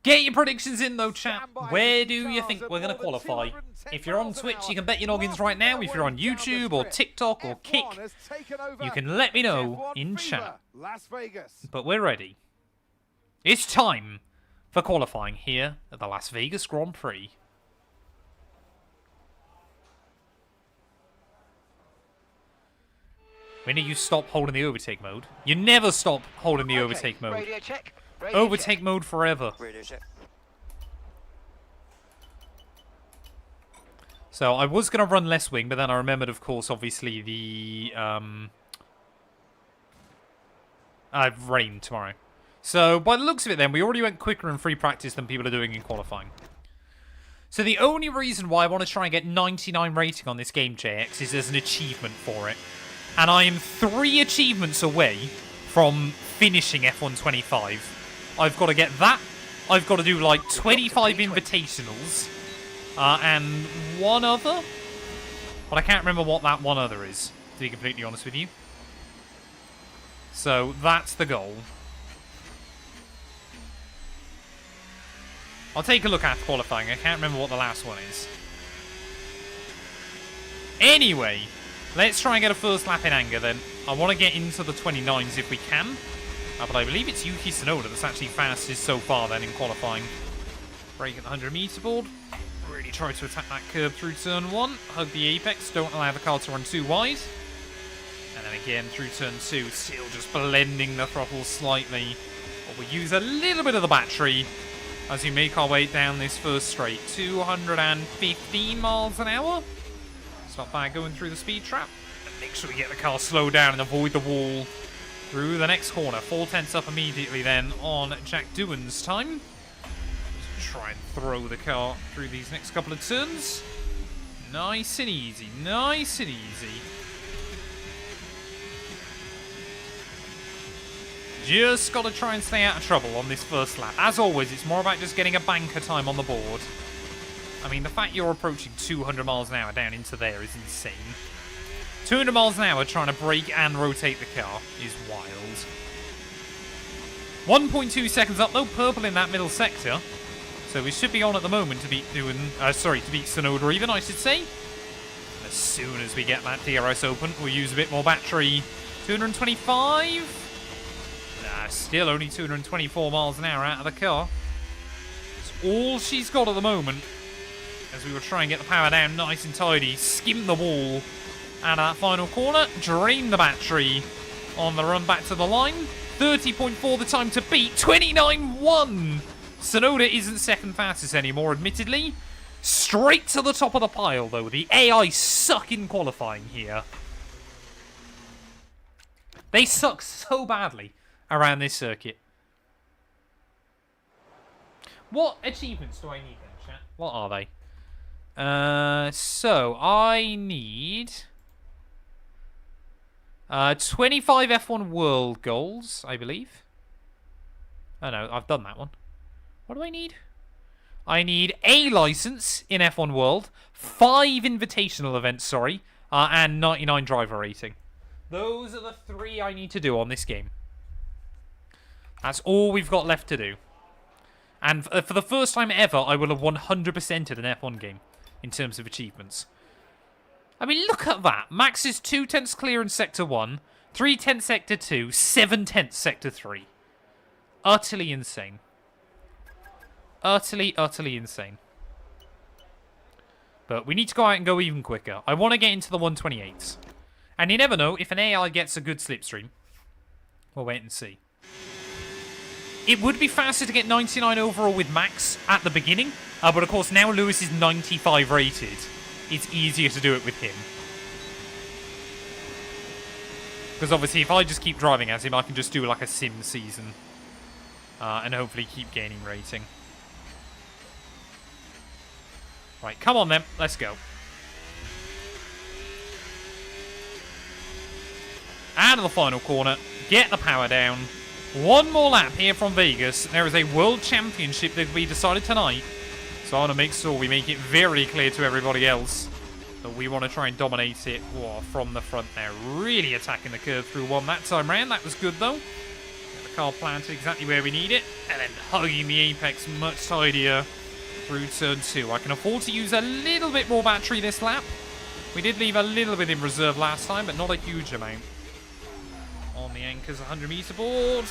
Get your predictions in, though, chat. Where do you think we're going to qualify? If you're on Twitch, you can bet your noggins right now. If you're on YouTube or TikTok or Kick, you can let me know in chat. But we're ready. It's time for qualifying here at the Las Vegas Grand Prix. When do you stop holding the overtake mode? You never stop holding the overtake mode. Radio check. Radio Overtake check. mode forever. So I was going to run less wing, but then I remembered, of course, obviously the rain tomorrow. So by the looks of it then, we already went quicker in free practice than people are doing in qualifying. So the only reason why I want to try and get 99 rating on this game, JX, is there's an achievement for it. And I am 3 achievements away from finishing F1 25. I've got to get that. I've got to do like 25 invitationals. And one other. But I can't remember what that one other is, to be completely honest with you. So that's the goal. I'll take a look at qualifying. I can't remember what the last one is. Anyway, let's try and get a first lap in anger then. I want to get into the 29s if we can. But I believe it's Yuki Tsunoda that's actually fastest so far then in qualifying. Brake at the 100 meter board. Really try to attack that curb through turn 1. Hug the apex. Don't allow the car to run too wide. And then again through turn 2. Still just blending the throttle slightly. But we use a little bit of the battery as we make our way down this first straight. 215 miles an hour. It's not bad going through the speed trap. And make sure we get the car slowed down and avoid the wall through the next corner. 4 tenths up immediately then on Jack Doohan's time. Just try and throw the car through these next couple of turns. Nice and easy. Nice and easy. Just got to try and stay out of trouble on this first lap. As always, it's more about just getting a banker time on the board. I mean, the fact you're approaching 200 miles an hour down into there is insane. 200 miles an hour trying to brake and rotate the car is wild. 1.2 seconds up though, purple in that middle sector. So we should be on at the moment to beat to beat Tsunoda even, I should say. And as soon as we get that DRS open, we'll use a bit more battery. 225? Nah, still only 224 miles an hour out of the car. It's all she's got at the moment. As we will try and get the power down nice and tidy, skim the wall out of that final corner, drain the battery on the run back to the line. 30.4 the time to beat, 29.1! Tsunoda isn't second fastest anymore, admittedly. Straight to the top of the pile, though. The AI suck in qualifying here. They suck so badly around this circuit. What achievements do I need then, chat? What are they? So I need 25 F1 World goals, I believe. Oh no, I've done that one. What do I need? I need a license in F1 World, 5 invitational events, sorry, and 99 driver rating. Those are the 3 I need to do on this game. That's all we've got left to do. And for the first time ever, I will have 100%ed an F1 game in terms of achievements. I mean, look at that. Max is 2/10 clear in Sector 1, 3/10 Sector 2, 7/10 Sector 3. Utterly insane. Utterly, utterly insane. But we need to go out and go even quicker. I want to get into the 128s. And you never know, if an AI gets a good slipstream, we'll wait and see. It would be faster to get 99 overall with Max at the beginning, but of course now Lewis is 95 rated. It's easier to do it with him. Because obviously if I just keep driving as him, I can just do like a sim season. And hopefully keep gaining rating. Right, come on then, let's go. Out of the final corner, get the power down. One more lap here from Vegas. There is a World Championship that we decided tonight. So I want to make sure we make it very clear to everybody else that we want to try and dominate it from the front there. Really attacking the curve through one that time round. That was good though. Get the car planted exactly where we need it. And then hugging the apex much tidier through turn 2. I can afford to use a little bit more battery this lap. We did leave a little bit in reserve last time, but not a huge amount. On the anchors, 100-meter board.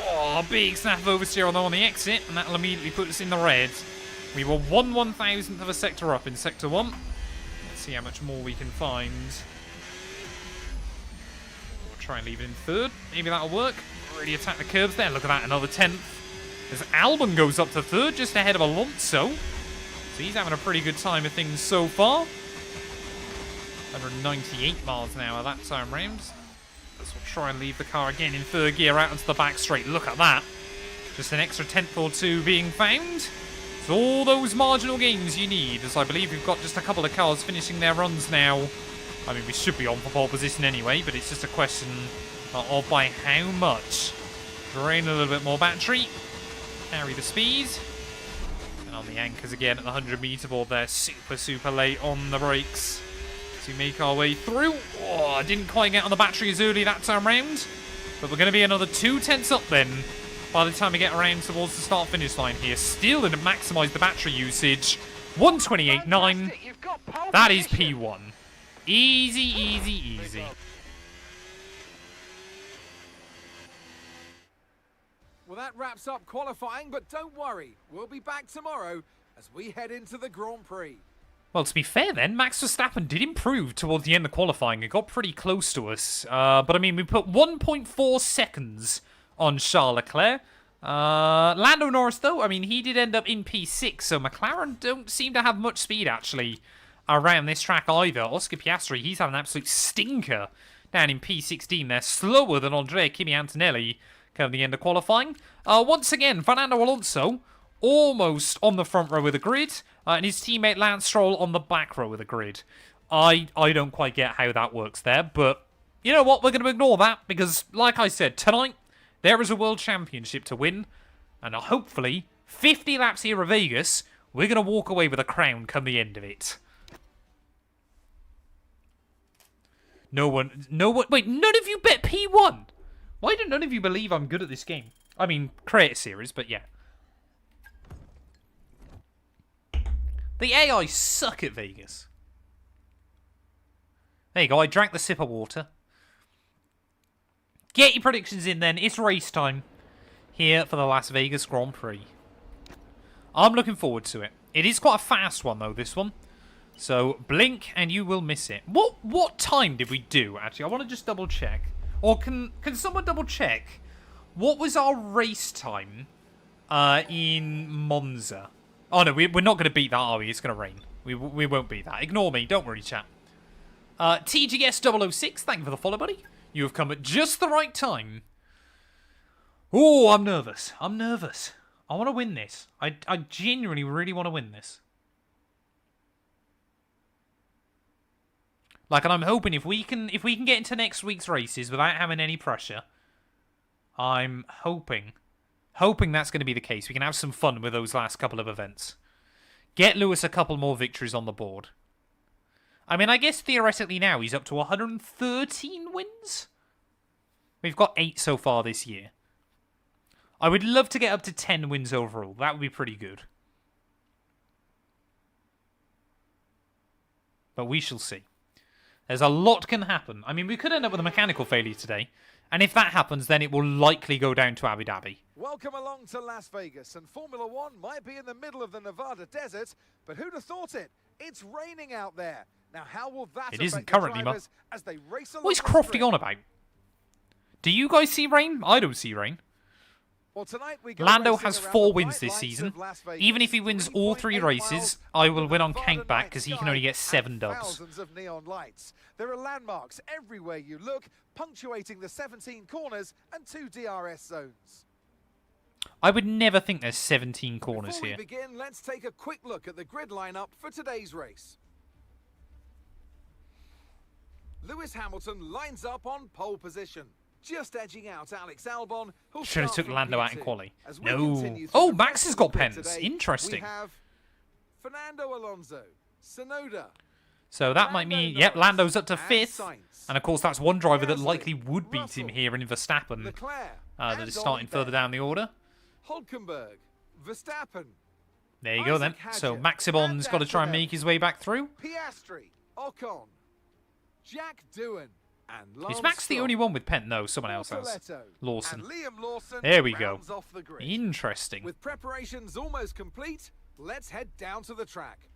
Oh, big snap of oversteer on the exit, and that'll immediately put us in the red. We were 1/1000th of a sector up in Sector 1. Let's see how much more we can find. We'll try and leave it in third. Maybe that'll work. Really attack the curves there. Look at that, another 10th. As Albon goes up to third, just ahead of Alonso. So he's having a pretty good time of things so far. 198 miles an hour that time round. We'll try and leave the car again in third gear out onto the back straight. Look at that. Just an extra 10th or 2 being found. So all those marginal gains you need, as I believe we've got just a couple of cars finishing their runs now. I mean, we should be on for pole position anyway, but it's just a question of by how much. Drain a little bit more battery. Carry the speed. And on the anchors again at the 100-meter board there. Super, super late on the brakes. To make our way through. Oh, I didn't quite get on the battery as early that time round. But we're going to be another 2/10 up then by the time we get around towards the start-finish line here. Still didn't maximise the battery usage. 128.9. That is P1. Easy, easy, easy. Well, that wraps up qualifying, but don't worry. We'll be back tomorrow as we head into the Grand Prix. Well, to be fair then, Max Verstappen did improve towards the end of qualifying. It got pretty close to us. But I mean, we put 1.4 seconds on Charles Leclerc. Lando Norris, though, I mean, he did end up in P6, so McLaren don't seem to have much speed, actually, around this track either. Oscar Piastri, he's had an absolute stinker down in P16 there. Slower than Andrea Kimi Antonelli come the end of qualifying. Once again, Fernando Alonso almost on the front row of the grid, and his teammate Lance Stroll on the back row of the grid. I don't quite get how that works there, but you know what? We're going to ignore that because, like I said, tonight there is a World Championship to win, and hopefully 50 laps here at Vegas, we're going to walk away with a crown come the end of it. No one, wait, none of you bet P1? Why do none of you believe I'm good at this game? I mean, create a series, but yeah. The AI suck at Vegas. There you go, I drank the sip of water. Get your predictions in then, it's race time here for the Las Vegas Grand Prix. I'm looking forward to it. It is quite a fast one though, this one. So, blink and you will miss it. What time did we do, actually? I want to just double check. Or can someone double check? What was our race time in Monza? Oh no, we're not going to beat that, are we? It's going to rain. We won't beat that. Ignore me, don't worry, chat. TGS006, thank you for the follow, buddy. You have come at just the right time. Oh, I'm nervous. I'm nervous. I want to win this. I genuinely really want to win this. Like, and I'm hoping if we can get into next week's races without having any pressure, I'm hoping that's going to be the case. We can have some fun with those last couple of events. Get Lewis a couple more victories on the board. I mean, I guess theoretically now he's up to 113 wins. We've got 8 so far this year. I would love to get up to 10 wins overall. That would be pretty good. But we shall see. There's a lot can happen. I mean, we could end up with a mechanical failure today. And if that happens, then it will likely go down to Abu Dhabi. Welcome along to Las Vegas, and Formula One might be in the middle of the Nevada desert, but who'd have thought it? It's raining out there. Now, how will that It isn't affect the currently, drivers as they race along What is the Crofty strip? on about? Do you guys see rain? I don't see rain. Well, tonight we go Lando racing has around 4 the wins bright this lights season. of Las Vegas. Even if he wins all 3 3.8 races, miles I will win on Nevada count back night because he can sky only get and 7 dubs. Thousands of neon lights. There are landmarks everywhere you look, punctuating the 17 corners and 2 DRS zones. I would never think there's 17 corners Before here. we begin, let's take a quick look at the grid lineup for today's race. Lewis Hamilton lines up on pole position, just edging out Alex Albon, who'll Should have start took from Lando out in P2. quali. As we No. continue through Oh, the Max rest has of the got grid pens. today, Interesting. We have Fernando Alonso, Tsunoda, So that might mean, yep, Lando's up to 5th. And of course, that's one driver that likely would beat him here in Verstappen. Leclerc, That and is starting Albon, further down the order. Hulkenberg, Verstappen, There you go then. Isaac So Hadjar, Maxibon's got to try and Antonelli. make his way back through. Piastri, Ocon, Jack Doohan, and Lance Is Max the Stroll. only one with pen? No, someone else has. Bortoletto, Lawson. and Liam Lawson There we go. rounds off the grid. Interesting. With preparations almost complete, let's head down to the track.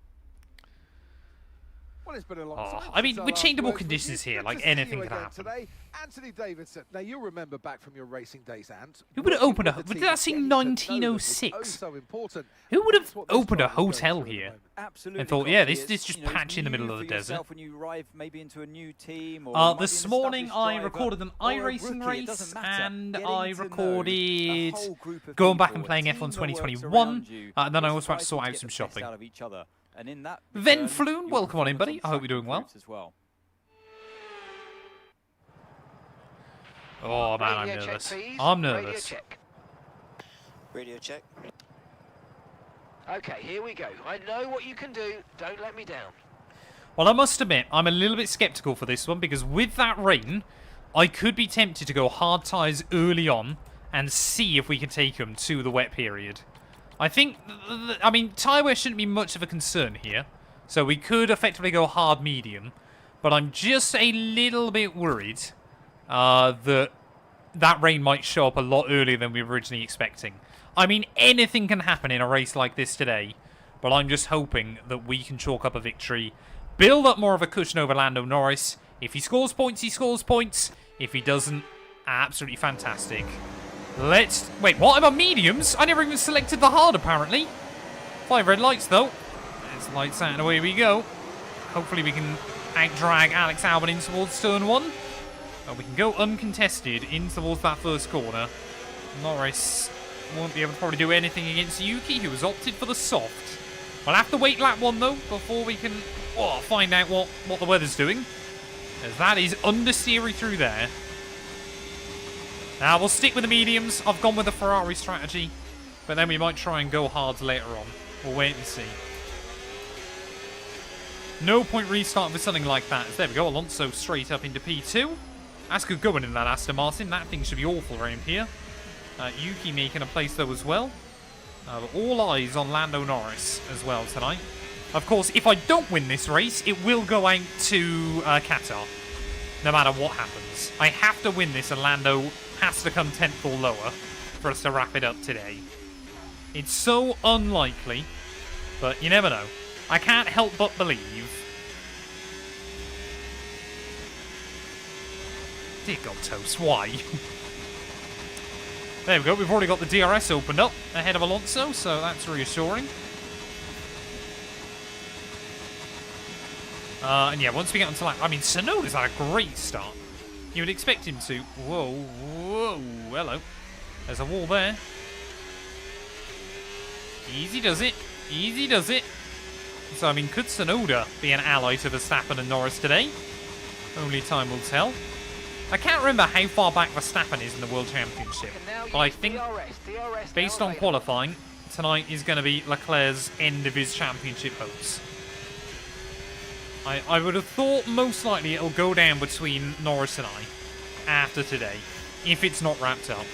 Well, it's been a long time I mean, since our with last changeable words with conditions you. here, Good like to see anything you could again happen. Today, Anthony Davidson. Now, you'll remember back from your racing days, Ant. Who would have working opened with a- the did team that and say getting to know them was 1906? oh so important. Who would have That's what this opened a driver is going hotel through at the here? moment. Absolutely. And thought, yeah, this Crofty, it's, just you know, patch in the new middle of the for yourself desert. when you arrive maybe into a new team. Or you might be This an morning established I driver recorded an or a iRacing rookie, it race, doesn't matter. and Getting I to know recorded a whole group of going back people, and a playing team F1 that works 2021, around you, and then I is also had to fighting sort to out get some the best shopping. out of each other. And in that Ven return, Floon, your welcome on in, buddy. performance I hope you're doing well. improves as well. Oh man, I'm Radio check, nervous. please. I'm Radio nervous. check. Radio check. Okay, here we go. I know what you can do. Don't let me down. Well, I must admit, I'm a little bit skeptical for this one because with that rain, I could be tempted to go hard tyres early on and see if we can take them to the wet period. I think, I mean, tyre wear shouldn't be much of a concern here, so we could effectively go hard medium, but I'm just a little bit worried that rain might show up a lot earlier than we were originally expecting. I mean, anything can happen in a race like this today, but I'm just hoping that we can chalk up a victory, build up more of a cushion over Lando Norris. If he scores points, he scores points. If he doesn't, absolutely fantastic. Let's... Wait, what? I'm on mediums? I never even selected the hard, apparently. 5 red lights, though. There's lights out and away we go. Hopefully we can out-drag Alex Albon in towards turn 1. And we can go uncontested in towards that first corner. Norris won't be able to probably do anything against Yuki, who has opted for the soft. We'll have to wait lap 1, though, before we can find out what the weather's doing. As that is understeery through there. Now, we'll stick with the mediums. I've gone with the Ferrari strategy. But then we might try and go hard later on. We'll wait and see. No point restarting with something like that. There we go, Alonso straight up into P2. That's good going in that Aston Martin. That thing should be awful around here. Yuki making a place though as well. But all eyes on Lando Norris as well tonight. Of course, if I don't win this race, it will go out to Qatar. No matter what happens. I have to win this and Lando has to come 10th or lower for us to wrap it up today. It's so unlikely, but you never know. I can't help but believe. Dear God, Toast, why? There we go, we've already got the DRS opened up ahead of Alonso, so that's reassuring. And yeah, once we get onto lap... I mean, Tsunoda's had a great start. You would expect him to... Whoa, whoa, hello. There's a wall there. Easy does it. Easy does it. So, I mean, could Tsunoda be an ally to Verstappen and Norris today? Only time will tell. I can't remember how far back Verstappen is in the World Championship. But I think, based on qualifying, tonight is going to be Leclerc's end of his championship hopes. I would have thought most likely it'll go down between Norris and I after today, if it's not wrapped up.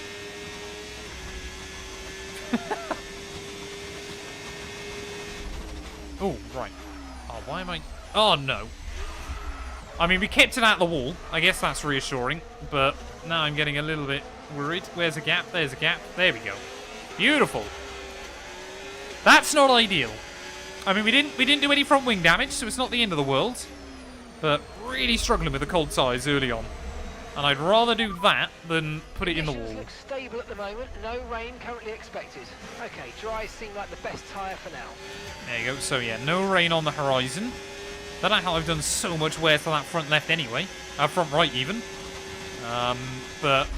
Oh, right. Oh, why am I... Oh, no. I mean, we kept it out the wall. I guess that's reassuring. But now I'm getting a little bit worried. Where's a gap? There's a gap. There we go. Beautiful. That's not ideal. I mean, we didn't do any front wing damage, so it's not the end of the world. But really struggling with the cold tires early on. And I'd rather do that than put it in the Conditions wall. look stable at the moment. No rain currently expected. Okay, dries seem like the best tyre for now. There you go. So, yeah, no rain on the horizon. Don't know how I've done so much wear to that front left anyway. Front right, even. But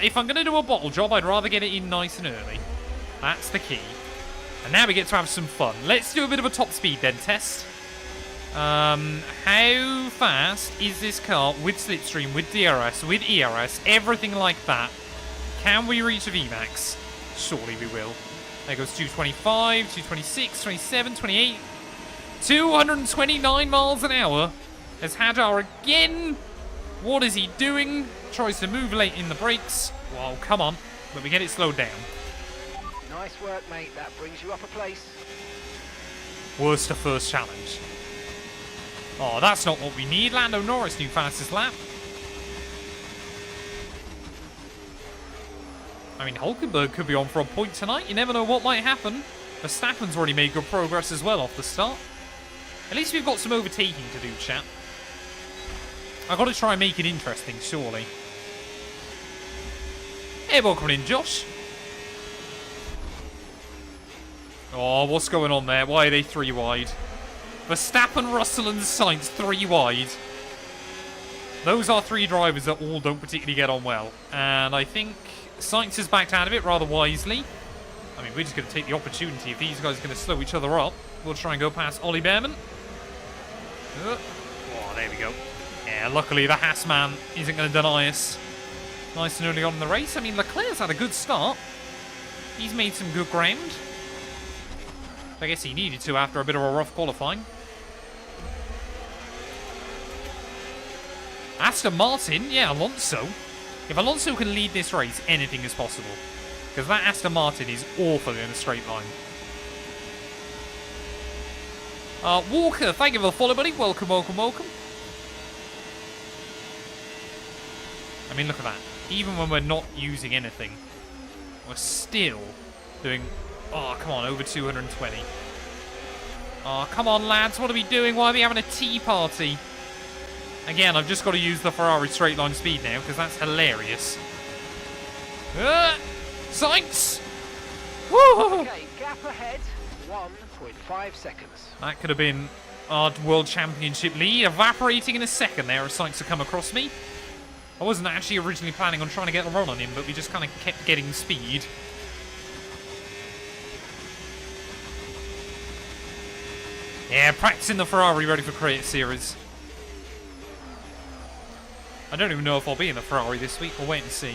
if I'm going to do a bottle job, I'd rather get it in nice and early. That's the key. And now we get to have some fun. Let's do a bit of a top speed then test. How fast is this car with slipstream, with DRS, with ERS, everything like that? Can we reach a VMAX? Surely we will. There goes 225, 226, 27, 28, 229 miles an hour. There's Hadjar again. What is he doing? Tries to move late in the brakes. Well, come on. But we get it slowed down. Nice work, mate. That brings you up a place. Worst to first challenge. Oh, that's not what we need. Lando Norris, new fastest lap. I mean, Hulkenberg could be on for a point tonight. You never know what might happen. Verstappen's already made good progress as well off the start. At least we've got some overtaking to do, chat. I've got to try and make it interesting, surely. Hey, welcome in, Josh. Oh, what's going on there? Why are they 3 wide? Verstappen, Russell and Sainz 3 wide. Those are 3 drivers that all don't particularly get on well. And I think Sainz has backed out of it rather wisely. I mean, we're just going to take the opportunity. If these guys are going to slow each other up, we'll try and go past Ollie Behrman. Oh, there we go. Yeah, luckily the Haas man isn't going to deny us nice and early on in the race. I mean, Leclerc's had a good start. He's made some good ground. I guess he needed to after a bit of a rough qualifying. Aston Martin, yeah, Alonso. If Alonso can lead this race, anything is possible. Because that Aston Martin is awful in a straight line. Walker, thank you for the follow, buddy. Welcome, welcome, welcome. I mean, look at that. Even when we're not using anything, we're still doing... Oh, come on, over 220. Oh, come on, lads. What are we doing? Why are we having a tea party? Again, I've just got to use the Ferrari straight line speed now, because that's hilarious. Sainz! Woo! Okay, gap ahead, 1.5 seconds. That could have been our World Championship lead evaporating in a second there as Sainz had come across me. I wasn't actually originally planning on trying to get a run on him, but we just kind of kept getting speed. Yeah, practicing the Ferrari ready for Create Series. I don't even know if I'll be in the Ferrari this week. We'll wait and see.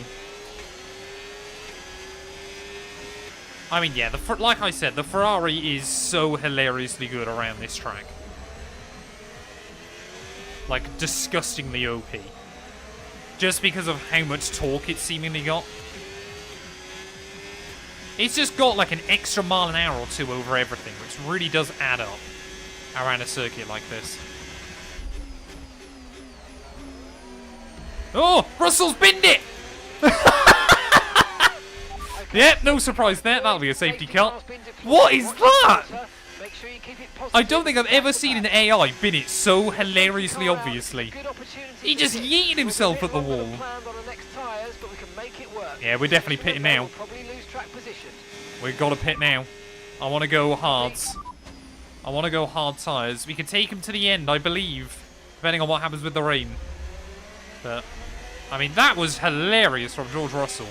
I mean, yeah, like I said, the Ferrari is so hilariously good around this track. Like, disgustingly OP. Just because of how much torque it's seemingly got. It's just got like an extra mile an hour or two over everything, which really does add up around a circuit like this. Oh, Russell's binned it! Yep, no surprise there. That'll be a safety car. What is that? I don't think I've ever seen an AI bin it so hilariously obviously. He just yeeted himself at the wall. Yeah, we're definitely pitting now. We've got to pit now. I want to go hards. I want to go hard tyres. We can take him to the end, I believe, depending on what happens with the rain. But, I mean, that was hilarious from George Russell.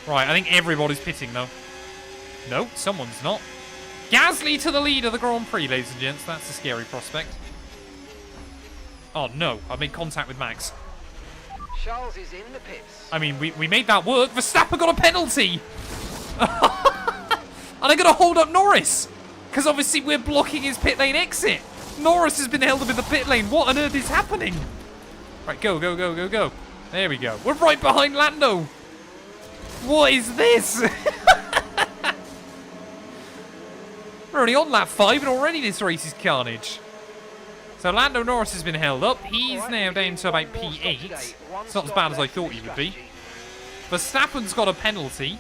Right, I think everybody's pitting, though. No, someone's not. Gasly to the lead of the Grand Prix, ladies and gents. That's a scary prospect. Oh, no. I made contact with Max. Charles is in the pits. I mean, we made that work. Verstappen got a penalty. And I'm going to hold up Norris. Because obviously we're blocking his pit lane exit. Norris has been held up in the pit lane. What on earth is happening? Right, go, go, go, go, go. There we go. We're right behind Lando. What is this? only on lap 5 and already this race is carnage. So Lando Norris has been held up. He's now down to about P8. It's not as bad as I thought he would be. Verstappen's got a penalty.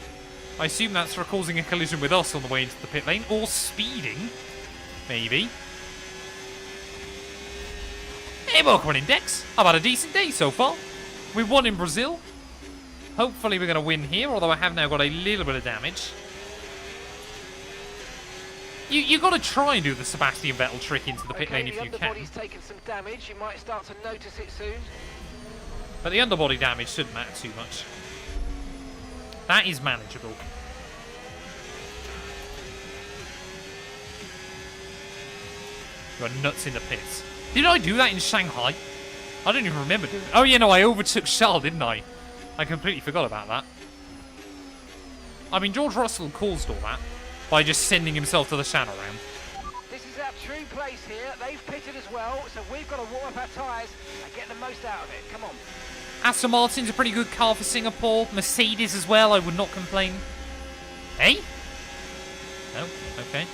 I assume that's for causing a collision with us on the way into the pit lane. Or speeding. Maybe. Hey, welcome on Index. I've had a decent day so far. We won in Brazil. Hopefully we're going to win here, although I have now got a little bit of damage. You got to try and do the Sebastian Vettel trick into the pit lane if you can. The underbody's taken some damage. You might start to notice it soon. But the underbody damage shouldn't matter too much. That is manageable. You're nuts in the pits. Did I do that in Shanghai? I don't even remember doing it. Oh yeah, no, I overtook Charles, didn't I? I completely forgot about that. I mean, George Russell caused all that by just sending himself to the channel round. This is our true place here. They've pitted as well, so we've got to warm up our tyres and get the most out of it. Come on. Aston Martin's a pretty good car for Singapore. Mercedes as well, I would not complain. Hey? Oh, okay.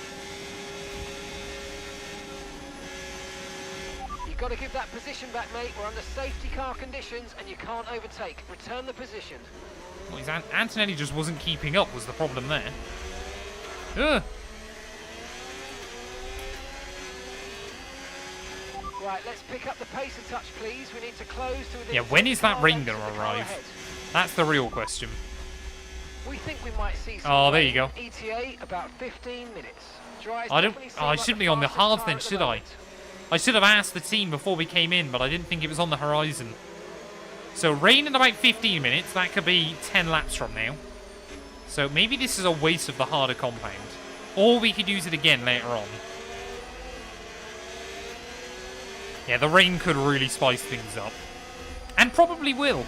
You've got to give that position back, mate. We're under safety car conditions and you can't overtake. Return the position. Well, Antonelli just wasn't keeping up was the problem there. Ugh. Right, let's pick up the pace a touch, please. We need to close to within. Yeah, when is that rain going going to arrive? That's the real question. We think we might see some Oh, there you go. ETA about 15 minutes. I shouldn't be on the hard then, should I? I should have asked the team before we came in, but I didn't think it was on the horizon. So rain in about 15 minutes. That could be 10 laps from now. So maybe this is a waste of the harder compound. Or we could use it again later on. Yeah, the rain could really spice things up. And probably will.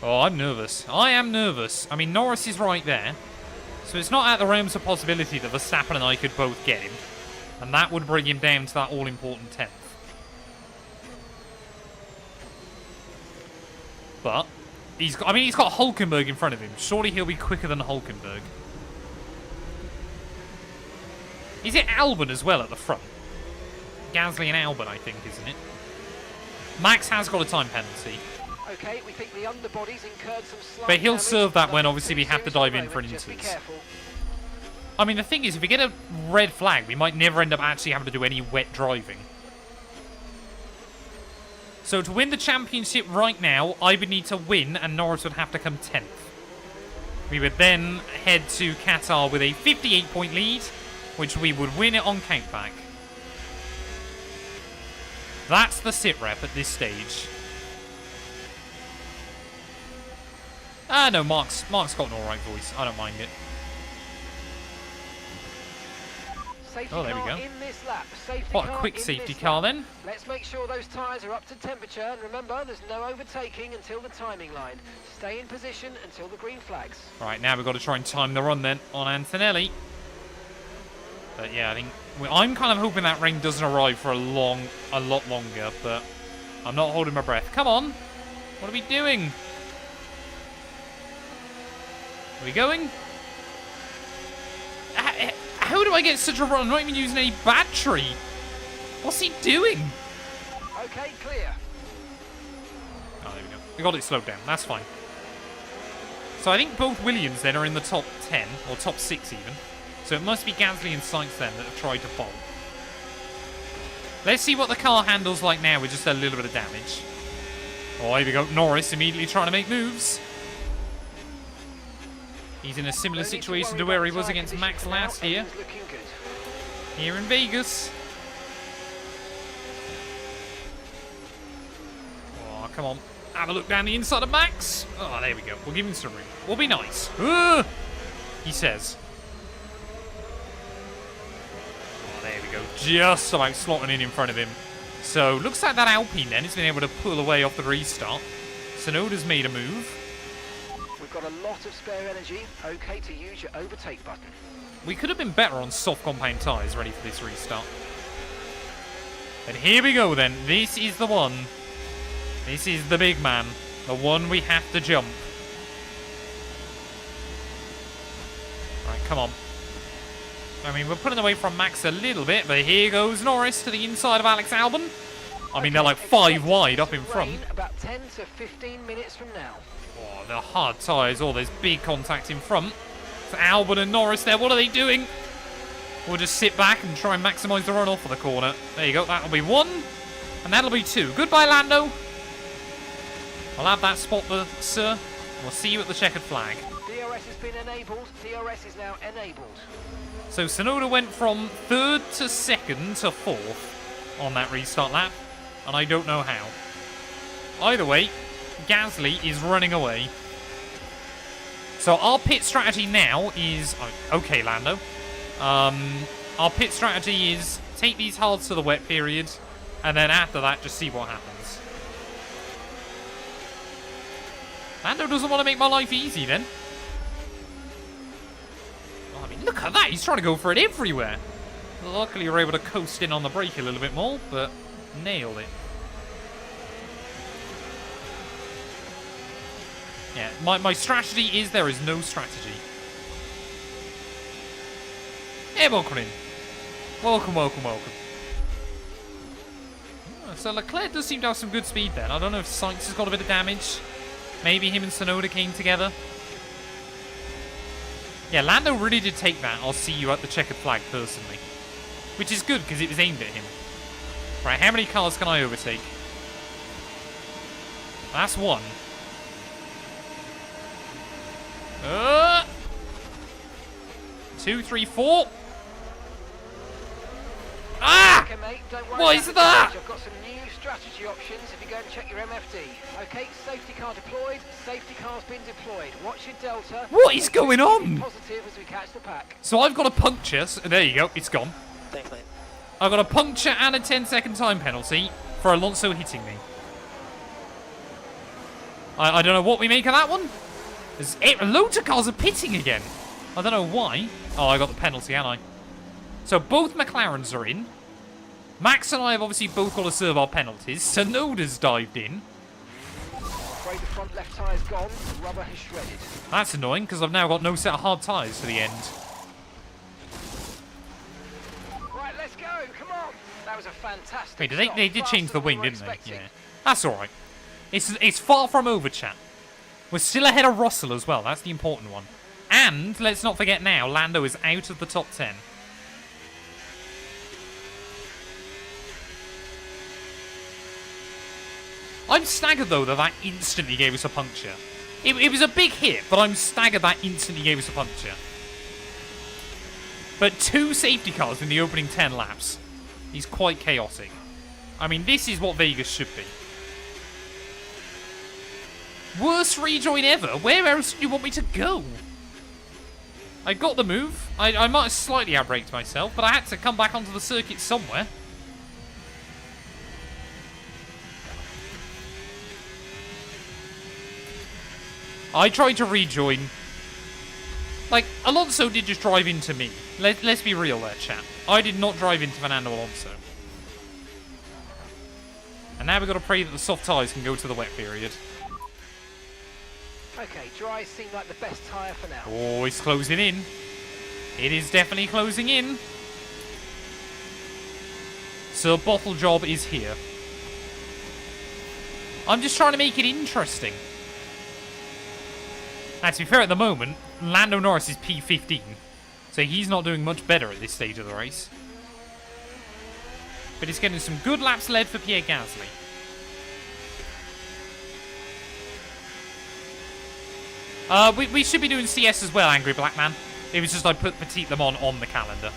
Oh, I'm nervous. I am nervous. I mean, Norris is right there. So it's not out the realms of possibility that Verstappen and I could both get him. And that would bring him down to that all-important 10th. But he's got Hulkenberg in front of him. Surely he'll be quicker than Hulkenberg. Is it Albon as well at the front? Gasly and Albon, I think, isn't it? Max has got a time penalty. Okay, we think the underbody's incurred some slight But he'll damage. serve that when obviously we have to dive in for an Just be inters. careful. I mean, the thing is, if we get a red flag, we might never end up actually having to do any wet driving. So to win the championship right now, I would need to win, and Norris would have to come 10th. We would then head to Qatar with a 58-point lead, which we would win it on countback. That's the sit rep at this stage. Ah, no, Mark's got an alright voice. I don't mind it. Safety Oh, there we car go. in this lap. Safety What a car quick in safety this car lap. then. Let's make sure those tyres are up to temperature, and remember, there's no overtaking until the timing line. Stay in position until the green flags. Right, now we've got to try and time the run then on Antonelli. But yeah, I think I'm kind of hoping that rain doesn't arrive for a lot longer, but I'm not holding my breath. Come on. What are we doing? Are we going? How do I get such a run? I'm not even using any battery. What's he doing? Okay, clear. Oh, there we go. We got it slowed down. That's fine. So I think both Williams then are in the top 10, or top 6 even. So it must be Gasly and Sainz then that have tried to bolt. Let's see what the car handles like now with just a little bit of damage. Oh, here we go. Norris immediately trying to make moves. He's in a similar situation to where he was against Max last year. Here in Vegas. Oh, come on. Have a look down the inside of Max. Oh, there we go. We'll give him some room. We'll be nice. He says. Oh, there we go. Just about slotting in front of him. So, looks like that Alpine then has been able to pull away off the restart. Tsunoda's made a move. We've got a lot of spare energy. Okay to use your overtake button. We could have been better on soft compound tyres ready for this restart. But here we go then. This is the one. This is the big man. The one we have to jump. Right, come on. I mean, we're putting away from Max a little bit, but here goes Norris to the inside of Alex Albon. I mean, they're like 5 wide up in front. About 10 to 15 minutes from now. Oh, the hard tyres. Oh, there's big contact in front. It's Albon and Norris there. What are they doing? We'll just sit back and try and maximise the run-off for the corner. There you go. That'll be 1. And that'll be 2. Goodbye, Lando. I'll have that spot there, sir. We'll see you at the checkered flag. DRS has been enabled. DRS is now enabled. So Tsunoda went from 3rd to 2nd to 4th on that restart lap. And I don't know how. Either way, Gasly is running away. So our pit strategy now is... Okay, Lando. Our pit strategy is take these hards to the wet period. And then after that, just see what happens. Lando doesn't want to make my life easy then. I mean, look at that. He's trying to go for it everywhere. Luckily, we're able to coast in on the brake a little bit more, but nailed it. Yeah, my strategy is there is no strategy. Hey, welcome in. Welcome, welcome, welcome. So Leclerc does seem to have some good speed then. I don't know if Sainz has got a bit of damage. Maybe him and Tsunoda came together. Yeah, Lando really did take that. I'll see you at the checkered flag personally. Which is good because it was aimed at him. Right, how many cars can I overtake? That's 1. 2, 3, 4. Ah! Okay, mate, don't worry What about is the that? damage. I've got some new strategy options if you go and check your MFD. Okay, safety car deployed. Safety car's been deployed. Watch your delta. What is going on? Positive as we catch the pack. So I've got a puncture. There you go. It's gone. Thanks, mate. I've got a puncture and a 10-second time penalty for Alonso hitting me. I don't know what we make of that one. There's loads of cars are pitting again. I don't know why. Oh, I got the penalty, haven't I? So both McLarens are in. Max and I have obviously both got to serve our penalties. Tsunoda's dived in. Afraid the front left tyre's gone. The rubber has shredded. That's annoying because I've now got no set of hard tyres to the end. Right, let's go. Come on. That was a fantastic Wait, stop. they did change Faster the wing, than we were didn't they? expecting. Yeah. That's alright. It's far from over, chat. We're still ahead of Russell as well. That's the important one. And, let's not forget now, Lando is out of the top 10. I'm staggered, though, that instantly gave us a puncture. It was a big hit, but I'm staggered that instantly gave us a puncture. But 2 safety cars in the opening 10 laps is quite chaotic. I mean, this is what Vegas should be. Worst rejoin ever? Where else do you want me to go? I got the move. I might have slightly outbraked myself, but I had to come back onto the circuit somewhere. I tried to rejoin. Like, Alonso did just drive into me. Let's be real there, chat. I did not drive into Fernando Alonso. And now we've got to pray that the soft tyres can go to the wet period. Okay, dries seem like the best tyre for now. Oh, it's closing in. It is definitely closing in. So bottle job is here. I'm just trying to make it interesting. Now, to be fair, at the moment, Lando Norris is P15. So he's not doing much better at this stage of the race. But he's getting some good laps led for Pierre Gasly. We should be doing CS as well, Angry Black Man. It was just I put Petite Le Mans on the calendar.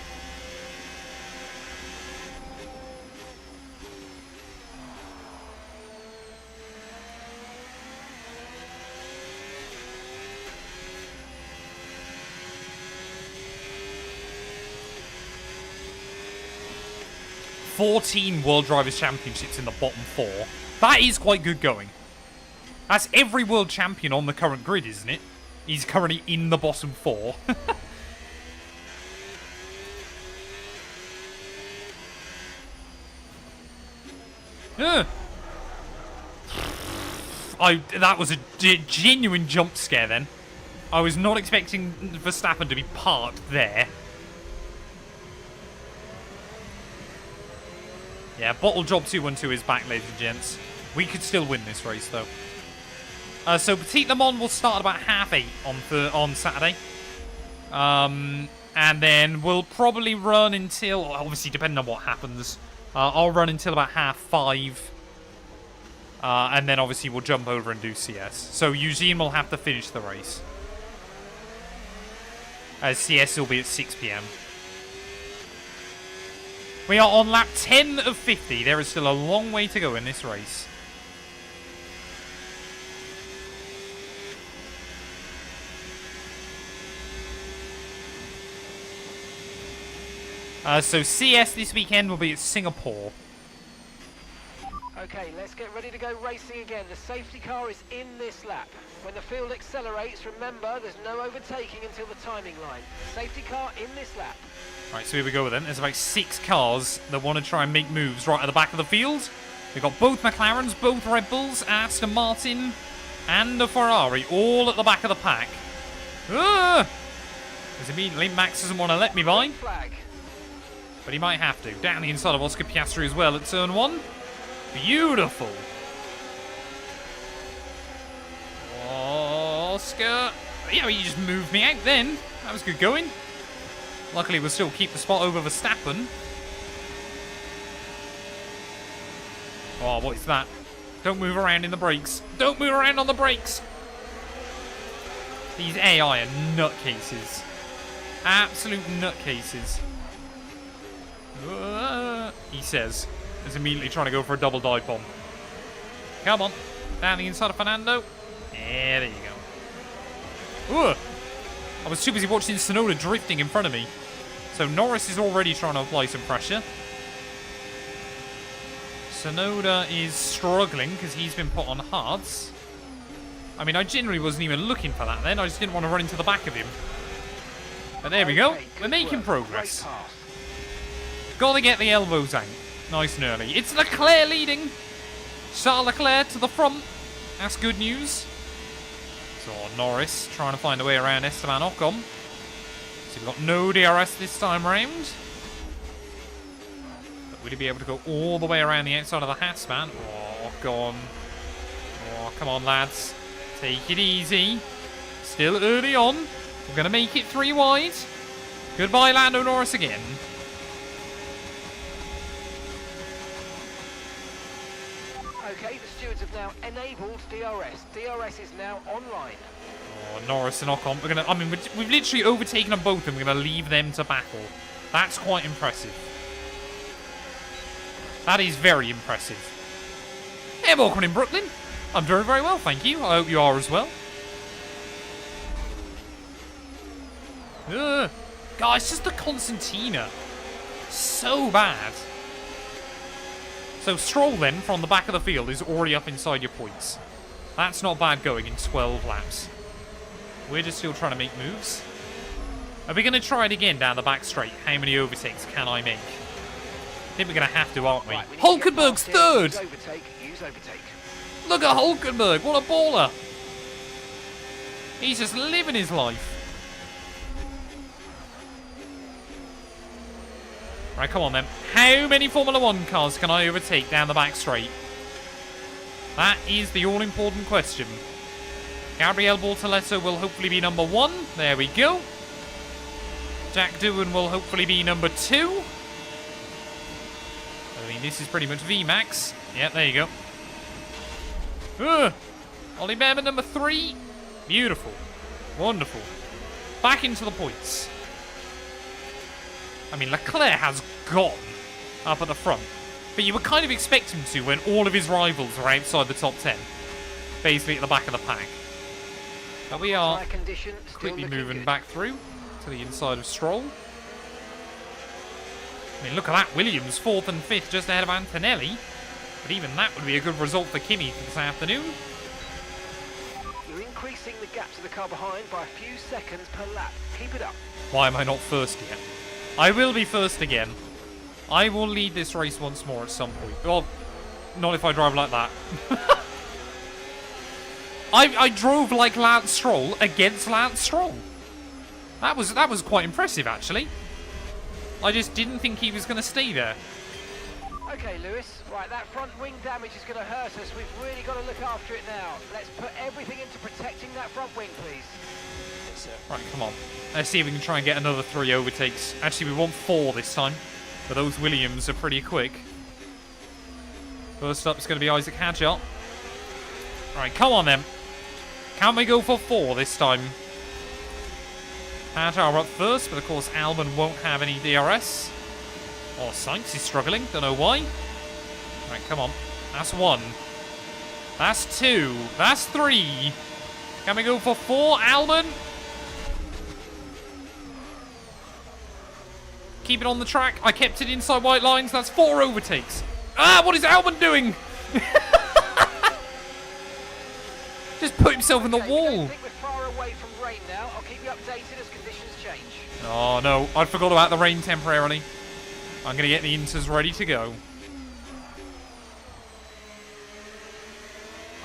"14 World Drivers' Championships in the bottom 4. That is quite good going. That's every world champion on the current grid, isn't it? He's currently in the bottom 4. That was a genuine jump scare then. I was not expecting Verstappen to be parked there. Yeah, Bottle Job 212 is back, ladies and gents. We could still win this race, though. So Petit Le Mans will start about 8:30 on Saturday. And then we'll probably run until, obviously depending on what happens, I'll run until about 5:30. And then obviously we'll jump over and do CS. So Eugene will have to finish the race. As CS will be at 6 PM. We are on lap 10 of 50. There is still a long way to go in this race. So CS this weekend will be at Singapore. Okay, let's get ready to go racing again. The safety car is in this lap. When the field accelerates, remember, there's no overtaking until the timing line. Safety car in this lap. Right, so here we go then. There's about 6 cars that want to try and make moves right at the back of the field. We've got both McLarens, both Red Bulls, Aston Martin, and a Ferrari, all at the back of the pack. Because immediately Max doesn't want to let me by. Flag. But he might have to. Down the inside of Oscar Piastri as well at turn 1. Beautiful. Oscar. Yeah, he just moved me out then. That was good going. Luckily, we'll still keep the spot over Verstappen. Oh, what is that? Don't move around in the brakes. Don't move around on the brakes. These AI are nutcases. Absolute nutcases. He says. Is immediately trying to go for a double dive bomb. Come on. Down the inside of Fernando. Yeah, there you go. I was too busy watching Tsunoda drifting in front of me. So Norris is already trying to apply some pressure. Tsunoda is struggling because he's been put on hards. I mean, I generally wasn't even looking for that then. I just didn't want to run into the back of him. But there we go. We're making progress. Gotta get the elbows out. Nice and early. It's Leclerc leading. Charles Leclerc to the front. That's good news. So Norris trying to find a way around Esteban Ocon. So we've got no DRS this time round. But will he be able to go all the way around the outside of the hat span? Oh, Ocon. Oh, come on, lads. Take it easy. Still early on. We're going to make it 3 wide. Goodbye, Lando Norris again. Okay, the stewards have now enabled DRS. DRS is now online. Oh, Norris and Ocon. We've literally overtaken them both and we're going to leave them to battle. That's quite impressive. That is very impressive. Hey, welcome in Brooklyn. I'm doing very well, thank you. I hope you are as well. Guys, just the Constantina. So bad. So Stroll then, from the back of the field, is already up inside your points. That's not bad going in 12 laps. We're just still trying to make moves. Are we going to try it again down the back straight? How many overtakes can I make? I think we're going to have to, aren't we? Right, Hulkenberg's third! Use overtake, use overtake. Look at Hulkenberg, what a baller! He's just living his life. Right, come on then. How many Formula 1 cars can I overtake down the back straight? That is the all-important question. Gabriel Bortoleto will hopefully be number 1. There we go. Jack Doohan will hopefully be number 2. I mean, this is pretty much VMAX. Yeah, there you go. Ollie Behrman number 3. Beautiful. Wonderful. Back into the points. I mean, Leclerc has gone up at the front. But you would kind of expect him to when all of his rivals are outside the top 10. Basically at the back of the pack. But we are quickly moving back through to the inside of Stroll. I mean, look at that. Williams 4th and 5th just ahead of Antonelli. But even that would be a good result for Kimi this afternoon. You're increasing the gap to the car behind by a few seconds per lap. Keep it up. Why am I not first yet? I will be first again. I will lead this race once more at some point. Well, not if I drive like that. I drove like Lance Stroll against Lance Stroll. That was quite impressive, actually. I just didn't think he was going to stay there. Okay, Lewis. Right, that front wing damage is going to hurt us. We've really got to look after it now. Let's put everything into protecting that front wing, please. Yes, sir. Right, come on. Let's see if we can try and get another 3 overtakes. Actually, we want 4 this time. But those Williams are pretty quick. First up is going to be Isaac Hadjar. Right, come on then. Can we go for 4 this time? Hadjar up first, but of course Albon won't have any DRS. Oh, Sainz is struggling. Don't know why. Right, come on. That's 1. That's 2. That's 3. Can we go for 4, Albon? Keep it on the track. I kept it inside white lines. That's 4 overtakes. Ah, what is Albon doing? Just put himself in the Okay, wall. I think we're far away from rain now. I'll keep you updated as conditions change. Oh, no. I forgot about the rain temporarily. I'm going to get the Inters ready to go.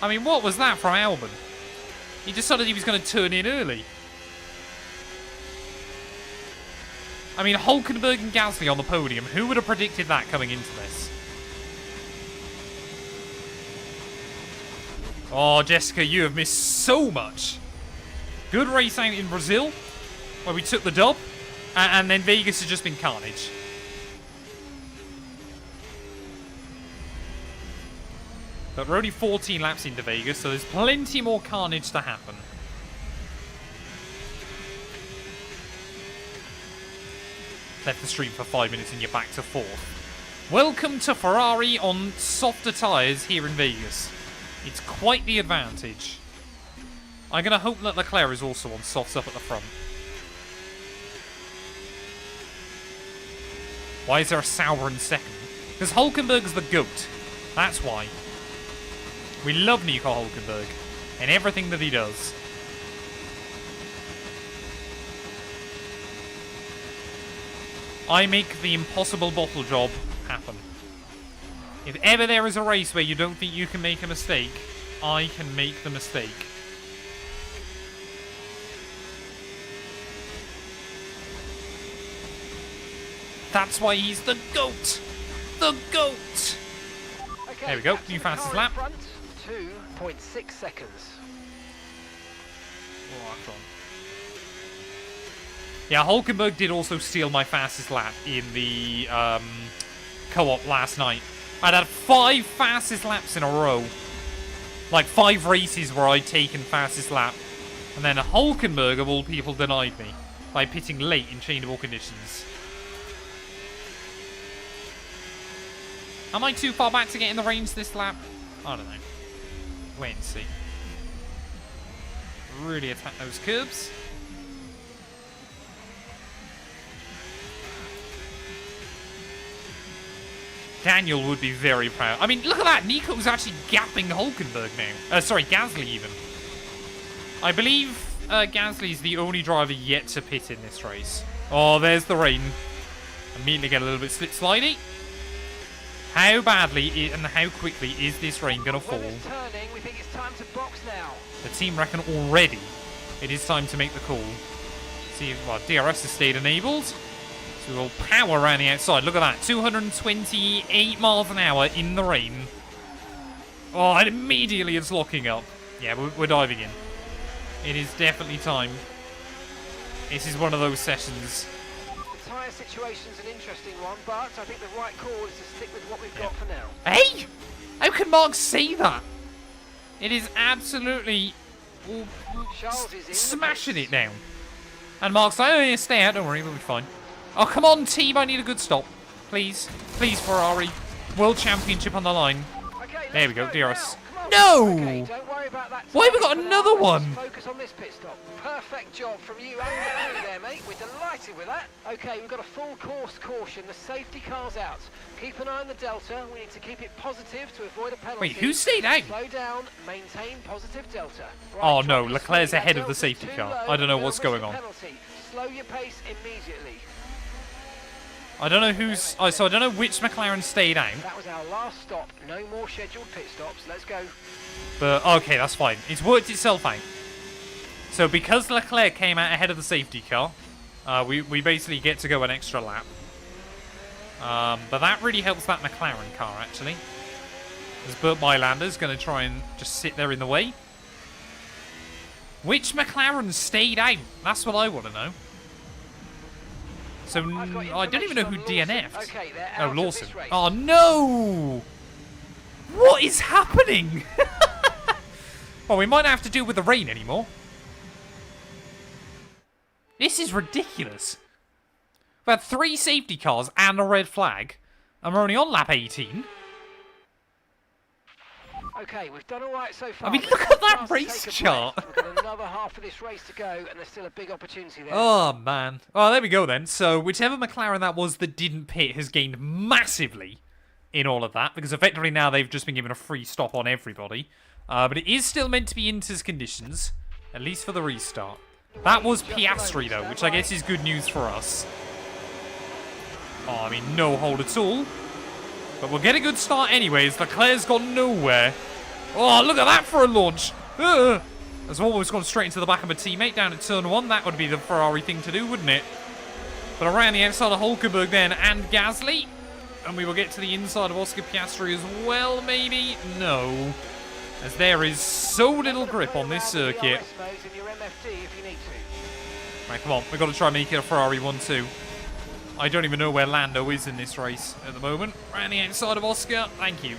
I mean, what was that from Albon? He decided he was going to turn in early. I mean, Hülkenberg and Gasly on the podium. Who would have predicted that coming into this? Oh, Jessica, you have missed so much. Good race out in Brazil, where we took the dub. And then Vegas has just been carnage. But we're only 14 laps into Vegas, so there's plenty more carnage to happen. Left the stream for 5 minutes and you're back to 4th. Welcome to Ferrari on softer tyres here in Vegas. It's quite the advantage. I'm going to hope that Leclerc is also on softs up at the front. Why is there a Sauber in second? Because Hülkenberg's the GOAT. That's why. We love Nico Hülkenberg and everything that he does. I make the impossible bottle job happen. If ever there is a race where you don't think you can make a mistake, I can make the mistake. That's why he's the GOAT! The GOAT! Okay, There we go, that's new the fastest car in lap. Front, 2.6 seconds. Oh, on. Yeah, Hülkenberg did also steal my fastest lap in the co-op last night. I'd had 5 fastest laps in a row. Like 5 races where I'd taken fastest lap. And then Hülkenberg, of all people, denied me by pitting late in changeable conditions. Am I too far back to get in the range this lap? I don't know. Wait and see. Really attack those curbs. Daniel would be very proud. I mean, look at that. Nico's actually gapping Hülkenberg now. Sorry, Gasly even. I believe Gasly is the only driver yet to pit in this race. Oh, there's the rain. Immediately get a little bit slip-slidey. How badly and how quickly is this rain going to fall? Weather's turning. We think it's time to box now. The team reckon already it is time to make the call. See if, well, DRS has stayed enabled. So we'll power around the outside. Look at that. 228 miles an hour in the rain. Oh, and immediately it's locking up. Yeah, we're diving in. It is definitely time. This is one of those sessions. The tyre situation's an interesting one, but I think the right call is to stick with what we've got for now. Hey! How can Mark say that? It is absolutely Charles is in smashing it down. And Mark's like, oh yeah, stay out, don't worry, we'll be fine. Oh, come on, team, I need a good stop. Please. Please, Ferrari. World Championship on the line. Okay, There we go, let's DRS. now. Come on. No! Okay, don't worry about that. Why have we got timing for another now. one? Let's focus on this pit stop. Perfect job from you and the crew there, mate. We're delighted with that. Okay, we've got a full course caution. The safety car's out. Keep an eye on the delta. We need to keep it positive to avoid a penalty. Wait, who stayed out? Slow down, maintain positive delta. Right, Oh, no, drop your Leclerc's speed. ahead That of the delta's safety too car. low. I don't know You're what's gonna risk going a on. penalty. Slow your pace immediately. I don't know who's... Oh, so I don't know which McLaren stayed out. That was our last stop. No more scheduled pit stops. Let's go. But, okay, that's fine. It's worked itself out. So because Leclerc came out ahead of the safety car, we basically get to go an extra lap. But that really helps that McLaren car, actually. As Burt Mylander's going to try and just sit there in the way. Which McLaren stayed out? That's what I want to know. So, I don't even know who DNF'd. Okay, oh, Lawson. Oh, no! What is happening? Well, we might not have to deal with the rain anymore. This is ridiculous. We've had 3 safety cars and a red flag, and we're only on lap 18. Okay, we've done all right so far. I mean, look at that race chart. We've got another half of this race to go, and there's still a big opportunity there. Oh, man. Oh, there we go then. So, whichever McLaren that was that didn't pit has gained massively in all of that, because effectively now they've just been given a free stop on everybody. But it is still meant to be Inter's conditions, at least for the restart. That was Piastri, though, which I guess is good news for us. Oh, I mean, no hold at all. But we'll get a good start anyways. Leclerc's gone nowhere. Oh, look at that for a launch. Has almost gone straight into the back of a teammate down at turn 1. That would be the Ferrari thing to do, wouldn't it? But around the outside of Hulkenberg then and Gasly. And we will get to the inside of Oscar Piastri as well, maybe? No. As there is so little grip on this circuit. Right, come on. We've got to try and make it a Ferrari 1-2. I don't even know where Lando is in this race at the moment. Around the outside of Oscar. Thank you.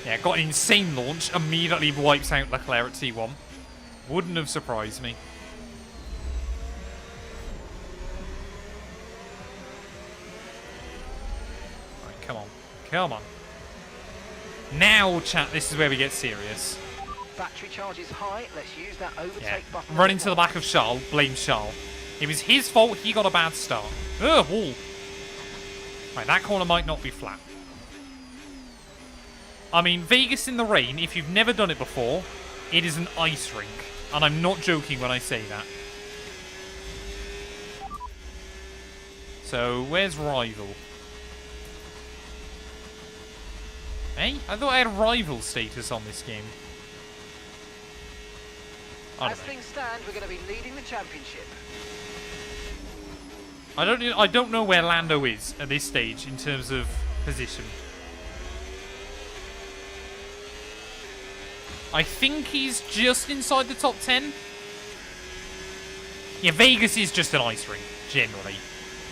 Yeah, got an insane launch. Immediately wipes out Leclerc at T1. Wouldn't have surprised me. Right, come on. Come on. Now, chat, this is where we get serious. Battery charge is high. Let's use that overtake button. Run into the back of Charles. Blame Charles. It was his fault. He got a bad start. Wall. Right, that corner might not be flat. I mean, Vegas in the rain, if you've never done it before, it is an ice rink. And I'm not joking when I say that. So, where's Rival? Hey, I thought I had rival status on this game. As things stand, we're going to be leading the championship. I don't know where Lando is at this stage in terms of position. I think he's just inside the top 10. Yeah, Vegas is just an ice rink, generally.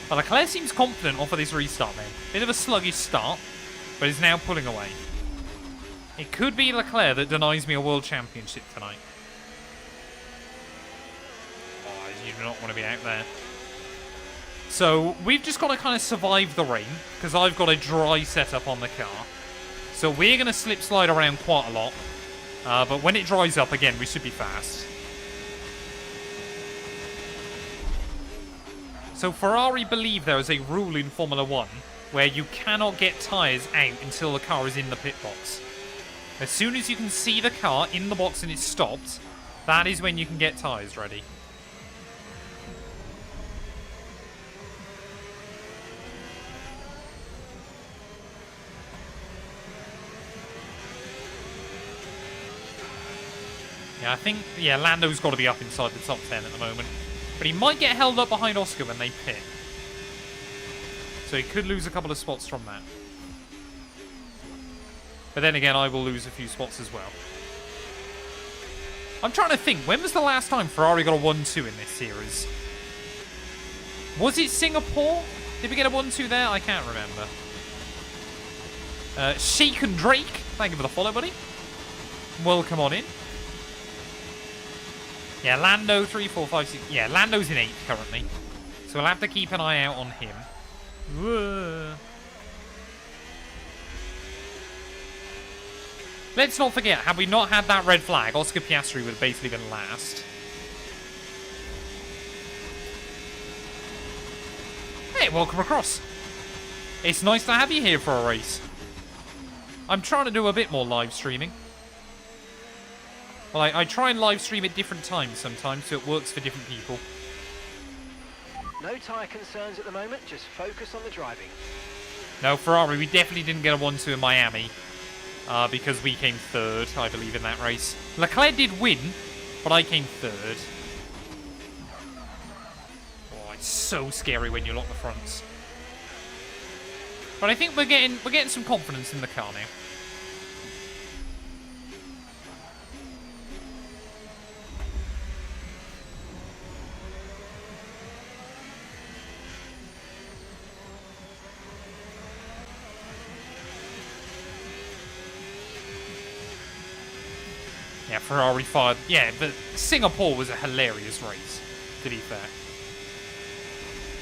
But Leclerc seems confident off of this restart, man. Bit of a sluggish start, but is now pulling away. It could be Leclerc that denies me a world championship tonight. Oh, you do not want to be out there. So, we've just got to kind of survive the rain, because I've got a dry setup on the car. So we're going to slip slide around quite a lot. But when it dries up, again, we should be fast. So Ferrari believe there is a rule in Formula 1 where you cannot get tyres out until the car is in the pit box. As soon as you can see the car in the box and it's stopped, that is when you can get tyres ready. Yeah, I think, Lando's got to be up inside the top 10 at the moment. But he might get held up behind Oscar when they pit. So he could lose a couple of spots from that. But then again, I will lose a few spots as well. I'm trying to think, when was the last time Ferrari got a 1-2 in this series? Was it Singapore? Did we get a 1-2 there? I can't remember. Sheik and Drake, thank you for the follow, buddy. Welcome on in. Yeah, Lando, 3, 4, 5, 6. Yeah, Lando's in 8th currently. So we'll have to keep an eye out on him. Whoa. Let's not forget, had we not had that red flag, Oscar Piastri would have basically been last. Hey, welcome across. It's nice to have you here for a race. I'm trying to do a bit more live streaming. Well, I try and live stream at different times sometimes, so it works for different people. No tyre concerns at the moment, just focus on the driving. No, Ferrari, we definitely didn't get a 1-2 in Miami. Because we came third, I believe, in that race. Leclerc did win, but I came third. Oh, it's so scary when you lock the fronts. But I think we're getting some confidence in the car now. Yeah, Ferrari fired. Yeah, but Singapore was a hilarious race, to be fair.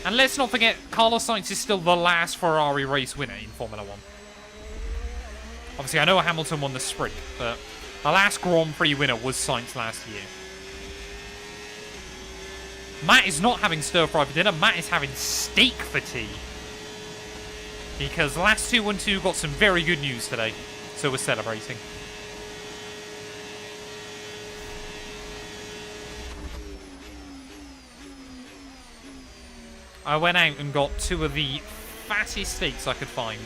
And let's not forget, Carlos Sainz is still the last Ferrari race winner in Formula 1. Obviously, I know Hamilton won the sprint, but the last Grand Prix winner was Sainz last year. Matt is not having stir-fry for dinner. Matt is having steak for tea. Because last 212 got some very good news today, so we're celebrating. I went out and got 2 of the fattest steaks I could find.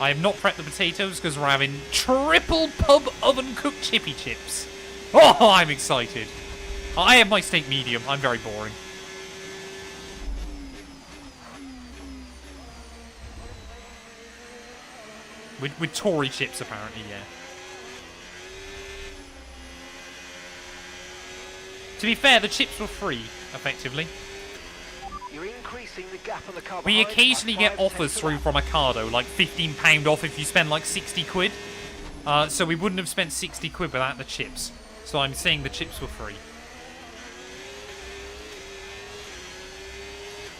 I have not prepped the potatoes because we're having triple pub oven cooked chippy chips. Oh, I'm excited. I have my steak medium. I'm very boring. With Tory chips, apparently, yeah. To be fair, the chips were free, effectively. You're increasing the gap on the car. We occasionally get offers through from Ocado, like £15 off if you spend like 60 quid. So we wouldn't have spent 60 quid without the chips. So I'm saying the chips were free.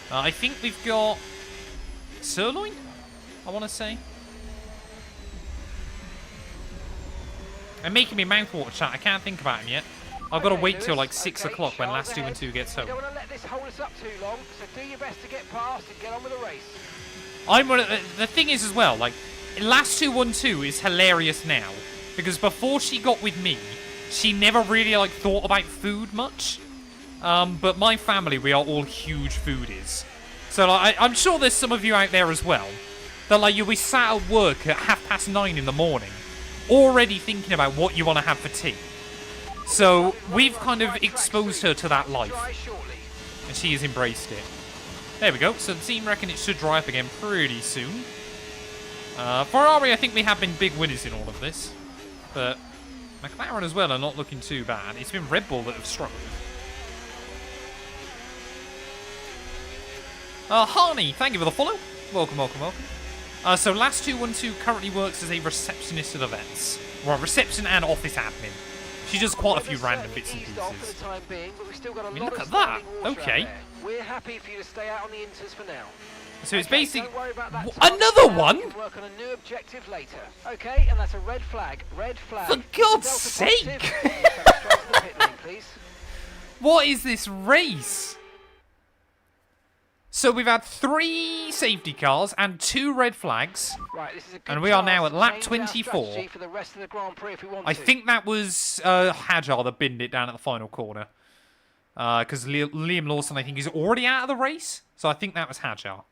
I think we've got sirloin, I want to say. I'm making me mouth water, chat. I can't think about him yet. I've got to wait till like 6 o'clock when last 212 gets home. You don't want to let this hold us up too long, so do your best to get past and get on with the race. The thing is as well, like, last 212 is hilarious now. Because before she got with me, she never really like thought about food much. But my family, we are all huge foodies. So like, I'm sure there's some of you out there as well. That like you'll be sat at work at 9:30 in the morning, already thinking about what you want to have for tea. So we've kind of exposed her to that life, and she has embraced it. There we go. So the team reckon it should dry up again pretty soon. Ferrari, I think we have been big winners in all of this, but McLaren as well are not looking too bad. It's been Red Bull that have struggled. Harney, thank you for the follow. Welcome, welcome, welcome. So last 212 currently works as a receptionist at events. Well, reception and office admin. She does quite a few random bits and pieces. I mean, look at that. Okay. We're happy for you to stay out on the inters for now. So it's basically another one. Work on a new objective later. Okay, and that's a red flag. Red flag. For God's sake! What is this race? So we've had 3 safety cars and 2 red flags. Right, this is a good and we are now at lap 24. For the rest of the Grand Prix if we want I think that was Hadjar that binned it down at the final corner. Because Liam Lawson, I think, is already out of the race. So I think that was Hadjar.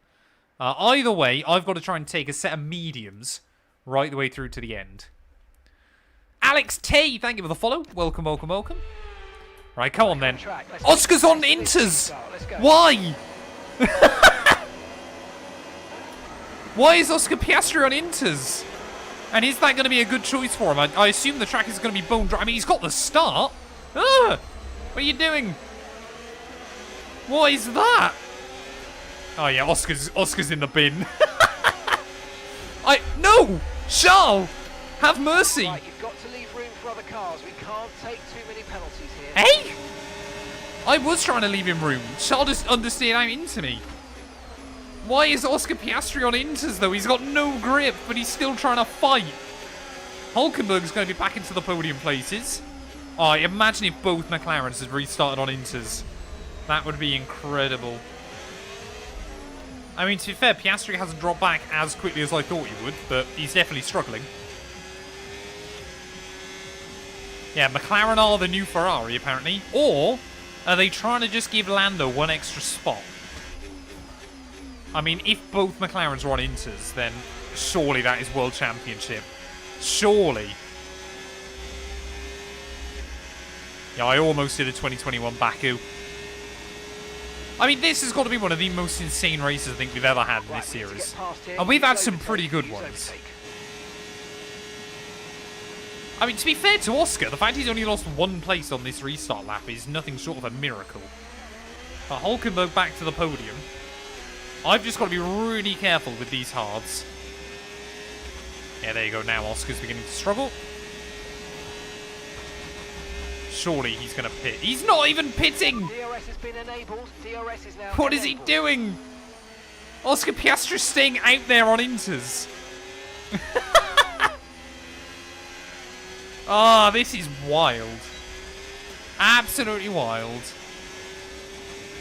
Either way, I've got to try and take a set of mediums right the way through to the end. Alex T, thank you for the follow. Welcome, welcome, welcome. Right, come on then. Oscar's on Inters. Why? Why is Oscar Piastri on Inters? And is that going to be a good choice for him? I assume the track is going to be bone dry. I mean, he's got the start. What are you doing? What is that? Oh yeah, Oscar's in the bin. No! Charles! Have mercy! Right, you've got to leave room for other cars. We can't take too many penalties here. Hey! I was trying to leave him room. Charles just understeered out into me. Why is Oscar Piastri on Inters though? He's got no grip, but he's still trying to fight. Hulkenberg's going to be back into the podium places. Oh, imagine if both McLarens had restarted on Inters. That would be incredible. I mean, to be fair, Piastri hasn't dropped back as quickly as I thought he would, but he's definitely struggling. Yeah, McLaren are the new Ferrari, apparently. Or Are they trying to just give Lando one extra spot? I mean, if both McLarens are on Inters, then surely that is World Championship. Surely. Yeah, I almost did a 2021 Baku. I mean, this has got to be one of the most insane races I think we've ever had in this series. And we've had some pretty good ones. I mean, to be fair to Oscar, the fact he's only lost one place on this restart lap is nothing short of a miracle. But Hulkenberg back to the podium. I've just got to be really careful with these hards. Yeah, there you go. Now Oscar's beginning to struggle. Surely he's going to pit. He's not even pitting! DRS has been enabled. DRS is now What is he doing? Oscar Piastri's staying out there on Inters. Ah, oh, this is wild. Absolutely wild.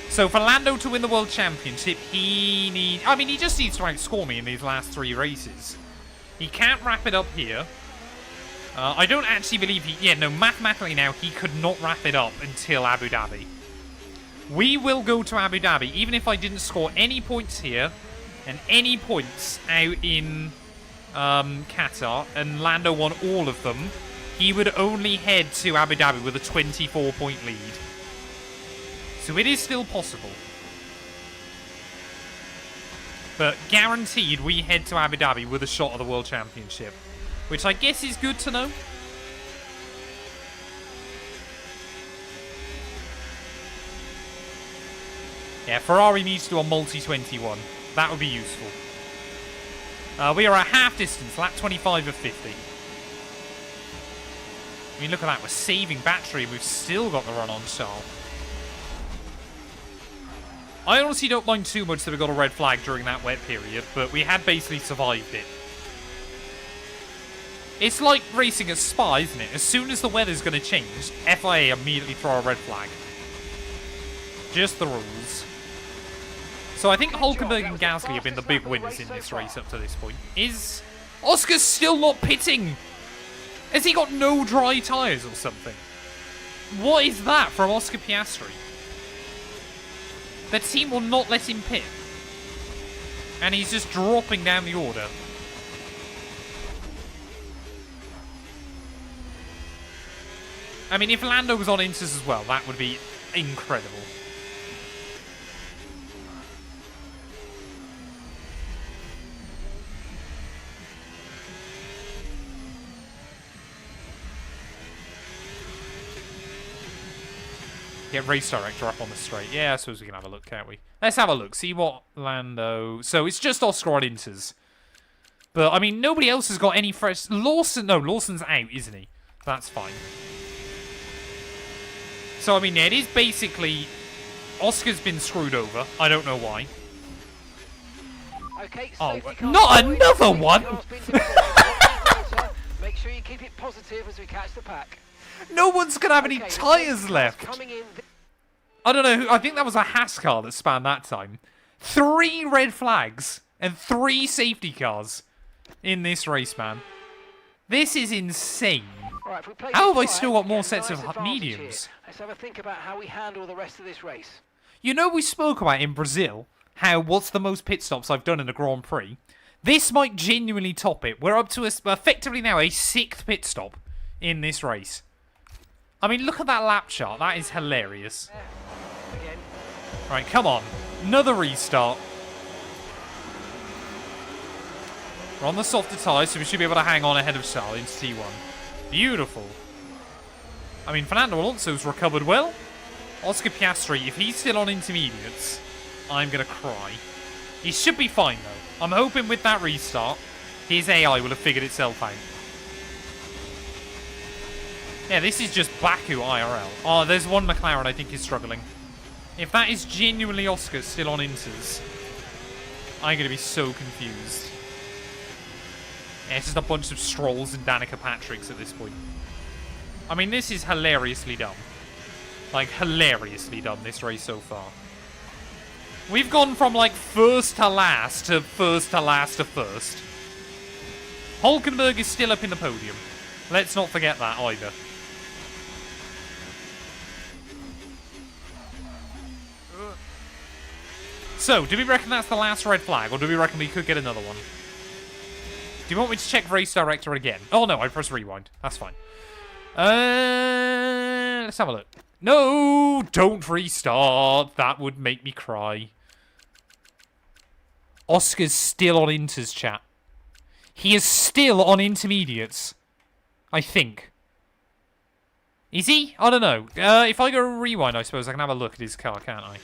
So for Lando to win the World Championship, he needs... I mean, he just needs to outscore me in these last 3 races. He can't wrap it up here. I don't actually believe he... Yeah, no, mathematically now, he could not wrap it up until Abu Dhabi. We will go to Abu Dhabi, even if I didn't score any points here, and any points out in Qatar, and Lando won all of them, he would only head to Abu Dhabi with a 24-point lead. So it is still possible. But guaranteed we head to Abu Dhabi with a shot at the World Championship. Which I guess is good to know. Yeah, Ferrari needs to do a multi-21. That would be useful. We are at half distance, lap 25 of 50. I mean, look at that. We're saving battery. We've still got the run on Charles. I honestly don't mind too much that we got a red flag during that wet period, but we had basically survived it. It's like racing at Spa, isn't it? As soon as the weather's going to change, FIA immediately throw a red flag. Just the rules. So I think Hulkenberg and Gasly have been the big winners in this race up to this point. Is Oscar's still not pitting? Has he got no dry tyres or something? What is that from Oscar Piastri? The team will not let him pit. And he's just dropping down the order. I mean, if Lando was on Inters as well, that would be incredible. Get race director up on the straight. Yeah, I suppose we can have a look, can't we? Let's have a look. See what Lando... So it's just Oscar on Inters. But, I mean, nobody else has got any fresh... Lawson... No, Lawson's out, isn't he? That's fine. So, I mean, yeah, it is basically... Oscar's been screwed over. I don't know why. Okay, oh, not another one! Make sure you keep it positive as we catch the pack. No one's going to have any tyres left. I don't know. I think that was a Haas car that spanned that time. 3 red flags and 3 safety cars in this race, man. This is insane. Right, how have I still got more sets of mediums? Let's have a think about how we handle the rest of this race. You know, we spoke about in Brazil how what's the most pit stops I've done in a Grand Prix. This might genuinely top it. We're up to effectively now a 6th pit stop in this race. I mean, look at that lap chart. That is hilarious. Again. Right, come on. Another restart. We're on the softer tyres, so we should be able to hang on ahead of Charles into T1. Beautiful. I mean, Fernando Alonso's recovered well. Oscar Piastri, if he's still on intermediates, I'm going to cry. He should be fine, though. I'm hoping with that restart, his AI will have figured itself out. Yeah, this is just Baku IRL. Oh, there's one McLaren I think is struggling. If that is genuinely Oscar still on Inters, I'm going to be so confused. Yeah, it's just a bunch of Strolls and Danica Patricks at this point. I mean, this is hilariously dumb. Like, hilariously dumb, this race so far. We've gone from, like, first to last to first to last to first. Hulkenberg is still up in the podium. Let's not forget that either. So, do we reckon that's the last red flag, or do we reckon we could get another one? Do you want me to check race director again? Oh no, I press rewind. That's fine. Let's have a look. No, don't restart. That would make me cry. Oscar's still on inters, chat. He is still on intermediates. I think. Is he? I don't know. If I go rewind, I suppose I can have a look at his car, can't I?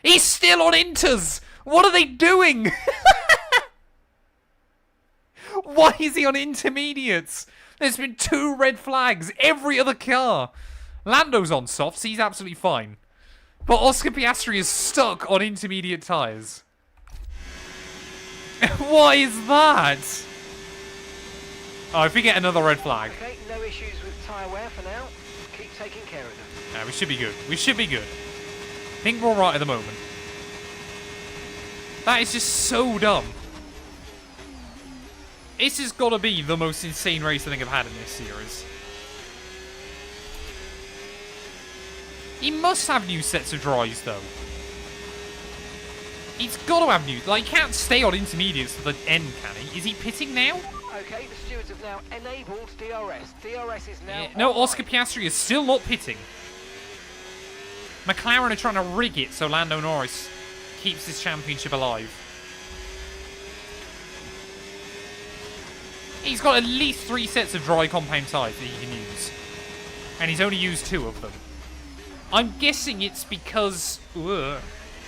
He's still on inters! What are they doing? Why is he on intermediates? There's been 2 red flags. Every other car. Lando's on softs. He's absolutely fine. But Oscar Piastri is stuck on intermediate tyres. Why is that? Oh, if we get another red flag. Okay, no issues with tyre wear for now. Keep taking care of them. Yeah, we should be good. We should be good. I think we're alright at the moment. That is just so dumb. This has got to be the most insane race I think I've had in this series. He must have new sets of drives, though. He's got to have new... Like, he can't stay on intermediates to the end, can he? Is he pitting now? Okay, the stewards have now enabled DRS. DRS is now... No, online. Oscar Piastri is still not pitting. McLaren are trying to rig it so Lando Norris keeps this championship alive. He's got at least 3 sets of dry compound tyres that he can use. And he's only used 2 of them. I'm guessing it's because...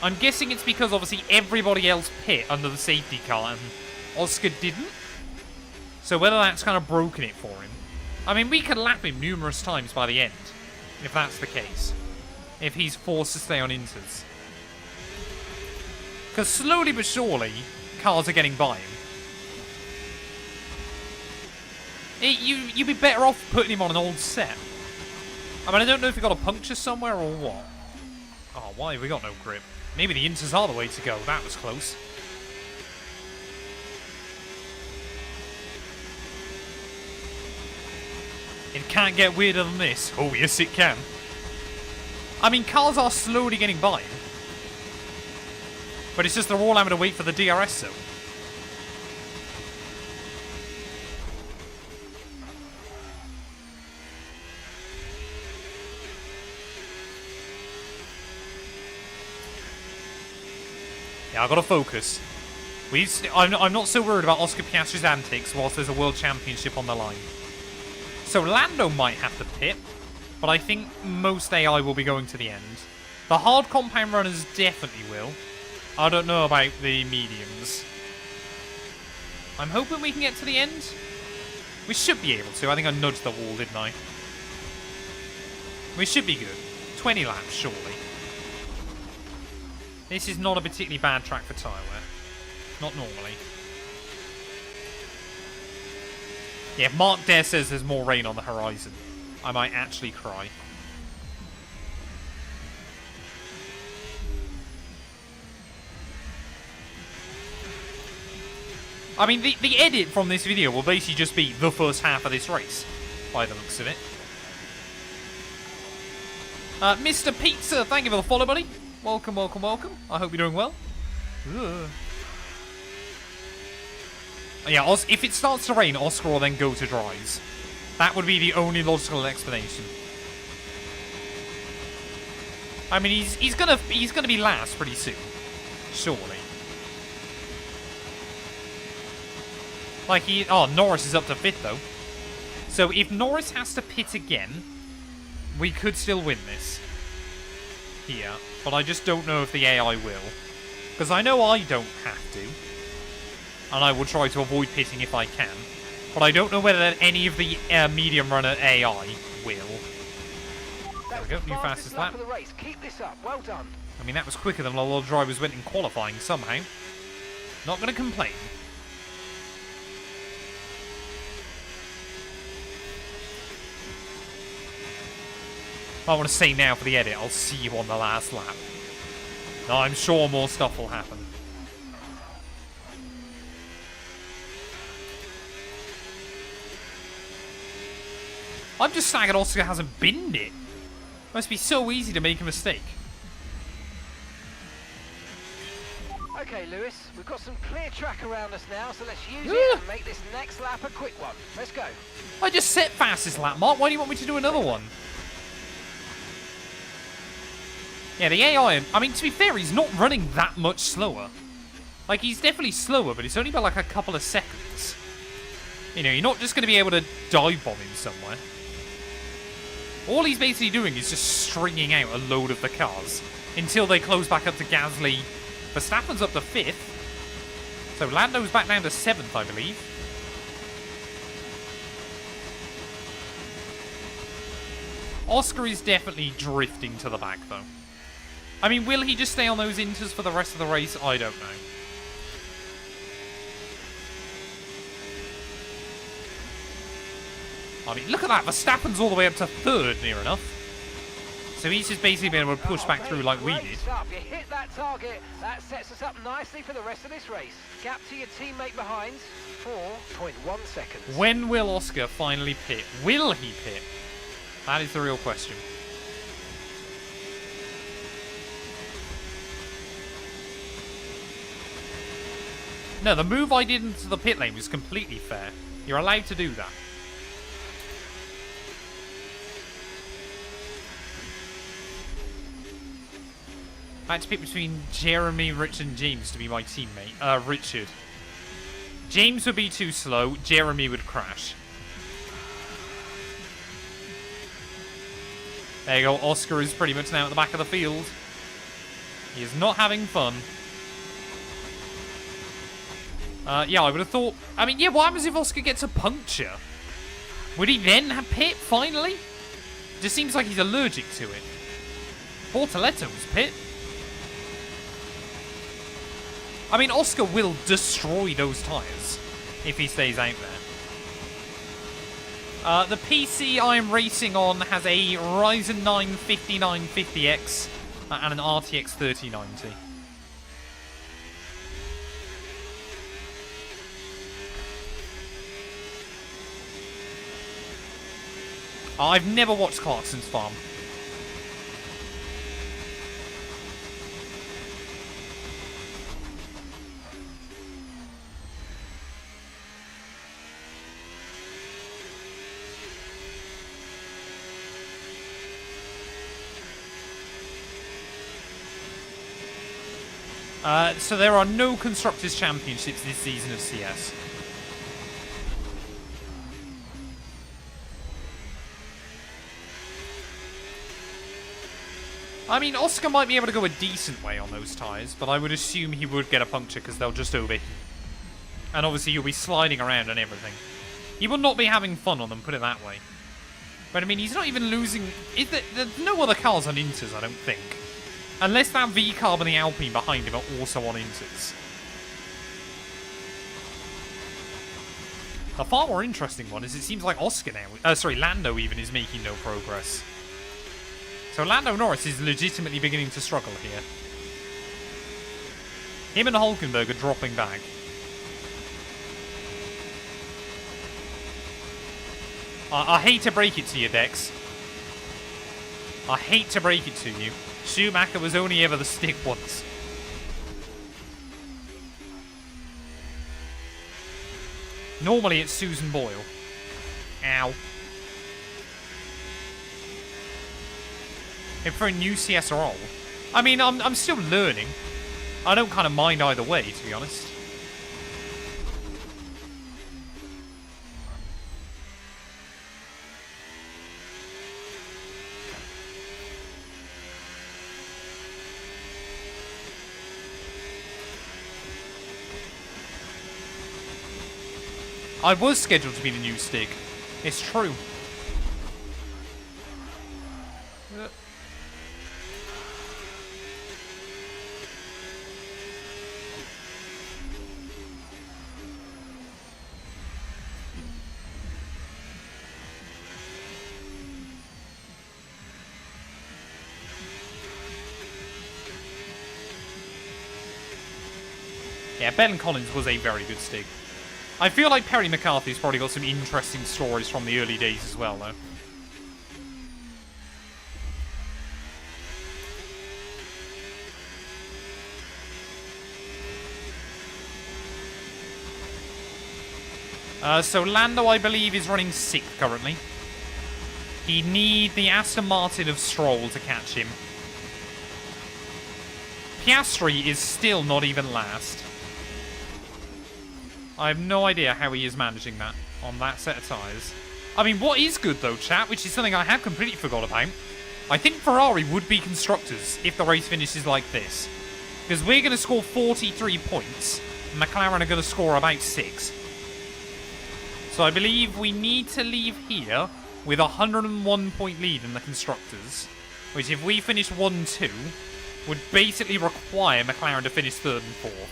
I'm guessing it's because obviously everybody else pit under the safety car and Oscar didn't. So whether that's kind of broken it for him. I mean, we could lap him numerous times by the end, if that's the case. If he's forced to stay on inters. Because slowly but surely, cars are getting by him. You'd be better off putting him on an old set. I mean, I don't know if he got a puncture somewhere or what. Oh, why have we got no grip? Maybe the inters are the way to go. That was close. It can't get weirder than this. Oh, yes, it can. I mean, cars are slowly getting by him. But it's just they're all having to wait for the DRS zone. Yeah, I've got to focus. I'm not so worried about Oscar Piastri's antics whilst there's a World Championship on the line. So Lando might have to pit, but I think most AI will be going to the end. The hard compound runners definitely will. I don't know about the mediums. I'm hoping we can get to the end. We should be able to. I think I nudged the wall, didn't I? We should be good. 20 laps, surely. This is not a particularly bad track for tyre wear. Not normally. Yeah, if Mark Dare says there's more rain on the horizon, I might actually cry. I mean, the edit from this video will basically just be the first half of this race, by the looks of it. Mr. Pizza, thank you for the follow, buddy. Welcome, welcome, welcome. I hope you're doing well. Ugh. Yeah, if it starts to rain, Oscar will then go to dries. That would be the only logical explanation. I mean, he's gonna be last pretty soon, surely. Like Norris is up to 5th though. So if Norris has to pit again, we could still win this. Here. But I just don't know if the AI will. Because I know I don't have to. And I will try to avoid pitting if I can. But I don't know whether any of the medium runner AI will. There we go, new fastest lap. For the race. Keep this up. Well done. I mean, that was quicker than a lot of drivers went in qualifying somehow. Not going to complain. I want to say now for the edit, I'll see you on the last lap. No, I'm sure more stuff will happen. I'm just saying Oscar hasn't binned it. Must be so easy to make a mistake. Okay, Lewis, we've got some clear track around us now, so let's use it and make this next lap a quick one. Let's go. I just set fastest lap, Mark. Why do you want me to do another one? Yeah, the AI, I mean, to be fair, he's not running that much slower. Like, he's definitely slower, but it's only by like a couple of seconds. You know, you're not just going to be able to dive bomb him somewhere. All he's basically doing is just stringing out a load of the cars until they close back up to Gasly. Verstappen's up to 5th. So Lando's back down to 7th, I believe. Oscar is definitely drifting to the back, though. I mean, will he just stay on those inters for the rest of the race? I don't know. I mean, look at that. Verstappen's all the way up to 3rd, near enough. So he's just basically been able to push back through like we did. You hit that target. That sets us up nicely for the rest of this race. Gap to your teammate behind, 4.1 seconds. When will Oscar finally pit? Will he pit? That is the real question. No, the move I did into the pit lane was completely fair. You're allowed to do that. I had to pick between Jeremy, Rich, and James to be my teammate. Richard. James would be too slow. Jeremy would crash. There you go. Oscar is pretty much now at the back of the field. He is not having fun. Yeah, I would have thought... I mean, yeah, what happens if Oscar gets a puncture? Would he then have pit, finally? Just seems like he's allergic to it. Bortoletto's pit. I mean, Oscar will destroy those tyres if he stays out there. The PC I'm racing on has a Ryzen 9 5950X and an RTX 3090. I've never watched Clarkson's Farm. So there are no Constructors' Championships this season of CS. I mean, Oscar might be able to go a decent way on those tyres, but I would assume he would get a puncture because they'll just overheat. And obviously you'll be sliding around and everything. He will not be having fun on them, put it that way. But I mean, he's not even losing... There's no other cars on inters, I don't think. Unless that V-Carb and the Alpine behind him are also on inters. The far more interesting one is it seems like Oscar now... Lando even is making no progress. So Lando Norris is legitimately beginning to struggle here. Him and Hulkenberg are dropping back. I hate to break it to you, Dex. I hate to break it to you. Schumacher was only ever the stick once. Normally it's Susan Boyle. Ow. And for a new CS or old. I mean, I'm still learning. I don't kind of mind either way, to be honest. I was scheduled to be the new Stig. It's true. Yeah, Ben Collins was a very good Stig. I feel like Perry McCarthy's probably got some interesting stories from the early days as well, though. So Lando, I believe, is running 6th currently. He'd need the Aston Martin of Stroll to catch him. Piastri is still not even last. I have no idea how he is managing that on that set of tyres. I mean, what is good though, chat, which is something I have completely forgot about, I think Ferrari would be constructors if the race finishes like this. Because we're going to score 43 points, and McLaren are going to score about 6. So I believe we need to leave here with a 101 point lead in the constructors, which if we finish 1-2, would basically require McLaren to finish 3rd and 4th.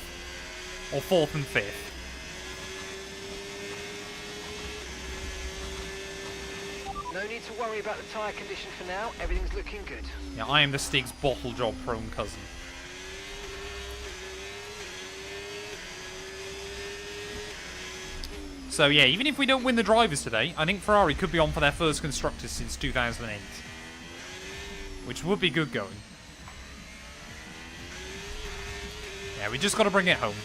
Or 4th and 5th. No need to worry about the tyre condition for now. Everything's looking good. Yeah, I am the Stig's bottle job prone cousin. So yeah, even if we don't win the drivers today, I think Ferrari could be on for their first constructors since 2008. Which would be good going. Yeah, we just got to bring it home.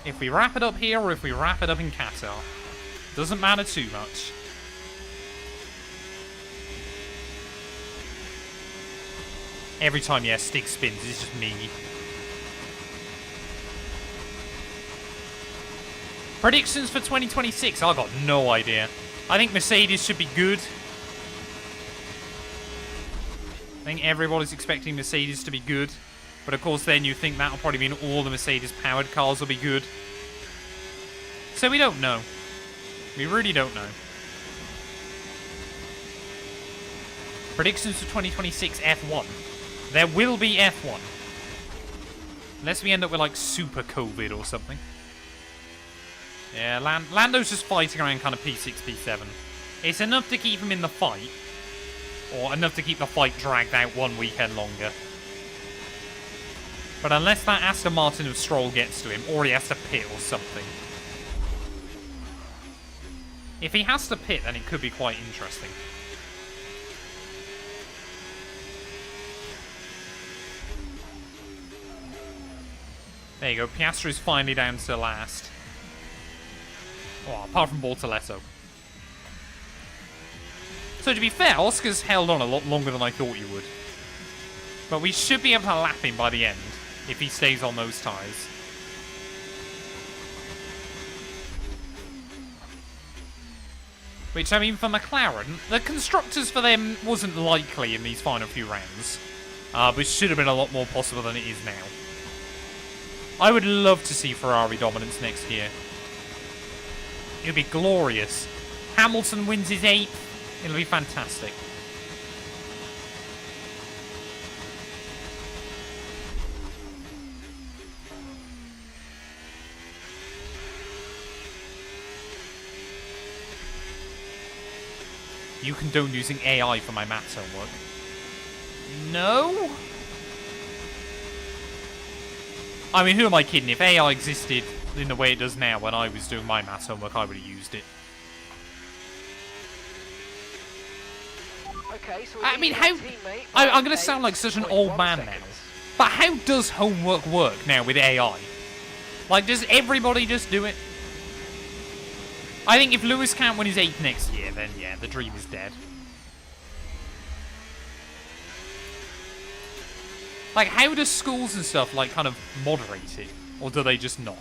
If we wrap it up here or if we wrap it up in Qatar, doesn't matter too much. Every time, yeah, Stig spins, it's just me. Predictions for 2026? I got no idea. I think Mercedes should be good. I think everybody's expecting Mercedes to be good. But of course then you think that'll probably mean all the Mercedes powered cars will be good. So we don't know. We really don't know. Predictions for 2026 F1. There will be F1. Unless we end up with like super COVID or something. Yeah, Lando's just fighting around kind of P6, P7. It's enough to keep him in the fight. Or enough to keep the fight dragged out one weekend longer. But unless that Aston Martin of Stroll gets to him, or he has to pit or something. If he has to pit, then it could be quite interesting. There you go, Piastri's finally down to last. Oh, apart from Bortoletto. So to be fair, Oscar's held on a lot longer than I thought you would. But we should be able to lap him by the end, if he stays on those tyres. Which, I mean, for McLaren, the constructors for them wasn't likely in these final few rounds. But should have been a lot more possible than it is now. I would love to see Ferrari dominance next year. It would be glorious. Hamilton wins his 8th. It'll be fantastic. You condone using AI for my maths homework. No? I mean, who am I kidding? If AI existed in the way it does now when I was doing my maths homework, I would have used it. Okay, so I mean, how... I'm going to sound like such an old man now. But how does homework work now with AI? Like, does everybody just do it? I think if Lewis can't win his 8th next year, then yeah, the dream is dead. Like, how do schools and stuff, like, kind of moderate it? Or do they just not?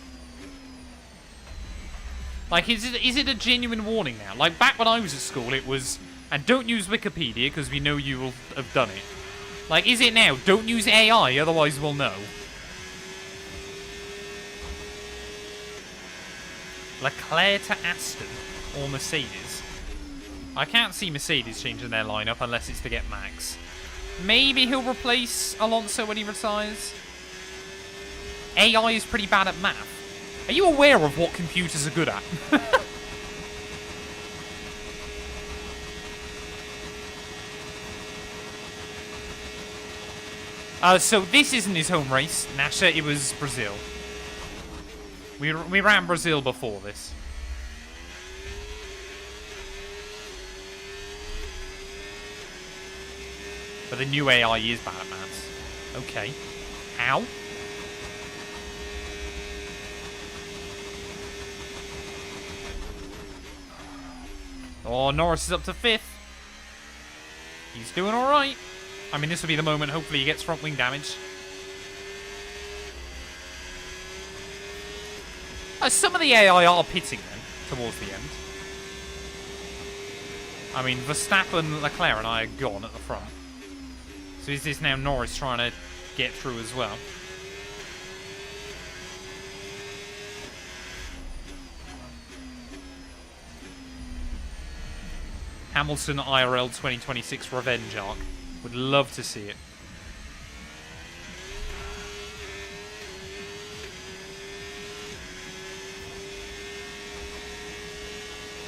Like, is it a genuine warning now? Like, back when I was at school, it was, and don't use Wikipedia, because we know you will have done it. Like, is it now? Don't use AI, otherwise we'll know. Leclerc to Aston, or Mercedes. I can't see Mercedes changing their lineup unless it's to get Max. Maybe he'll replace Alonso when he retires. AI is pretty bad at math. Are you aware of what computers are good at? So this isn't his home race, Nasha. It was Brazil. We ran Brazil before this. But the new AI is bad at maths. Okay. Ow. Oh, Norris is up to 5th. He's doing alright. I mean, this will be the moment, hopefully, he gets front wing damage. Some of the AI are pitting then, towards the end. I mean, Verstappen, Leclerc and I are gone at the front. So is this now Norris trying to get through as well? Hamilton IRL 2026 Revenge Arc. Would love to see it.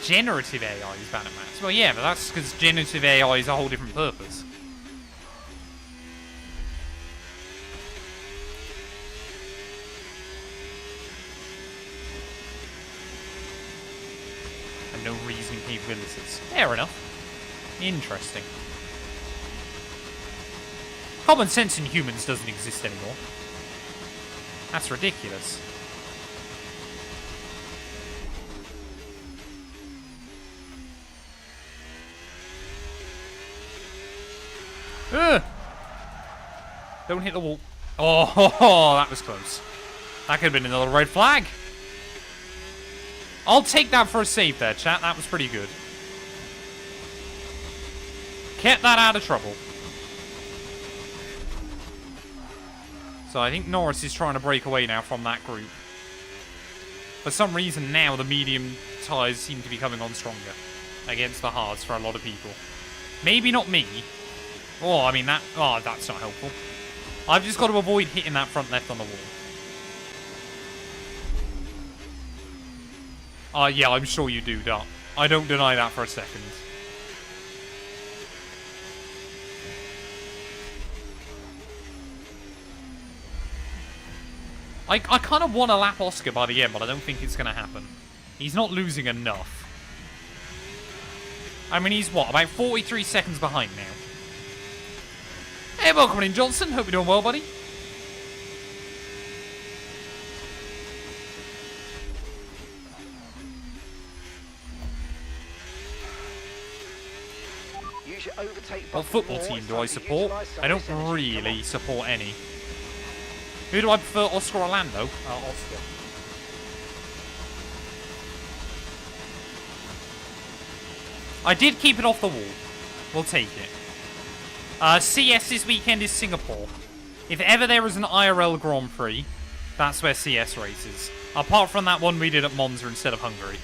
Generative AI is bad at maths. Well, yeah, but that's because generative AI is a whole different purpose. And no reasoning capabilities. Fair enough. Interesting. Common sense in humans doesn't exist anymore. That's ridiculous. Ugh. Don't hit the wall. Oh, that was close. That could have been another red flag. I'll take that for a save there, chat. That was pretty good. Kept that out of trouble. So I think Norris is trying to break away now from that group. For some reason now, the medium tyres seem to be coming on stronger against the hards for a lot of people. Maybe not me. Oh, I mean, that's not helpful. I've just got to avoid hitting that front left on the wall. Yeah, I'm sure you do, Dart. I don't deny that for a second. I kind of want to lap Oscar by the end, but I don't think it's going to happen. He's not losing enough. I mean, he's what, about 43 seconds behind now. Hey, welcome in, Johnson. Hope you're doing well, buddy. What football team do I support? I don't really support any. Who do I prefer, Oscar or Orlando? Oscar. I did keep it off the wall. We'll take it. CS this weekend is Singapore. If ever there is an IRL Grand Prix, that's where CS races. Apart from that one we did at Monza instead of Hungary.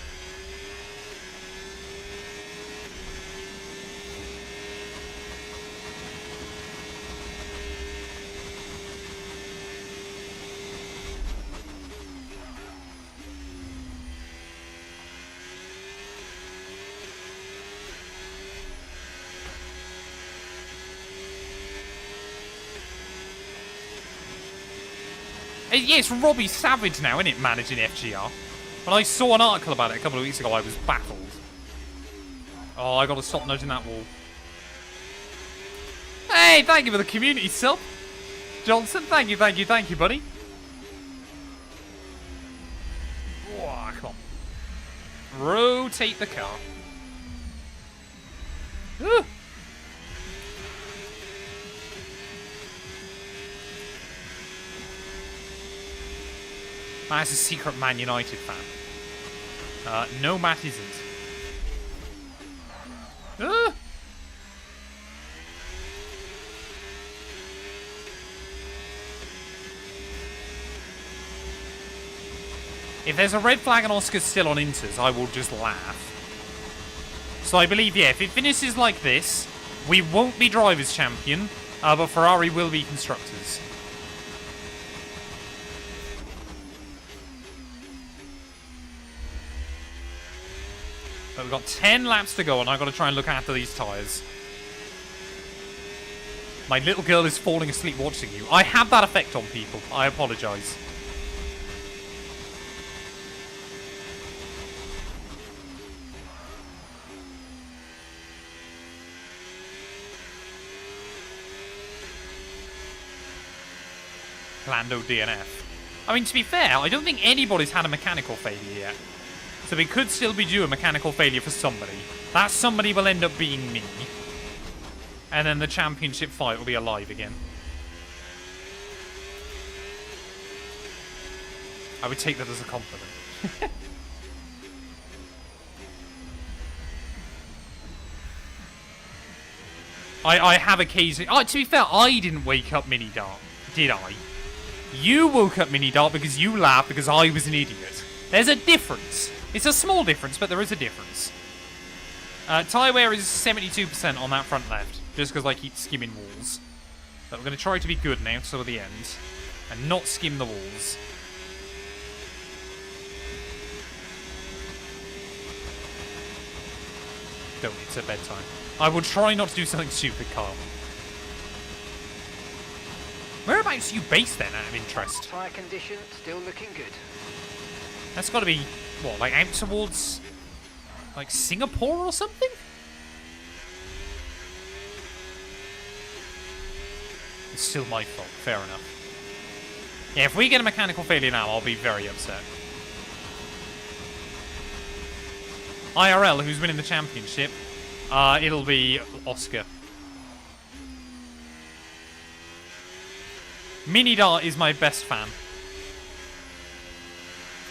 Yeah, it's Robbie Savage now, isn't it, managing FGR? When I saw an article about it a couple of weeks ago, I was baffled. Oh, I gotta stop nudging that wall. Hey, thank you for the community sub. Johnson, thank you, buddy. Oh, come on. Rotate the car. Ooh. Matt's a secret Man United fan. No, Matt isn't. If there's a red flag and Oscar's still on Inters, I will just laugh. So I believe, yeah, if it finishes like this, we won't be Drivers' Champion, but Ferrari will be Constructors. But we've got 10 laps to go, and I've got to try and look after these tyres. My little girl is falling asleep watching you. I have that effect on people. I apologise. Lando DNF. I mean, to be fair, I don't think anybody's had a mechanical failure yet. So we could still be due a mechanical failure for somebody. That somebody will end up being me. And then the championship fight will be alive again. I would take that as a compliment. I have occasionally... Oh, to be fair, I didn't wake up Mini Dart, did I? You woke up Mini Dart because you laughed because I was an idiot. There's a difference. It's a small difference, but there is a difference. Tyre wear is 72% on that front left, just because I keep skimming walls. But we're going to try to be good now till the end, and not skim the walls. Don't, it's at bedtime. I will try not to do something stupid, Kyle. Whereabouts are you based then, out of interest? Tyre condition still looking good. That's got to be, what, like out towards, like Singapore or something? It's still my fault, fair enough. Yeah, if we get a mechanical failure now, I'll be very upset. IRL, who's winning the championship, it'll be Oscar. Mini Dart is my best fan.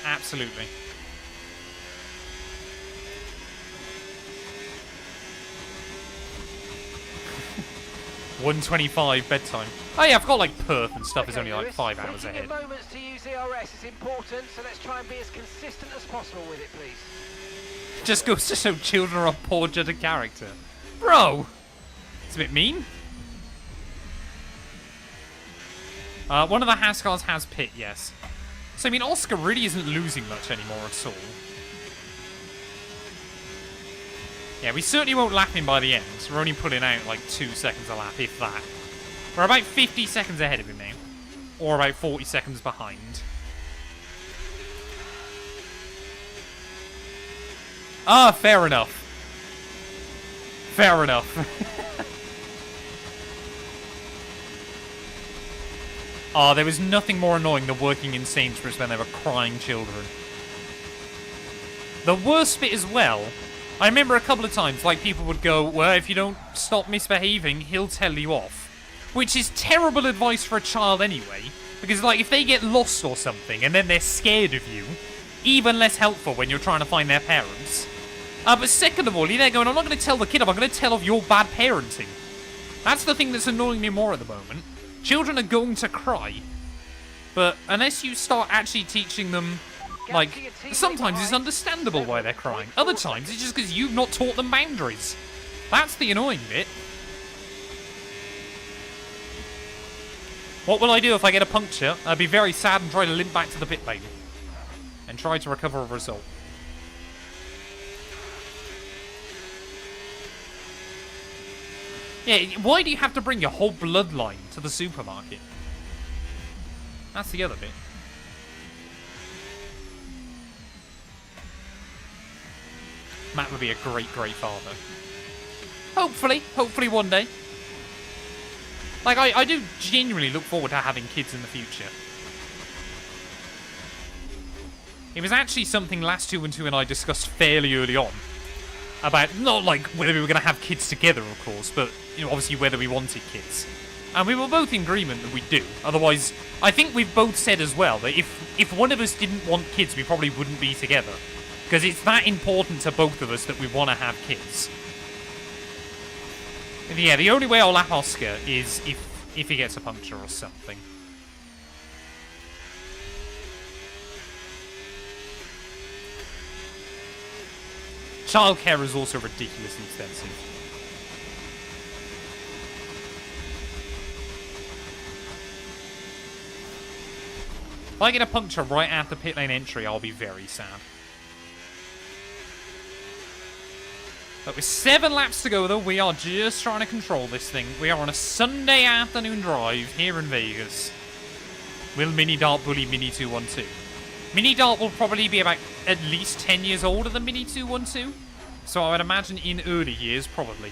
Absolutely. $1:25 bedtime. Oh yeah, I've got like Perth and stuff is only like 5 hours Taking ahead. your moments to use ERS is important, so let's try and be as consistent as possible with it, please. Just goes to show children are a poor judge of character. Bro! It's a bit mean. One of the Haas cars has pit, yes. So, I mean, Oscar really isn't losing much anymore at all. Yeah, we certainly won't lap him by the end. We're only pulling out like 2 seconds a lap, if that. We're about 50 seconds ahead of him now. Or about 40 seconds behind. Ah, fair enough. Fair enough. Ah, there was nothing more annoying than working in Sainsbury's when there were crying children. The worst bit as well, I remember a couple of times, like, people would go, well, if you don't stop misbehaving, he'll tell you off. Which is terrible advice for a child anyway, because, like, if they get lost or something, and then they're scared of you, even less helpful when you're trying to find their parents. But second of all, you're there going, I'm not going to tell the kid, I'm going to tell of your bad parenting. That's the thing that's annoying me more at the moment. Children are going to cry. But unless you start actually teaching them, like, sometimes it's understandable why they're crying. Other times it's just because you've not taught them boundaries. That's the annoying bit. What will I do if I get a puncture? I'd be very sad and try to limp back to the pit lane. And try to recover a result. Yeah, why do you have to bring your whole bloodline to the supermarket? That's the other bit. Matt would be a great, great father. Hopefully one day. Like, I do genuinely look forward to having kids in the future. It was actually something Matt212 and I discussed fairly early on. About, not like whether we were going to have kids together, of course, but, you know, obviously whether we wanted kids. And we were both in agreement that we do. Otherwise, I think we've both said as well that if one of us didn't want kids, we probably wouldn't be together. Because it's that important to both of us that we want to have kids. And yeah, the only way I'll lap Oscar is if he gets a puncture or something. Childcare is also ridiculously expensive. If I get a puncture right after pit lane entry, I'll be very sad. But with 7 laps to go, though, we are just trying to control this thing. We are on a Sunday afternoon drive here in Vegas. Will Mini Dart bully Mini212? Mini Dart will probably be about at least 10 years older than Mini212. So I would imagine in early years, probably.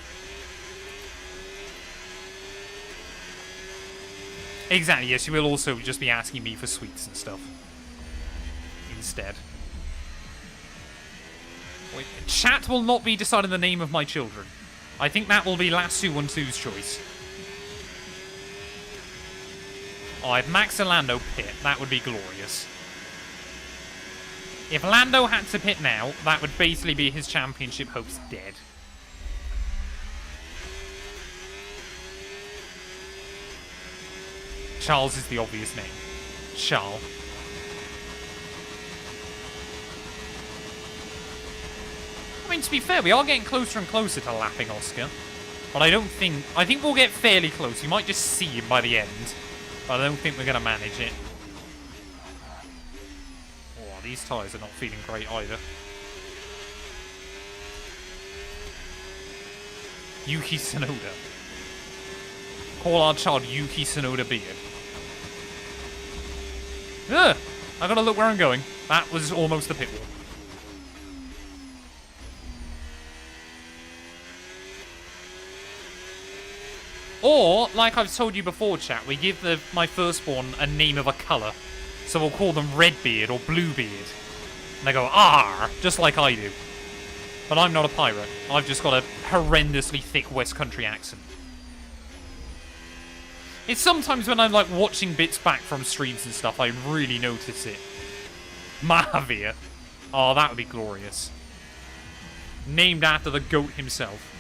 Exactly, yes, you will also just be asking me for sweets and stuff. Instead. Wait, chat will not be deciding the name of my children. I think that will be Matt212's choice. Oh, if Max and Lando pit, that would be glorious. If Lando had to pit now, that would basically be his championship hopes dead. Charles is the obvious name. Charles. I mean, to be fair, we are getting closer and closer to lapping Oscar. But I think we'll get fairly close. You might just see him by the end. But I don't think we're going to manage it. Oh, these tyres are not feeling great either. Yuki Tsunoda. Call our child Yuki Tsunoda Beard. Ugh! I gotta look where I'm going. That was almost the pit wall. Or, like I've told you before, chat, we give my firstborn a name of a colour. So we'll call them Redbeard or Bluebeard. And they go, "Arr!" just like I do. But I'm not a pirate. I've just got a horrendously thick West Country accent. It's sometimes when I'm like watching bits back from streams and stuff, I really notice it. Mahavir. Oh, that would be glorious. Named after the goat himself.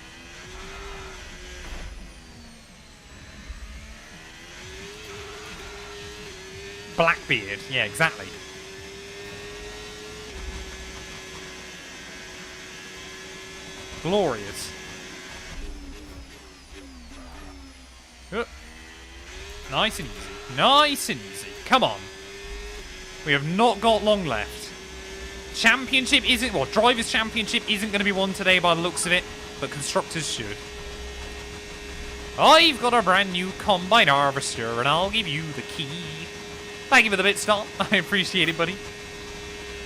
Blackbeard. Yeah, exactly. Glorious. Nice and easy. Nice and easy. Come on. We have not got long left. Championship isn't... Well, Drivers' Championship isn't going to be won today by the looks of it, but Constructors should. I've got a brand new combine harvester, and I'll give you the key. Thank you for the bit stop. I appreciate it, buddy.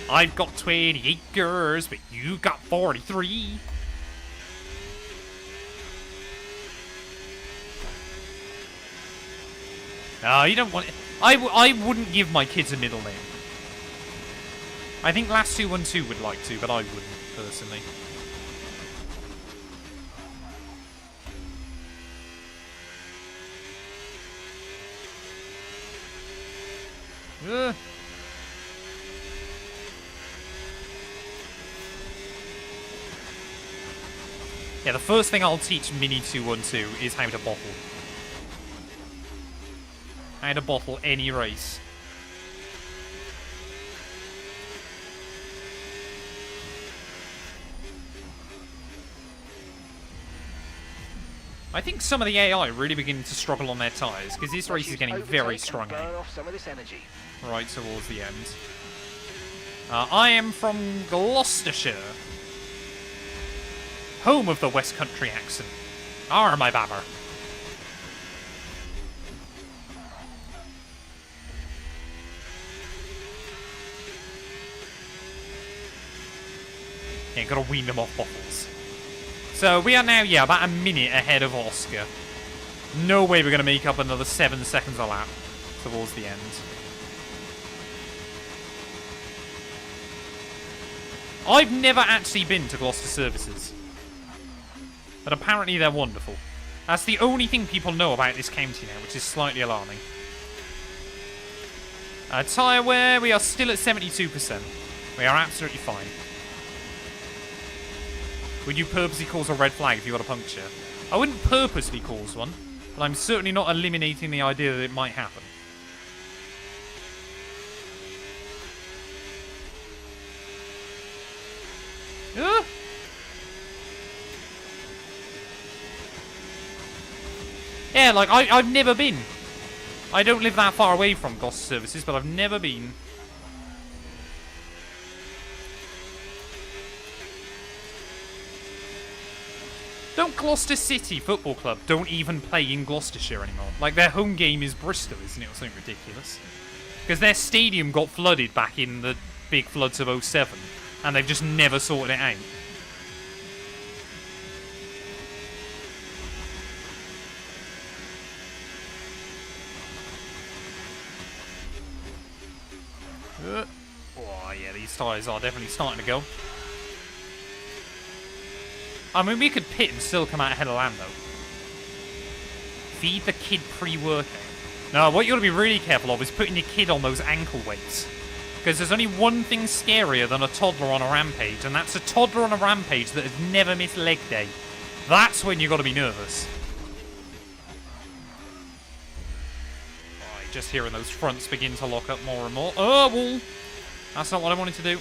I've got 20 acres, but you got 43. No, you don't want it. I wouldn't give my kids a middle name. I think Matt212 would like to, but I wouldn't, personally. Yeah, the first thing I'll teach Mini212 is how to bottle. How to bottle any race. I think some of the AI are really beginning to struggle on their tyres, because this race is getting very strong now. Right towards the end. I am from Gloucestershire. Home of the West Country accent. Arr, my babber. Yeah, gotta wean them off bottles. So we are now, yeah, about a minute ahead of Oscar. No way we're gonna make up another 7 seconds a lap towards the end. I've never actually been to Gloucester Services. But apparently they're wonderful. That's the only thing people know about this county now, which is slightly alarming. Tyre wear, we are still at 72%. We are absolutely fine. Would you purposely cause a red flag if you got a puncture? I wouldn't purposely cause one, but I'm certainly not eliminating the idea that it might happen. Yeah, like, I've never been. I don't live that far away from Gloucester Services, but I've never been. Don't Gloucester City Football Club don't even play in Gloucestershire anymore? Like, their home game is Bristol, isn't it? Or something ridiculous. Because their stadium got flooded back in the big floods of 07, and they've just never sorted it out. tyres are definitely starting to go. I mean, we could pit and still come out ahead of Lando. Feed the kid pre-workout. No, what you got to be really careful of is putting your kid on those ankle weights. Because there's only one thing scarier than a toddler on a rampage, and that's a toddler on a rampage that has never missed leg day. That's when you got to be nervous. Right, just hearing those fronts begin to lock up more and more. Oh, wall! That's not what I wanted to do.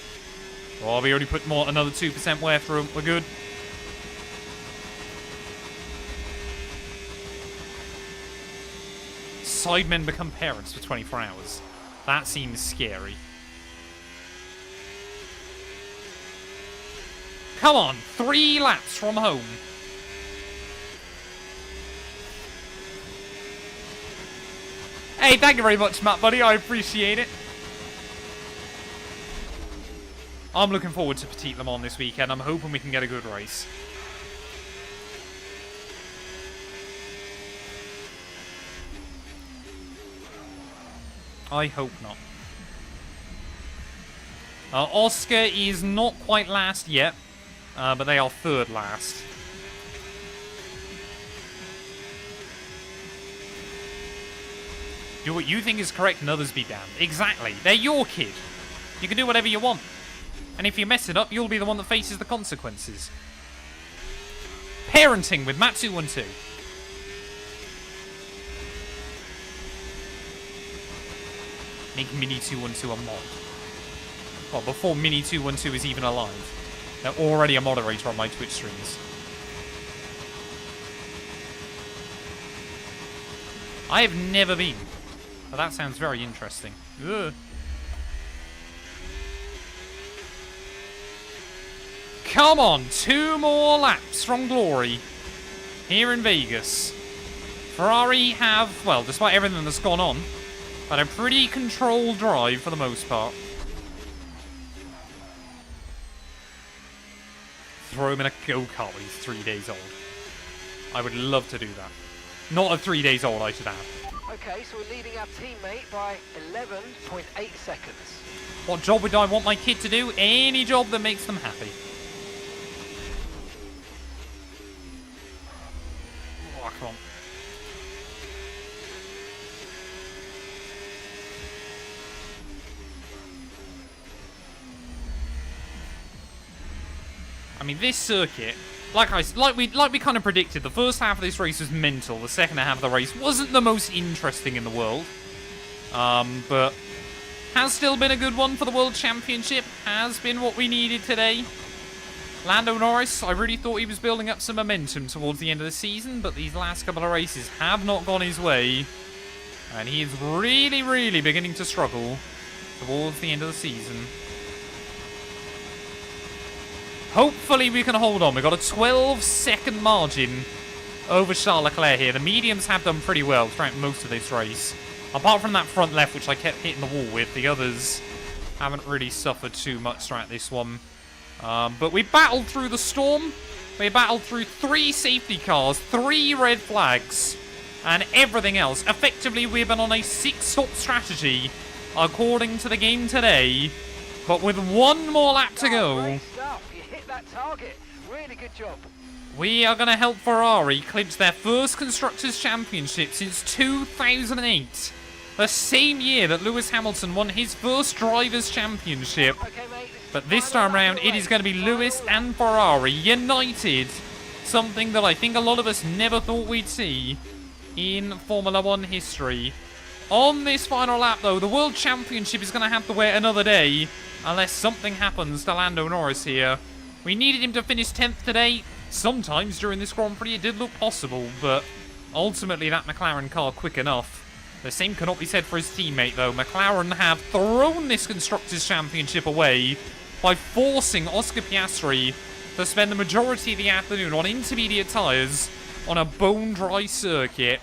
Oh, we already put another 2% wear through. We're good. Sidemen become parents for 24 hours. That seems scary. Come on, 3 laps from home. Hey, thank you very much, Matt, buddy. I appreciate it. I'm looking forward to Petit Le Mans this weekend. I'm hoping we can get a good race. I hope not. Oscar is not quite last yet, but they are 3rd last. Do what you think is correct and others be damned. Exactly. They're your kid. You can do whatever you want. And if you mess it up, you'll be the one that faces the consequences. Parenting with Matt212. Make Mini212 a mod. Well, before Mini212 is even alive. They're already a moderator on my Twitch streams. I have never been. But that sounds very interesting. Ugh. Come on, 2 more laps from glory. Here in Vegas. Ferrari have, well, despite everything that's gone on, had a pretty controlled drive for the most part. Throw him in a go-kart when he's 3 days old. I would love to do that. Not at 3 days old, I should add. Okay, so we're leading our teammate by 11.8 seconds. What job would I want my kid to do? Any job that makes them happy. Oh, come on. I mean, this circuit, like we kind of predicted, the first half of this race was mental. The second half of the race wasn't the most interesting in the world, but has still been a good one for the World Championship. Has been what we needed today. Lando Norris, I really thought he was building up some momentum towards the end of the season, but these last couple of races have not gone his way, and he is really, really beginning to struggle towards the end of the season. Hopefully we can hold on. We've got a 12-second margin over Charles Leclerc here. The mediums have done pretty well throughout most of this race. Apart from that front left, which I kept hitting the wall with, the others haven't really suffered too much throughout this one. But we battled through the storm. We battled through 3 safety cars, 3 red flags, and everything else. Effectively, we've been on a 6-stop strategy, according to the game today. But with 1 more lap to go, Great stuff. You hit that target. Really good job. we are going to help Ferrari clinch their first Constructors' Championship since 2008. The same year that Lewis Hamilton won his first Drivers' Championship. Okay, mate, But this time round, it is going to be Lewis and Ferrari united. Something that I think a lot of us never thought we'd see in Formula 1 history. On this final lap, though, the World Championship is going to have to wait another day unless something happens to Lando Norris here. We needed him to finish 10th today. Sometimes during this Grand Prix it did look possible, but ultimately that McLaren car quick enough. The same cannot be said for his teammate, though. McLaren have thrown this Constructors' Championship away by forcing Oscar Piastri to spend the majority of the afternoon on intermediate tyres on a bone-dry circuit.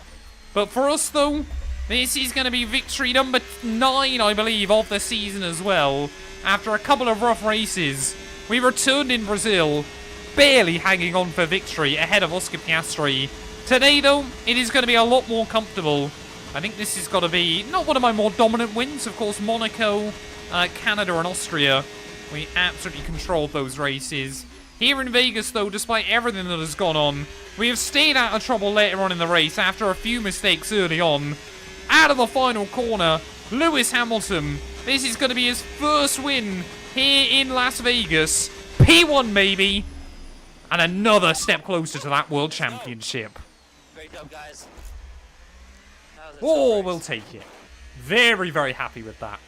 But for us, though, this is going to be victory number 9, I believe, of the season as well. After a couple of rough races, we returned in Brazil, barely hanging on for victory ahead of Oscar Piastri. Today, though, it is going to be a lot more comfortable. I think this has got to be not one of my more dominant wins. Of course, Monaco, Canada and Austria We absolutely controlled those races. Here in Vegas, though, despite everything that has gone on, we have stayed out of trouble later on in the race after a few mistakes early on. Out of the final corner, Lewis Hamilton. This is going to be his first win here in Las Vegas. P1 maybe. And another step closer to that World Championship. Great job, guys. That was a Oh, tough we'll race. take it. Very, very happy with that.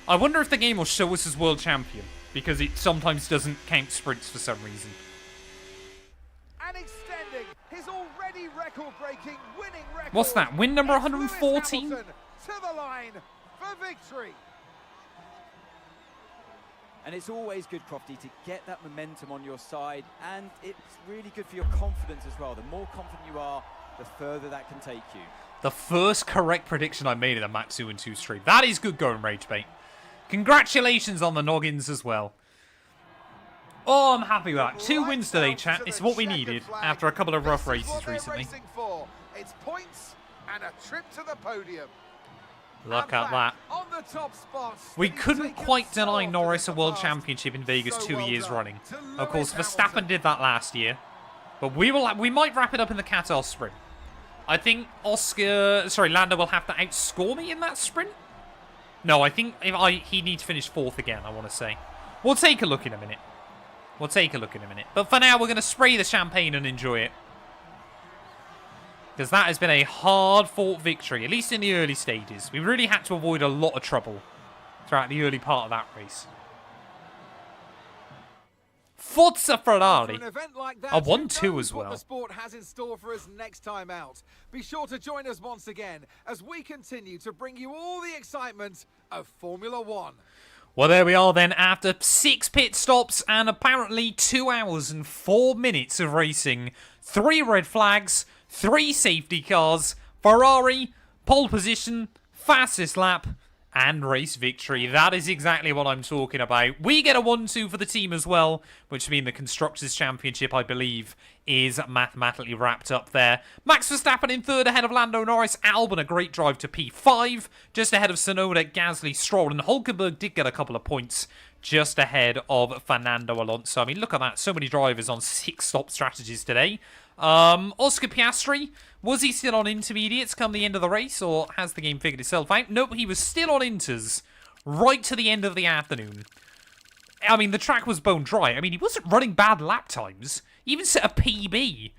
I wonder if the game will show us as World Champion, because it sometimes doesn't count sprints for some reason. And extending his already record-breaking winning record. What's that? Win number It's 114? Lewis Hamilton to the line for victory. And it's always good, Crofty, to get that momentum on your side, and it's really good for your confidence as well. The more confident you are, the further that can take you. The first correct prediction I made in a Matt212 stream. That is good going, Ragebait. Congratulations on the noggins as well. Oh, I'm happy with that. 2 wins today, chat. It's what we needed after a couple of rough This is what races they're recently. racing for. It's points and a trip to the podium. Look And at that. on the top spot, We he's couldn't taken quite so deny often Norris a in the World past. Championship in Vegas So 2 well years done running. to Of course, Lewis Verstappen Hamilton. did that last year. But we might wrap it up in the Qatar sprint. I think Lando will have to outscore me in that sprint. No, I think he needs to finish 4th again, I want to say. We'll take a look in a minute. But for now, we're going to spray the champagne and enjoy it. Because that has been a hard-fought victory, at least in the early stages. We really had to avoid a lot of trouble throughout the early part of that race. Forza Ferrari. For an event like that, A who 1-2 knows as what well. the sport has in store for us next time out. Be sure to join us once again as we continue to bring you all the excitement of Formula One. Well, there we are then, after 6 pit stops and apparently 2 hours and 4 minutes of racing. 3 red flags, 3 safety cars, Ferrari, pole position, fastest lap, and race victory. That is exactly what I'm talking about. We get a 1-2 for the team as well, which means the Constructors' Championship, I believe, is mathematically wrapped up there. Max Verstappen in 3rd ahead of Lando Norris. Albon a great drive to P5, just ahead of Tsunoda, Gasly, Stroll, and Hulkenberg did get a couple of points just ahead of Fernando Alonso. I mean, look at that. So many drivers on 6 stop strategies today. Oscar Piastri, was he still on intermediates come the end of the race, or has the game figured itself out? Nope, he was still on inters right to the end of the afternoon. I mean, the track was bone dry. I mean, he wasn't running bad lap times. He even set a PB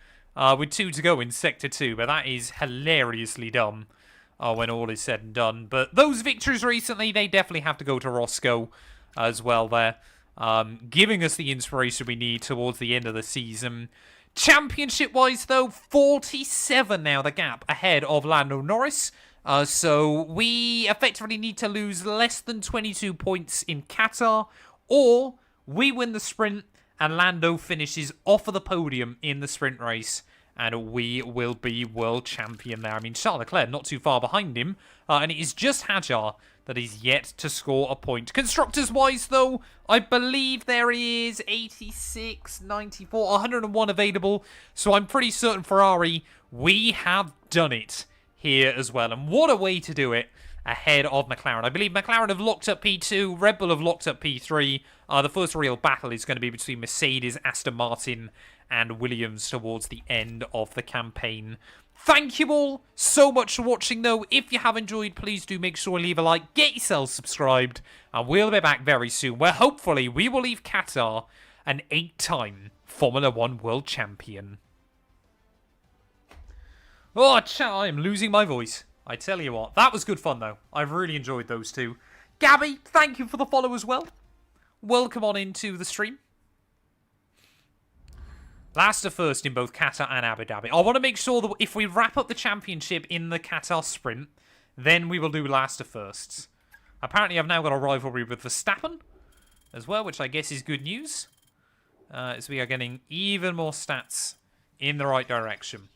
with 2 to go in Sector 2, but that is hilariously dumb when all is said and done. But those victories recently, they definitely have to go to Roscoe as well there, giving us the inspiration we need towards the end of the season. Championship-wise, though, 47 now the gap ahead of Lando Norris. So we effectively need to lose less than 22 points in Qatar, or we win the sprint and Lando finishes off of the podium in the sprint race, and we will be world champion there. I mean, Charles Leclerc not too far behind him, and it is just Hadjar that is yet to score a point. Constructors-wise, though, I believe there is 86, 94, 101 available. So I'm pretty certain Ferrari, we have done it here as well. And what a way to do it ahead of McLaren. I believe McLaren have locked up P2, Red Bull have locked up P3. The first real battle is going to be between Mercedes, Aston Martin, and Williams towards the end of the campaign. Thank you all so much for watching, though. If you have enjoyed, please do make sure to leave a like, get yourselves subscribed, and we'll be back very soon, where hopefully we will leave Qatar an 8-time Formula 1 World Champion. Oh, chat, I am losing my voice. I tell you what, that was good fun, though. I've really enjoyed those two. Gabby, thank you for the follow as well. Welcome on into the stream. Last to first in both Qatar and Abu Dhabi. I want to make sure that if we wrap up the championship in the Qatar sprint, then we will do last to firsts. Apparently, I've now got a rivalry with Verstappen as well, which I guess is good news. As we are getting even more stats in the right direction.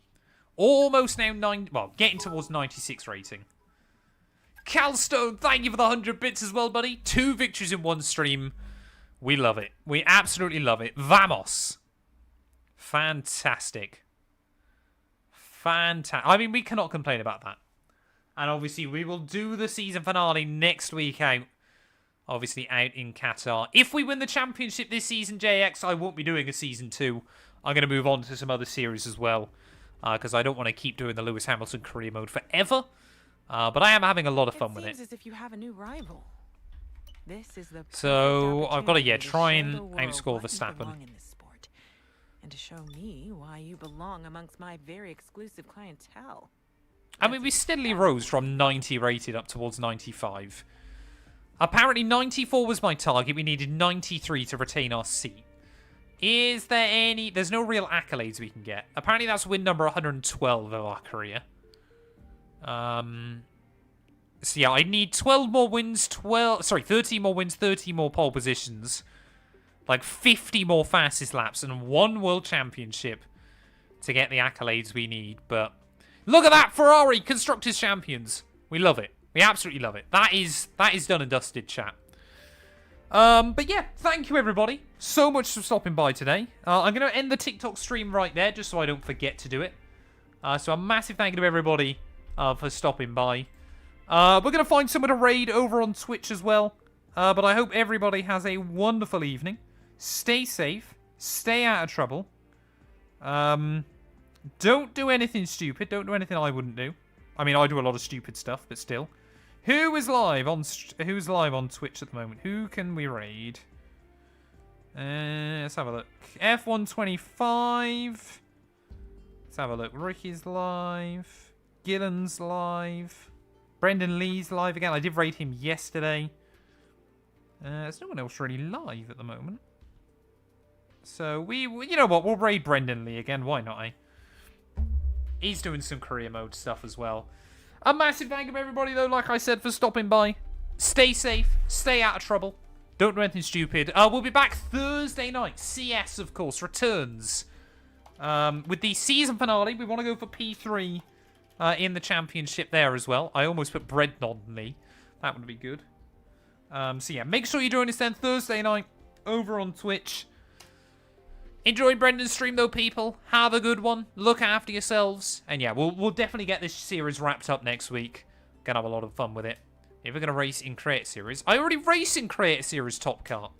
Almost now getting towards 96 rating. Calstone, thank you for the 100 bits as well, buddy. 2 victories in 1 stream. We love it. We absolutely love it. Vamos. Fantastic. Fantastic. I mean, we cannot complain about that. And obviously, we will do the season finale next week out. obviously out in Qatar. If we win the championship this season, JX, I won't be doing a season 2. I'm going to move on to some other series as well, because I don't want to keep doing the Lewis Hamilton career mode forever. But I am having a lot of fun with it. Seems as if you have a new rival. This is the So I've got to opportunity try show and the world outscore why you Verstappen. belong in this sport, and to show me why you belong amongst my very exclusive clientele. I mean, we steadily rose from 90 rated up towards 95. Apparently 94 was my target. We needed 93 to retain our seat. Is there any... There's no real accolades we can get. Apparently that's win number 112 of our career. So yeah, I need 12 more wins, 30 more wins, 30 more pole positions, like 50 more fastest laps, and 1 world championship to get the accolades we need. But look at that, Ferrari, Constructors Champions. We love it. We absolutely love it. That is done and dusted, chat. But yeah, thank you everybody so much for stopping by today. I'm going to end the TikTok stream right there, just so I don't forget to do it. So a massive thank you to everybody for stopping by. We're going to find someone to raid over on Twitch as well. But I hope everybody has a wonderful evening. Stay safe. Stay out of trouble. Don't do anything stupid. Don't do anything I wouldn't do. I mean, I do a lot of stupid stuff, but still. Who's live on Twitch at the moment? Who can we raid? Let's have a look. F125. Let's have a look. Ricky's live. Gillen's live. Brendan Lee's live again. I did raid him yesterday. There's no one else really live at the moment. So you know what? We'll raid Brendan Lee again. Why not, eh? He's doing some career mode stuff as well. A massive thank you to everybody, though, like I said, for stopping by. Stay safe. Stay out of trouble. Don't do anything stupid. We'll be back Thursday night. CS, of course, returns. With the season finale, we want to go for P3 in the championship there as well. I almost put Brendan on Lee. That would be good. So yeah, make sure you join us then Thursday night over on Twitch. Enjoy Brendan's stream though, people. Have a good one. Look after yourselves. And yeah, we'll definitely get this series wrapped up next week. Gonna have a lot of fun with it. If we're gonna race in Create Series. I already race in Create Series Top Kart.